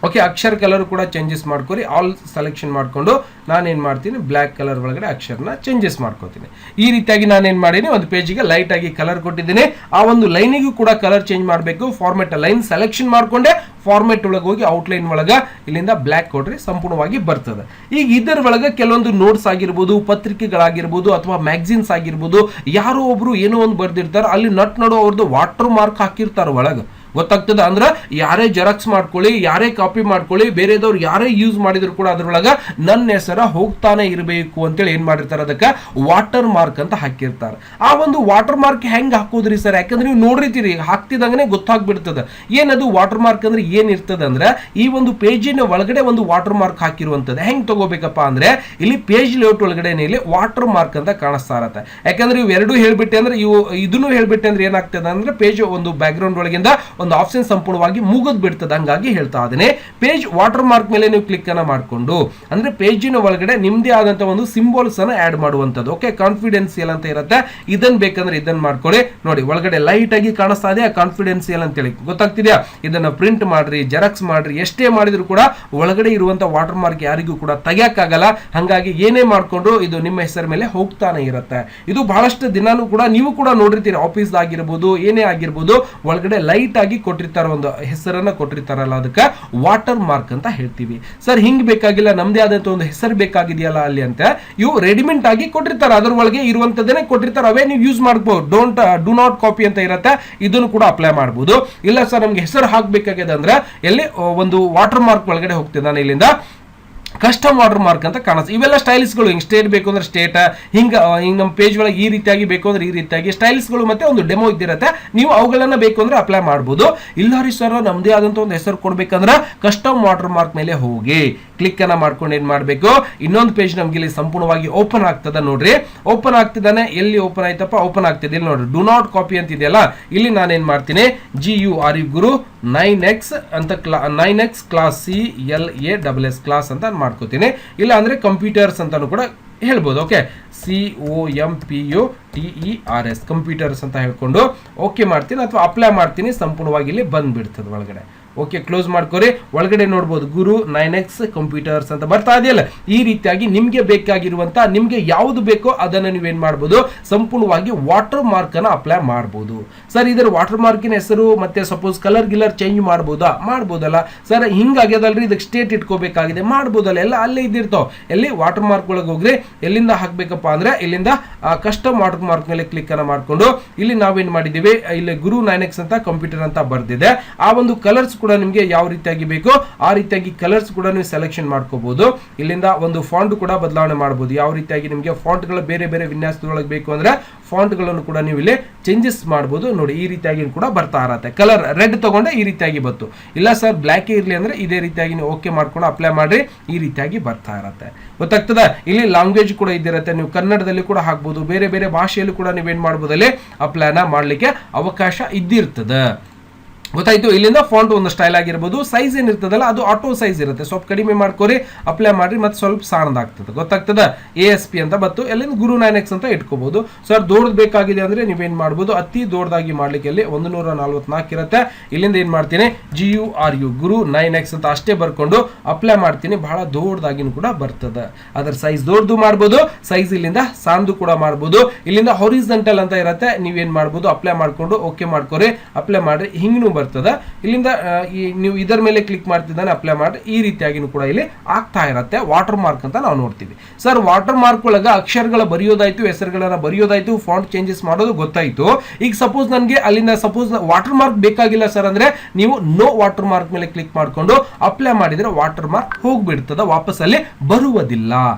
ಓಕೆ, ಅಕ್ಷರ ಕಲರ್ ಕೂಡ ಚೇಂಜಸ್ ಮಾಡ್ಕೊರಿ. ಆಲ್ ಸೆಲೆಕ್ಷನ್ ಮಾಡ್ಕೊಂಡು ನಾನೇನ್ ಮಾಡ್ತೀನಿ, ಬ್ಲಾಕ್ ಕಲರ್ ಒಳಗಡೆ ಅಕ್ಷರನ ಚೇಂಜಸ್ ಮಾಡ್ಕೋತೀನಿ. ಈ ರೀತಿಯಾಗಿ ನಾನೇನ್ ಮಾಡೀನಿ, ಒಂದು ಪೇಜಿಗೆ ಲೈಟ್ ಆಗಿ ಕಲರ್ ಕೊಟ್ಟಿದ್ದೀನಿ. ಆ ಒಂದು ಲೈನಿಗೂ ಕೂಡ ಕಲರ್ ಚೇಂಜ್ ಮಾಡಬೇಕು. ಫಾರ್ಮೆಟ್ ಲೈನ್ ಸೆಲೆಕ್ಷನ್ ಮಾಡ್ಕೊಂಡೆ ಫಾರ್ಮೆಟ್ ಒಳಗೆ ಹೋಗಿ ಔಟ್ಲೈನ್ ಒಳಗ ಇಲ್ಲಿಂದ ಬ್ಲಾಕ್ ಕೊಡ್ರಿ, ಸಂಪೂರ್ಣವಾಗಿ ಬರ್ತದೆ. ಈಗ ಇದರ ಒಳಗೆ ಕೆಲವೊಂದು ನೋಟ್ಸ್ ಆಗಿರ್ಬೋದು, ಪತ್ರಿಕೆಗಳಾಗಿರ್ಬೋದು, ಅಥವಾ ಮ್ಯಾಗಝಿನ್ಸ್ ಆಗಿರ್ಬೋದು, ಯಾರೋ ಒಬ್ರು ಏನೋ ಒಂದು ಬರ್ದಿರ್ತಾರೆ, ಅಲ್ಲಿ ನಟ್ ನಡು ಅವ್ರದ್ದು ವಾಟರ್ ಮಾರ್ಕ್ ಹಾಕಿರ್ತಾರೆ ಒಳಗೆ. ಗೊತ್ತಾಗ್ತದ ಅಂದ್ರೆ ಯಾರೇ ಜೆರಾಕ್ಸ್ ಮಾಡ್ಕೊಳ್ಳಿ, ಯಾರೇ ಕಾಪಿ ಮಾಡ್ಕೊಳ್ಳಿ, ಬೇರೆದವ್ರು ಯಾರೇ ಯೂಸ್ ಮಾಡಿದ್ರು ಕೂಡ ಅದ್ರೊಳಗ ನನ್ನ ಹೆಸರ ಹೋಗ್ತಾನೆ ಇರಬೇಕು ಅಂತೇಳಿ ಏನ್ ಮಾಡಿರ್ತಾರೆ, ಅದಕ್ಕೆ ವಾಟರ್ ಮಾರ್ಕ್ ಅಂತ ಹಾಕಿರ್ತಾರೆ. ಆ ಒಂದು ವಾಟರ್ ಮಾರ್ಕ್ ಹೆಂಗ್ ಹಾಕೋದ್ರಿ ಸರ್? ಯಾಕಂದ್ರೆ ನೀವು ನೋಡಿರ್ತೀರಿ ಹಾಕ್ತಿದಂಗನೆ ಗೊತ್ತಾಗ್ಬಿಡ್ತದ ಏನದು ವಾಟರ್ ಮಾರ್ಕ್ ಅಂದ್ರೆ ಏನ್ ಇರ್ತದ ಅಂದ್ರೆ, ಈ ಒಂದು ಪೇಜಿನ ಒಳಗಡೆ ಒಂದು ವಾಟರ್ ಮಾರ್ಕ್ ಹಾಕಿರುವಂತದ್ದು. ಹೆಂಗ್ ತಗೋಬೇಕಪ್ಪ ಅಂದ್ರೆ ಇಲ್ಲಿ ಪೇಜ್ ಲೇಔಟ್ ಒಳಗಡೆ ಇಲ್ಲಿ ವಾಟರ್ ಮಾರ್ಕ್ ಅಂತ ಕಾಣಿಸ್ತಾ ಇರತ್ತೆ. ಯಾಕಂದ್ರೆ ಇವು ಎರಡು ಹೇಳ್ಬಿಟ್ಟೆ ಅಂದ್ರೆ ಇದನ್ನು ಹೇಳ್ಬಿಟ್ಟೆ ಅಂದ್ರೆ ಏನಾಗ್ತದೆ ಅಂದ್ರೆ ಪೇಜ್ ಒಂದು ಬ್ಯಾಕ್ ಗ್ರೌಂಡ್ ಒಳಗಿಂದ ಒಂದು ಆಪ್ಷನ್ ಸಂಪೂರ್ಣವಾಗಿ ಮುಗಿದ್ ಬಿಡ್ತದೆ. ಹಂಗಾಗಿ ಹೇಳ್ತಾ ಇದ್ದೇನೆ, ಪೇಜ್ ವಾಟರ್ ಮಾರ್ಕ್ ಮೇಲೆ ನೀವು ಕ್ಲಿಕ್ ಅನ್ನ ಮಾಡ್ಕೊಂಡು ಅಂದ್ರೆ ಪೇಜಿನ ಒಳಗಡೆ ನಿಮ್ದೇ ಆದಂತ ಒಂದು ಸಿಂಬಲ್ಸ್ ಅನ್ನ ಆಡ್ ಮಾಡುವಂತದ್ದು. ಓಕೆ, ಕಾನ್ಫಿಡೆನ್ಸಿಯಲ್ ಅಂತ ಇರುತ್ತೆ. ಇದನ್ನ ಬೇಕಂದ್ರೆ ಇದನ್ನ ಮಾಡ್ಕೊಳ್ಳಿ. ನೋಡಿ ಒಳಗಡೆ ಲೈಟ್ ಆಗಿ ಕಾಣಿಸ್ತಾ ಇದೆ ಕಾನ್ಫಿಡೆನ್ಸಿಯಲ್ ಅಂತೇಳಿ. ಗೊತ್ತಾಗ್ತಿದ್ಯಾ? ಇದನ್ನ ಪ್ರಿಂಟ್ ಮಾಡ್ರಿ, ಜೆರಾಕ್ಸ್ ಮಾಡ್ರಿ, ಎಷ್ಟೇ ಮಾಡಿದ್ರು ಕೂಡ ಒಳಗಡೆ ಇರುವಂತ ವಾಟರ್ ಮಾರ್ಕ್ ಯಾರಿಗೂ ಕೂಡ ತೆಗಿಯಕ್ಕಾಗಲ್ಲ. ಹಂಗಾಗಿ ಏನೇ ಮಾಡ್ಕೊಂಡ್ರು ಇದು ನಿಮ್ಮ ಹೆಸರ ಮೇಲೆ ಹೋಗ್ತಾನೆ ಇರುತ್ತೆ. ಇದು ಬಹಳಷ್ಟು ದಿನಾನು ಕೂಡ ನೀವು ಕೂಡ ನೋಡಿರ್ತೀರಿ, ಆಫೀಸ್ ಆಗಿರ್ಬೋದು ಏನೇ ಆಗಿರ್ಬೋದು, ಒಳಗಡೆ ಲೈಟ್ ಆಗಿ ಕೊಟ್ಟಿರ್ತಾರ, ಒಂದು ಹೆಸರನ್ನ ಕೊಟ್ಟಿರ್ತಾರಲ್ಲ, ಅದಕ್ಕೆ ವಾಟರ್ ಮಾರ್ಕ್ ಅಂತ ಹೇಳ್ತೀವಿ. ಸರ್ ಹಿಂಗ್ ಬೇಕಾಗಿಲ್ಲ, ನಮ್ದೇ ಆದಂತ ಒಂದು ಹೆಸರು ಬೇಕಾಗಿದೆಯಲ್ಲ ಅಲ್ಲಿ ಅಂತ ಇವು ರೆಡಿಮೇಡ್ ಆಗಿ ಕೊಟ್ಟಿರ್ತಾರೆ, ಅದ್ರ ಒಳಗೆ ಇರುವಂತದನ್ನೇ ಕೊಟ್ಟಿರ್ತಾರೆ, ಅವೇ ನೀವು ಯೂಸ್ ಮಾಡಬಹುದು. ಡು ನಾಟ್ ಕಾಪಿ ಅಂತ ಇರುತ್ತೆ, ಇದನ್ನು ಕೂಡ ಅಪ್ಲೈ ಮಾಡಬಹುದು. ಇಲ್ಲ ಸರ್ ನಮ್ಗೆ ಹೆಸರು ಹಾಕ್ಬೇಕಾಗಿದೆ ಅಂದ್ರೆ ಎಲ್ಲಿ ಒಂದು ವಾಟರ್ ಮಾರ್ಕ್ ಒಳಗಡೆ ಹೋಗ್ತೀನಿ ನಾನು. ಇಲ್ಲಿಂದ ಕಸ್ಟಮ್ ವಾಟರ್ ಮಾರ್ಕ್ ಅಂತ ಕಾಣಿಸ್ತದೆ. ಇವೆಲ್ಲ ಸ್ಟೈಲ್ಸ್ಗಳು, ಹಿಂಗ್ ಸ್ಟೇಟ್ ಬೇಕು ಅಂದ್ರೆ ಸ್ಟೇಟ್, ಹಿಂಗ ನಮ್ಮ ಪೇಜ್ ಒಳಗೆ ಈ ರೀತಿಯಾಗಿ ಬೇಕು ಅಂದ್ರೆ ಈ ರೀತಿಯಾಗಿ ಸ್ಟೈಲ್ಸ್ಗಳು ಮತ್ತೆ ಒಂದು ಡೆಮೋ ಇದ್ದಿರುತ್ತೆ. ನೀವು ಅವುಗಳನ್ನ ಬೇಕು ಅಂದ್ರೆ ಅಪ್ಲೈ ಮಾಡಬಹುದು. ಇಲ್ಲ ರೀ ಸರ್ ನಮ್ದೇ ಆದಂತ ಒಂದು ಹೆಸರು ಕೊಡ್ಬೇಕಂದ್ರೆ ಕಸ್ಟಮ್ ವಾಟರ್ ಮಾರ್ಕ್ ಮೇಲೆ ಹೋಗಿ ಕ್ಲಿಕ್ ಅನ್ನ ಮಾಡ್ಕೊಂಡು ಏನ್ ಮಾಡ್ಬೇಕು, ಇನ್ನೊಂದು ಪೇಜ್ ನಮ್ಗೆ ಇಲ್ಲಿ ಸಂಪೂರ್ಣವಾಗಿ ಓಪನ್ ಆಗ್ತದ. ನೋಡ್ರಿ ಓಪನ್ ಆಗ್ತಿದ್ದಾನೆ. ಎಲ್ಲಿ ಓಪನ್ ಆಯ್ತಪ್ಪ? ಓಪನ್ ಆಗ್ತಿದೆ ಇಲ್ಲಿ ನೋಡ್ರಿ, ಡು ನಾಟ್ ಕಾಪಿ ಅಂತ ಇದೆಯಲ್ಲ, ಇಲ್ಲಿ ನಾನೇನ್ ಮಾಡ್ತೀನಿ, GURU ಗುರು 9X ಅಂತ 9X ಕ್ಲಾಸ್ CLASS ಕ್ಲಾಸ್ ಅಂತ ಮಾಡ್ಕೋತೀನಿ. ಇಲ್ಲ ಅಂದ್ರೆ ಕಂಪ್ಯೂಟರ್ಸ್ ಅಂತಾನು ಕೂಡ ಹೇಳ್ಬೋದು. ಓಕೆ, COMPUTERS ಕಂಪ್ಯೂಟರ್ಸ್ ಅಂತ ಹೇಳ್ಕೊಂಡು ಓಕೆ ಮಾಡ್ತೀನಿ ಅಥವಾ ಅಪ್ಲೈ ಮಾಡ್ತೀನಿ. ಸಂಪೂರ್ಣವಾಗಿ ಇಲ್ಲಿ ಬಂದ್ಬಿಡ್ತದೆ ಒಳಗಡೆ. ಓಕೆ, ಕ್ಲೋಸ್ ಮಾಡ್ಕೋರಿ. ಒಳಗಡೆ ನೋಡ್ಬೋದು ಗುರು 9X ಕಂಪ್ಯೂಟರ್ಸ್ ಅಂತ ಬರ್ತಾ ಇದೆಯಲ್ಲ. ಈ ರೀತಿಯಾಗಿ ನಿಮ್ಗೆ ಬೇಕಾಗಿರುವಂತ, ನಿಮ್ಗೆ ಯಾವ್ದು ಬೇಕೋ ಅದನ್ನ ನೀವೇನ್ ಮಾಡ್ಬೋದು, ಸಂಪೂರ್ಣವಾಗಿ ವಾಟರ್ ಮಾರ್ಕ್ ಅನ್ನ ಅಪ್ಲೈ ಮಾಡಬಹುದು. ಸರ್ ಇದರ ವಾಟರ್ ಮಾರ್ಕಿನ ಹೆಸರು ಮತ್ತೆ ಸಪೋಸ್ ಕಲರ್ ಗಿಲ್ಲರ್ ಚೇಂಜ್ ಮಾಡಬಹುದಾ? ಮಾಡಬಹುದಲ್ಲ. ಸರ್ ಹಿಂಗಾಗ್ಯದಲ್ರಿ, ಇದಕ್ಕೆ ಸ್ಟೇಟ್ ಇಟ್ಕೋಬೇಕಾಗಿದೆ, ಮಾಡಬಹುದಲ್ಲ. ಎಲ್ಲ ಅಲ್ಲೇ ಇದ್ದಿರ್ತಾವ. ಎಲ್ಲಿ ವಾಟರ್ ಮಾರ್ಕ್ ಒಳಗೆ ಹೋಗ್ರಿ, ಎಲ್ಲಿಂದ ಹಾಕ್ಬೇಕಪ್ಪ ಅಂದ್ರೆ ಇಲ್ಲಿಂದ ಕಸ್ಟಮ್ ವಾಟರ್ ಮಾರ್ಕ್ ಮೇಲೆ ಕ್ಲಿಕ್ ಅನ್ನ ಮಾಡ್ಕೊಂಡು ಇಲ್ಲಿ ನಾವೇನ್ ಮಾಡಿದೀವಿ, ಇಲ್ಲಿ ಗುರು 9X ಅಂತ ಕಂಪ್ಯೂಟರ್ ಅಂತ ಬರ್ದಿದೆ. ಆ ಒಂದು ಕಲರ್ಸ್ ಕೂಡ ನಿಮಗೆ ಯಾವ ರೀತಿಯಾಗಿ ಬೇಕೋ ಆ ರೀತಿಯಾಗಿ ಕಲರ್ಸ್ ಕೂಡ ನೀವು ಸೆಲೆಕ್ಷನ್ ಮಾಡ್ಕೋಬಹುದು. ಇಲ್ಲಿಂದ ಒಂದು ಫಾಂಟ್ ಕೂಡ ಬದಲಾವಣೆ ಮಾಡಬಹುದು. ಯಾವ ರೀತಿಯಾಗಿ ನಿಮಗೆ ಫಾಂಟ್ ಗಳ ಬೇರೆ ಬೇರೆ ವಿನ್ಯಾಸದೊಳಗೆ ಬೇಕು ಅಂದ್ರೆ ಫಾಂಟ್ಗಳನ್ನು ಕೂಡ ನೀವು ಇಲ್ಲಿ ಚೇಂಜಸ್ ಮಾಡಬಹುದು. ನೋಡಿ ಈ ರೀತಿಯಾಗಿ ಕೂಡ ಬರ್ತಾ ಇರತ್ತೆ. ಕಲರ್ ರೆಡ್ ತಗೊಂಡೆ ಈ ರೀತಿಯಾಗಿ ಬಂತು. ಇಲ್ಲ ಸರ್ ಬ್ಲ್ಯಾಕ್ ಇರ್ಲಿ ಅಂದ್ರೆ ಇದೇ ರೀತಿಯಾಗಿ ನೀವು ಓಕೆ ಮಾಡ್ಕೊಂಡು ಅಪ್ಲೈ ಮಾಡ್ರಿ, ಈ ರೀತಿಯಾಗಿ ಬರ್ತಾ ಇರತ್ತೆ. ಗೊತ್ತಾಗ್ತದ? ಇಲ್ಲಿ ಲ್ಯಾಂಗ್ವೇಜ್ ಕೂಡ ಇದಿರುತ್ತೆ, ನೀವು ಕನ್ನಡದಲ್ಲಿ ಕೂಡ ಹಾಕ್ಬೋದು, ಬೇರೆ ಬೇರೆ ಭಾಷೆಯಲ್ಲಿ ಕೂಡ ನೀವೇನ್ ಮಾಡ್ಬೋದು ಅಲ್ಲಿ ಅಪ್ಲೈನ ಮಾಡ್ಲಿಕ್ಕೆ ಅವಕಾಶ ಇದ್ದಿರ್ತದೆ. ಗೊತ್ತಾಯ್ತು? ಇಲ್ಲಿಂದ ಫಾಂಟ್ ಒಂದು ಸ್ಟೈಲ್ ಆಗಿರ್ಬೋದು, ಸೈಜ್ ಏನಿರ್ತದಲ್ಲ ಅದು ಆಟೋ ಸೈಜ್ ಇರುತ್ತೆ, ಸ್ವಲ್ಪ ಕಡಿಮೆ ಮಾಡ್ಕೊರಿ, ಅಪ್ಲೈ ಮಾಡ್ರಿ, ಮತ್ತೆ ಸ್ವಲ್ಪ ಸಣ್ಣದಾಗ್ತದೆ. ಗೊತ್ತಾಗ್ತದ? ASP ಅಂತ ಬತ್ತು, ಎಲ್ಲಿಂದ ಗುರು 9X ಅಂತ ಇಟ್ಕೋಬಹುದು. ಸರ್ ದೊಡ್ಡದು ಬೇಕಾಗಿದೆ ಅಂದ್ರೆ ನೀವೇನ್ ಮಾಡ್ಬೋದು, ಅತಿ ದೊಡ್ಡದಾಗಿ ಮಾಡ್ಲಿಕ್ಕೆ ಅಲ್ಲಿ 144 ಇರುತ್ತೆ. ಇಲ್ಲಿಂದ ಏನ್ ಮಾಡ್ತೀನಿ, GURU ಗುರು 9X ಅಂತ ಅಷ್ಟೇ ಬರ್ಕೊಂಡು ಅಪ್ಲೈ ಮಾಡ್ತೀನಿ. ಬಹಳ ದೊಡ್ಡದಾಗಿನೂ ಕೂಡ ಬರ್ತದೆ. ಅದರ ಸೈಜ್ ದೊಡ್ಡದು ಮಾಡ್ಬೋದು, ಸೈಜ್ ಇಲ್ಲಿಂದ ಸಣ್ಣದು ಕೂಡ ಮಾಡ್ಬೋದು. ಇಲ್ಲಿಂದ ಹಾರಿಜಾಂಟಲ್ ಅಂತ ಇರುತ್ತೆ, ನೀವೇನ್ ಮಾಡ್ಬೋದು ಅಪ್ಲೈ ಮಾಡ್ಕೊಂಡು ಓಕೆ ಮಾಡ್ಕೊರಿ, ಅಪ್ಲೈ ಮಾಡ್ರಿ, ಹಿಂಗೂ ಬರ್ತದೆ. ಇಲ್ಲಿಂದ ನೀವು ಇದರ ಮೇಲೆ ಕ್ಲಿಕ್ ಮಾಡ್ತಿದ್ದಾನೆ ಅಪ್ಲೈ ಮಾಡಿ, ಈ ರೀತಿಯಾಗಿನೂ ಕೂಡ ಇಲ್ಲಿ ಆಗ್ತಾ ಇರತ್ತೆ. ವಾಟರ್ ಮಾರ್ಕ್ ಅಂತ ನಾವು ನೋಡ್ತೀವಿ. ಸರ್ ವಾಟರ್ ಮಾರ್ಕ್ ಒಳಗ ಅಕ್ಷರಗಳ ಬರೆಯೋದಾಯ್ತು, ಹೆಸರುಗಳನ್ನ ಬರೆಯೋದಾಯ್ತು, ಫಾಂಟ್ ಚೇಂಜಸ್ ಮಾಡೋದು ಗೊತ್ತಾಯ್ತು. ಈಗ ಸಪೋಸ್ ನನಗೆ ಅಲ್ಲಿಂದ ಸಪೋಸ್ ವಾಟರ್ ಮಾರ್ಕ್ ಬೇಕಾಗಿಲ್ಲ ಸರ್ ಅಂದ್ರೆ ನೀವು ನೋ ವಾಟರ್ ಮಾರ್ಕ್ ಮೇಲೆ ಕ್ಲಿಕ್ ಮಾಡ್ಕೊಂಡು ಅಪ್ಲೈ ಮಾಡಿದ್ರೆ ವಾಟರ್ ಮಾರ್ಕ್ ಹೋಗ್ಬಿಡ್ತದ, ವಾಪಸ್ ಅಲ್ಲಿ ಬರುವುದಿಲ್ಲ.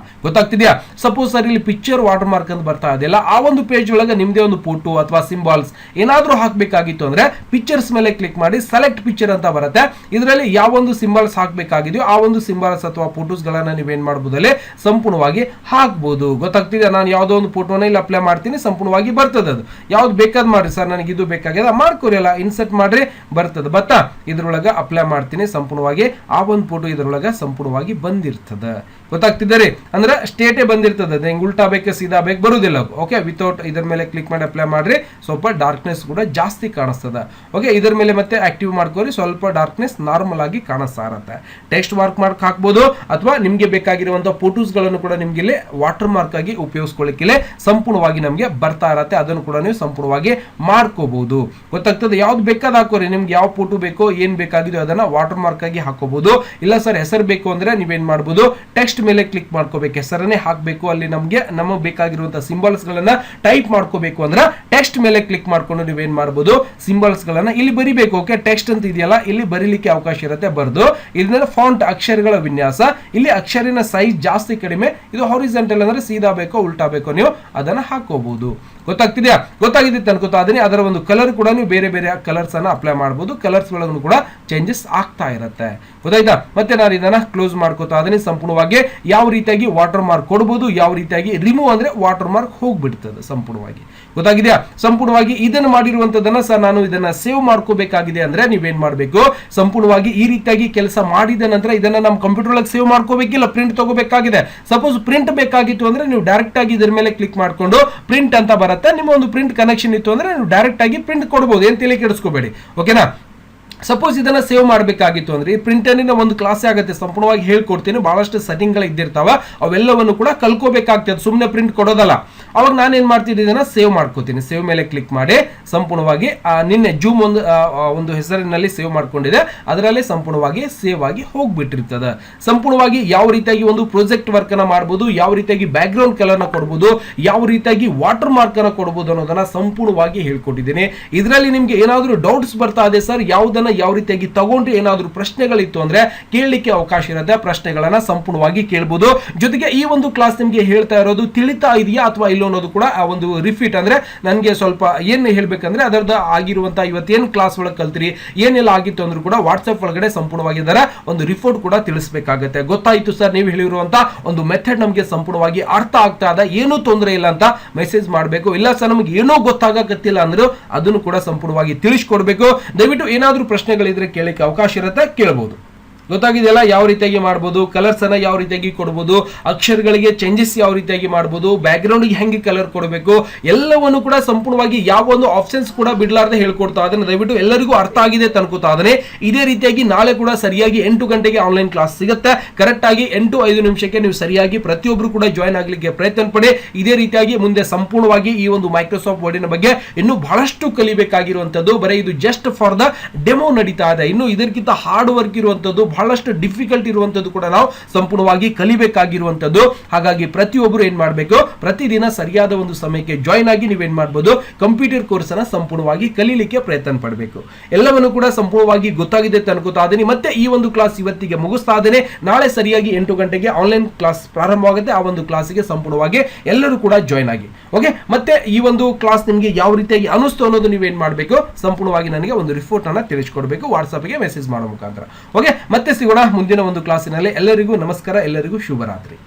ಗೊತ್ತಾಗ್ತಿದ್ಯಾ? ಸಪೋಸ್ ಸರ್ ಇಲ್ಲಿ ಪಿಕ್ಚರ್ ವಾಟರ್ ಮಾರ್ಕ್ ಅಂತ ಬರ್ತಾ ಇದೆಯಲ್ಲ, ಆ ಒಂದು ಪೇಜ್ ಒಳಗೆ ನಿಮ್ದೇ ಒಂದು ಫೋಟೋ ಅಥವಾ ಸಿಂಬಾಲ್ಸ್ ಏನಾದ್ರೂ ಹಾಕ್ಬೇಕಾಗಿತ್ತು ಅಂದ್ರೆ ಪಿಕ್ಚರ್ಸ್ ಮೇಲೆ ಕ್ಲಿಕ್ ಮಾಡಿ ಸೆಲೆಕ್ಟ್ ಪಿಕ್ಚರ್ ಅಂತ ಬರುತ್ತೆ. ಇದರಲ್ಲಿ ಯಾವ ಒಂದು ಸಿಂಬಲ್ಸ್ ಹಾಕ್ಬೇಕಾಗಿದೆಯೋ ಆ ಒಂದು ಸಿಂಬಲ್ಸ್ ಅಥವಾ ಫೋಟೋಸ್ ಗಳನ್ನ ನೀವೇನ್ ಮಾಡಬಹುದು ಅಲ್ಲಿ ಸಂಪೂರ್ಣವಾಗಿ ಹಾಕ್ಬಹುದು. ಗೊತ್ತಾಗ್ತಿದೆ? ನಾನು ಯಾವ್ದೋ ಒಂದು ಫೋಟೋನ ಇಲ್ಲಿ ಅಪ್ಲೈ ಮಾಡ್ತೀನಿ, ಸಂಪೂರ್ಣವಾಗಿ ಬರ್ತದೆ. ಅದು ಯಾವ್ದು ಬೇಕಾದ್ ಮಾಡ್ರಿ ಸರ್, ನನಗೆ ಇದು ಬೇಕಾಗಿದೆ ಮಾಡ್ಕೊರಿಯಲ್ಲ, ಇನ್ಸರ್ಟ್ ಮಾಡ್ರಿ, ಬರ್ತದೆ. ಬತ್ತಾ ಇದ್ರೊಳಗೆ ಅಪ್ಲೈ ಮಾಡ್ತೀನಿ, ಸಂಪೂರ್ಣವಾಗಿ ಆ ಒಂದು ಫೋಟೋ ಇದ್ರೊಳಗೆ ಸಂಪೂರ್ಣವಾಗಿ ಬಂದಿರ್ತದೆ. ಗೊತ್ತಾಗ್ತಿದ್ದಾರೆ? ಅಂದ್ರೆ ಸ್ಟೇಟೇ ಬಂದಿರ್ತದೆ, ಹಿಂಗ್ ಉಲ್ಟಾ ಬೇಕು ಸೀದಾ ಬೇಕು ಬರುದಿಲ್ಲ. ಓಕೆ, ವಿತೌಟ್ ಇದರ ಮೇಲೆ ಕ್ಲಿಕ್ ಮಾಡಿ ಅಪ್ಲೈ ಮಾಡ್ರಿ, ಸ್ವಲ್ಪ ಡಾರ್ಕ್ನೆಸ್ ಕೂಡ ಜಾಸ್ತಿ ಕಾಣಿಸ್ತದೆ. ಓಕೆ, ಇದರ ಮೇಲೆ ಮತ್ತೆ ಆಕ್ಟಿವ್ ಮಾಡ್ಕೋರಿ, ಸ್ವಲ್ಪ ಡಾರ್ಕ್ನೆಸ್ ನಾರ್ಮಲ್ ಆಗಿ ಕಾಣಿಸ್ತಾ ಇರುತ್ತೆ. ಟೆಕ್ಸ್ಟ್ ಮಾರ್ಕ್ ಹಾಕ್ಬೋದು, ಅಥವಾ ನಿಮ್ಗೆ ಬೇಕಾಗಿರುವಂತಹ ಫೋಟೋಸ್ ಗಳನ್ನು ಕೂಡ ನಿಮ್ಗೆ ಇಲ್ಲಿ ವಾಟರ್ ಮಾರ್ಕ್ ಆಗಿ ಉಪಯೋಗಿಸ್ಕೊಳ್ಳಿಕ್ಕೆ ಸಂಪೂರ್ಣವಾಗಿ ನಮ್ಗೆ ಬರ್ತಾ ಇರತ್ತೆ. ಅದನ್ನು ಕೂಡ ನೀವು ಸಂಪೂರ್ಣವಾಗಿ ಮಾಡ್ಕೋಬಹುದು. ಗೊತ್ತಾಗ್ತದೆ? ಯಾವ್ದು ಬೇಕಾದ ಹಾಕೋರಿ, ನಿಮ್ಗೆ ಯಾವ ಫೋಟೋ ಬೇಕೋ ಏನ್ ಬೇಕಾಗಿದೆಯೋ ಅದನ್ನ ವಾಟರ್ ಮಾರ್ಕ್ ಆಗಿ ಹಾಕೋಬಹುದು. ಇಲ್ಲ ಸರ್ ಹೆಸರು ಬೇಕು ಅಂದ್ರೆ ನೀವೇನ್ ಮಾಡ್ಬೋದು, ಟೆಕ್ಸ್ಟ್ ಮೇಲೆ ಕ್ಲಿಕ್ ಮಾಡ್ಕೋಬೇಕು, ಹೆಸರನ್ನೇ ಹಾಕಬೇಕು. ಅಲ್ಲಿ ನಮಗೆ ಬೇಕಾಗಿರುವಂತಹ ಸಿಂಬಲ್ಸ್ ಗಳನ್ನ ಟೈಪ್ ಮಾಡ್ಕೋಬೇಕು ಅಂದ್ರೆ ಟೆಕ್ಸ್ಟ್ ಮೇಲೆ ಕ್ಲಿಕ್ ಮಾಡ್ಕೊಂಡು ನೀವೇನ್ ಮಾಡಬಹುದು, ಸಿಂಬಲ್ಸ್ ಗಳನ್ನ ಇಲ್ಲಿ ಬರಿಬೇಕು. ಓಕೆ, ಟೆಕ್ಸ್ಟ್ ಅಂತ ಇದೆಯಲ್ಲ ಇಲ್ಲಿ ಬರೀಲಿಕ್ಕೆ ಅವಕಾಶ ಇರುತ್ತೆ, ಬರ್ದು ಇದನ್ನ ಫಾಂಟ್ ಅಕ್ಷರಗಳ ವಿನ್ಯಾಸ, ಇಲ್ಲಿ ಅಕ್ಷರಿನ ಸೈಜ್ ಜಾಸ್ತಿ ಕಡಿಮೆ, ಇದು ಹಾರಿಜಾಂಟಲ್ ಅಂದ್ರೆ ಸೀದಾ ಬೇಕೋ ಉಲ್ಟಾ ಬೇಕೋ ನೀವು ಅದನ್ನ ಹಾಕೋಬಹುದು. ಗೊತ್ತಾಗ್ತಿದ್ಯಾ? ಗೊತ್ತಾಗಿದೆ ಅನ್ಕೋತಾ ಅದನ್ನೇ. ಅದರ ಒಂದು ಕಲರ್ ಕೂಡ ನೀವು ಬೇರೆ ಬೇರೆ ಕಲರ್ಸ್ ಅನ್ನ ಅಪ್ಲೈ ಮಾಡಬಹುದು, ಕಲರ್ಸ್ ಒಳಗೂ ಕೂಡ ಚೇಂಜಸ್ ಆಗ್ತಾ ಇರುತ್ತೆ. ಗೊತ್ತಾಯ್ತಾ? ಮತ್ತೆ ನಾನು ಇದನ್ನ ಕ್ಲೋಸ್ ಮಾಡ್ಕೋತಾ ಅದನ್ನೇ. ಸಂಪೂರ್ಣವಾಗಿ ಯಾವ ರೀತಿಯಾಗಿ ವಾಟರ್ ಮಾರ್ಕ್ ಕೊಡಬಹುದು, ಯಾವ ರೀತಿಯಾಗಿ ರಿಮೂವ್ ಅಂದ್ರೆ ವಾಟರ್ ಮಾರ್ಕ್ ಹೋಗ್ಬಿಡ್ತದೆ ಸಂಪೂರ್ಣವಾಗಿ. ಗೊತ್ತಾಗಿದೆಯಾ? ಸಂಪೂರ್ಣವಾಗಿ ಇದನ್ನು ಮಾಡಿರುವಂತದನ್ನ ಸರ್ ನಾನು ಇದನ್ನ ಸೇವ್ ಮಾಡ್ಕೋಬೇಕಾಗಿದೆ ಅಂದ್ರೆ ನೀವೇನ್ ಮಾಡ್ಬೇಕು, ಸಂಪೂರ್ಣವಾಗಿ ಈ ರೀತಿಯಾಗಿ ಕೆಲಸ ಮಾಡಿದ ನಂತರ ಇದನ್ನ ನಮ್ಮ ಕಂಪ್ಯೂಟರ್ ಒಳಗೆ ಸೇವ್ ಮಾಡ್ಕೋಬೇಕಿಲ್ಲ, ಪ್ರಿಂಟ್ ತಗೋಬೇಕಾಗಿದೆ. ಸಪೋಸ್ ಪ್ರಿಂಟ್ ಬೇಕಾಗಿತ್ತು ಅಂದ್ರೆ ನೀವು ಡೈರೆಕ್ಟ್ ಆಗಿ ಇದರ ಮೇಲೆ ಕ್ಲಿಕ್ ಮಾಡ್ಕೊಂಡು ಪ್ರಿಂಟ್ ಅಂತ ಬರುತ್ತೆ. ನಿಮ್ಮ ಒಂದು ಪ್ರಿಂಟ್ ಕನೆಕ್ಷನ್ ಇತ್ತು ಅಂದ್ರೆ ನೀವು ಡೈರೆಕ್ಟ್ ಆಗಿ ಪ್ರಿಂಟ್ ಕೊಡಬಹುದು, ಏನ್ ತಲೆ ಕೆಡಿಸ್ಕೋಬೇಡಿ. ಓಕೆನಾ? ಸಪೋಸ್ ಇದನ್ನ ಸೇವ್ ಮಾಡಬೇಕಾಗಿತ್ತು ಅಂದ್ರೆ ಈ ಪ್ರಿಂಟರ್ನಿಂದ ಒಂದು ಕ್ಲಾಸ್ ಆಗುತ್ತೆ, ಸಂಪೂರ್ಣವಾಗಿ ಹೇಳ್ಕೊಡ್ತೀನಿ. ಬಹಳಷ್ಟು ಸೆಟ್ಟಿಂಗ್ ಗಳು ಇದ್ದಿರ್ತಾವ, ಅವೆಲ್ಲವನ್ನು ಕೂಡ ಕಲ್ಕೋಬೇಕಾಗ್ತದೆ, ಸುಮ್ಮನೆ ಪ್ರಿಂಟ್ ಕೊಡೋದಲ್ಲ. ಅವಾಗ ನಾನು ಏನ್ ಮಾಡ್ತೀನಿ, ಇದನ್ನ ಸೇವ್ ಮಾಡ್ಕೋತೀನಿ. ಸೇವ್ ಮೇಲೆ ಕ್ಲಿಕ್ ಮಾಡಿ ಸಂಪೂರ್ಣವಾಗಿ ನಿನ್ನೆ ಜೂಮ್ ಒಂದು ಹೆಸರಿನಲ್ಲಿ ಸೇವ್ ಮಾಡ್ಕೊಂಡಿದೆ, ಅದರಲ್ಲಿ ಸಂಪೂರ್ಣವಾಗಿ ಸೇವ್ ಆಗಿ ಹೋಗ್ಬಿಟ್ಟಿರ್ತದೆ. ಸಂಪೂರ್ಣವಾಗಿ ಯಾವ ರೀತಿಯಾಗಿ ಒಂದು ಪ್ರಾಜೆಕ್ಟ್ ವರ್ಕ್ ಅನ್ನ ಮಾಡಬಹುದು, ಯಾವ ರೀತಿಯಾಗಿ ಬ್ಯಾಕ್ ಗ್ರೌಂಡ್ ಕಲರ್ ನ ಕೊಡಬಹುದು, ಯಾವ ರೀತಿಯಾಗಿ ವಾಟರ್ ಮಾರ್ಕ್ ಅನ್ನ ಕೊಡಬಹುದು ಅನ್ನೋದನ್ನ ಸಂಪೂರ್ಣವಾಗಿ ಹೇಳ್ಕೊಟ್ಟಿದ್ದೀನಿ. ಇದರಲ್ಲಿ ನಿಮ್ಗೆ ಏನಾದರೂ ಡೌಟ್ಸ್ ಬರ್ತಾ ಇದೆ ಸರ್, ಯಾವುದನ್ನ ಯಾವ ರೀತಿಯಾಗಿ ತಗೊಂಡ್ರೆ ಏನಾದರೂ ಪ್ರಶ್ನೆಗಳಿತ್ತು ಅಂದ್ರೆ ಕೇಳಲಿಕ್ಕೆ ಅವಕಾಶ ಇರುತ್ತೆ, ಪ್ರಶ್ನೆಗಳನ್ನ ಸಂಪೂರ್ಣವಾಗಿ ಕೇಳಬಹುದು. ಜೊತೆಗೆ ಈ ಒಂದು ಕ್ಲಾಸ್ ನಿಮ್ಗೆ ಹೇಳ್ತಾ ಇರೋದು ತಿಳಿತಾ ಇದೆಯಾ ಅಥವಾ ಇಲ್ಲ ಅನ್ನೋದು ಕೂಡ ಆ ಒಂದು ರಿಪೀಟ್ ಅಂದ್ರೆ ನನಗೆ ಸ್ವಲ್ಪ ಏನ್ ಹೇಳ್ಬೇಕಂದ್ರೆ ಅದರದ ಆಗಿರುವಂತಹ ಇವತ್ತೇನು ಕ್ಲಾಸ್ ಒಳಗೆ ಕಲ್ತಿರಿ ಏನೆಲ್ಲ ಆಗಿತ್ತು ಅಂದ್ರೂ ಕೂಡ ವಾಟ್ಸ್ಆಪ್ ಒಳಗಡೆ ಸಂಪೂರ್ಣವಾಗಿ ಇದರ ಒಂದು ರಿಪೋರ್ಟ್ ಕೂಡ ತಿಳಿಸಬೇಕಾಗುತ್ತೆ. ಗೊತ್ತಾಯ್ತು ಸರ್, ನೀವು ಹೇಳಿರುವಂತ ಒಂದು ಮೆಥಡ್ ನಮಗೆ ಸಂಪೂರ್ಣವಾಗಿ ಅರ್ಥ ಆಗ್ತಾ ಇದೆ, ಏನೂ ತೊಂದರೆ ಇಲ್ಲ ಅಂತ ಮೆಸೇಜ್ ಮಾಡಬೇಕು. ಇಲ್ಲ ಸರ್ ನಮ್ಗೆ ಏನೋ ಗೊತ್ತಾಗತ್ತಿಲ್ಲ ಅಂದ್ರೂ ಅದನ್ನು ಕೂಡ ಸಂಪೂರ್ಣವಾಗಿ ತಿಳಿಸ್ಕೊಡ್ಬೇಕು. ದಯವಿಟ್ಟು ಏನಾದ್ರೂ ಪ್ರಶ್ನೆಗಳಿದ್ರೆ ಕೇಳಲಿಕ್ಕೆ ಅವಕಾಶ ಇರುತ್ತೆ, ಕೇಳಬಹುದು. ಗೊತ್ತಾಗಿದೆಯಲ್ಲ ಯಾವ ರೀತಿಯಾಗಿ ಮಾಡಬಹುದು, ಕಲರ್ಸ್ ಅನ್ನ ಯಾವ ರೀತಿಯಾಗಿ ಕೊಡಬಹುದು, ಅಕ್ಷರಗಳಿಗೆ ಚೇಂಜಸ್ ಯಾವ ರೀತಿಯಾಗಿ ಮಾಡಬಹುದು, ಬ್ಯಾಕ್ ಗ್ರೌಂಡ್ ಹೆಂಗೆ ಕಲರ್ ಕೊಡಬೇಕು, ಎಲ್ಲವನ್ನು ಕೂಡ ಸಂಪೂರ್ಣವಾಗಿ ಯಾವ ಒಂದು ಆಪ್ಷನ್ಸ್ ಕೂಡ ಬಿಡ್ಲಾರ್ದೆ ಹೇಳ್ಕೊಡ್ತಾ ಅದನ್ನ ದಯವಿಟ್ಟು ಎಲ್ಲರಿಗೂ ಅರ್ಥ ಆಗಿದೆ ತನ್ಕೋತಾ ಅದನ್ನೇ. ಇದೇ ರೀತಿಯಾಗಿ ನಾಳೆ ಕೂಡ ಸರಿಯಾಗಿ 8 ಗಂಟೆಗೆ ಆನ್ಲೈನ್ ಕ್ಲಾಸ್ ಸಿಗುತ್ತೆ. ಕರೆಕ್ಟ್ ಆಗಿ 8:05 ನಿಮಿಷಕ್ಕೆ ನೀವು ಸರಿಯಾಗಿ ಪ್ರತಿಯೊಬ್ಬರು ಕೂಡ ಜಾಯ್ನ್ ಆಗ್ಲಿಕ್ಕೆ ಪ್ರಯತ್ನ ಪಡಿ. ಇದೇ ರೀತಿಯಾಗಿ ಮುಂದೆ ಸಂಪೂರ್ಣವಾಗಿ ಈ ಒಂದು ಮೈಕ್ರೋಸಾಫ್ಟ್ ವರ್ಡಿನ ಬಗ್ಗೆ ಇನ್ನೂ ಬಹಳಷ್ಟು ಕಲಿಬೇಕಾಗಿರುವಂತದ್ದು. ಬರೀ ಇದು ಜಸ್ಟ್ ಫಾರ್ ದ ಡೆಮೋ ನಡೀತಾ ಇದೆ, ಇನ್ನು ಇದಕ್ಕಿಂತ ಹಾರ್ಡ್ ವರ್ಕ್ ಇರುವಂತದ್ದು ಬಹಳಷ್ಟು ಡಿಫಿಕಲ್ಟ್ ಇರುವಂತದ್ದು ಕೂಡ ನಾವು ಸಂಪೂರ್ಣವಾಗಿ ಕಲಿಬೇಕಾಗಿರುವಂತದ್ದು. ಹಾಗಾಗಿ ಪ್ರತಿಯೊಬ್ಬರು ಏನ್ ಮಾಡಬೇಕು, ಪ್ರತಿದಿನ ಸರಿಯಾದ ಒಂದು ಸಮಯಕ್ಕೆ ಜಾಯಿನ್ ಆಗಿ ನೀವೇನ್ ಮಾಡಬಹುದು, ಕಂಪ್ಯೂಟರ್ ಕೋರ್ಸ್ ಅನ್ನ ಸಂಪೂರ್ಣವಾಗಿ ಕಲೀಲಿಕ್ಕೆ ಪ್ರಯತ್ನ ಪಡಬೇಕು. ಎಲ್ಲವನ್ನು ಕೂಡ ಸಂಪೂರ್ಣವಾಗಿ ಗೊತ್ತಾಗಿದೆ ಅನ್ಕೋತಾ ಇದ್ದೀನಿ. ಮತ್ತೆ ಈ ಒಂದು ಕ್ಲಾಸ್ ಇವತ್ತಿಗೆ ಮುಗಿಸ್ತಾ ಇದ್ದೇನೆ. ನಾಳೆ ಸರಿಯಾಗಿ 8 ಗಂಟೆಗೆ ಆನ್ಲೈನ್ ಕ್ಲಾಸ್ ಪ್ರಾರಂಭವಾಗುತ್ತೆ. ಆ ಒಂದು ಕ್ಲಾಸಿಗೆ ಸಂಪೂರ್ಣವಾಗಿ ಎಲ್ಲರೂ ಕೂಡ ಜಾಯಿನ್ ಆಗಿ. ಓಕೆ, ಮತ್ತೆ ಈ ಒಂದು ಕ್ಲಾಸ್ ನಿಮಗೆ ಯಾವ ರೀತಿಯಾಗಿ ಅನಿಸ್ತು ಅನ್ನೋದು ನೀವೇನ್ ಮಾಡಬೇಕು, ಸಂಪೂರ್ಣವಾಗಿ ನನಗೆ ಒಂದು ರಿಪೋರ್ಟ್ ಅನ್ನ ತಿಳಿಸ್ಕೊಡ್ಬೇಕು, ವಾಟ್ಸ್ಆಪ್ಗೆ ಮೆಸೇಜ್ ಮಾಡೋ ಮುಖಾಂತರ. ಓಕೆ, ಮತ್ತೆ ಸಿಗೋಣ ಮುಂದಿನ ಒಂದು ಕ್ಲಾಸಿನಲ್ಲಿ. ಎಲ್ಲರಿಗೂ ನಮಸ್ಕಾರ, ಎಲ್ಲರಿಗೂ ಶುಭರಾತ್ರಿ.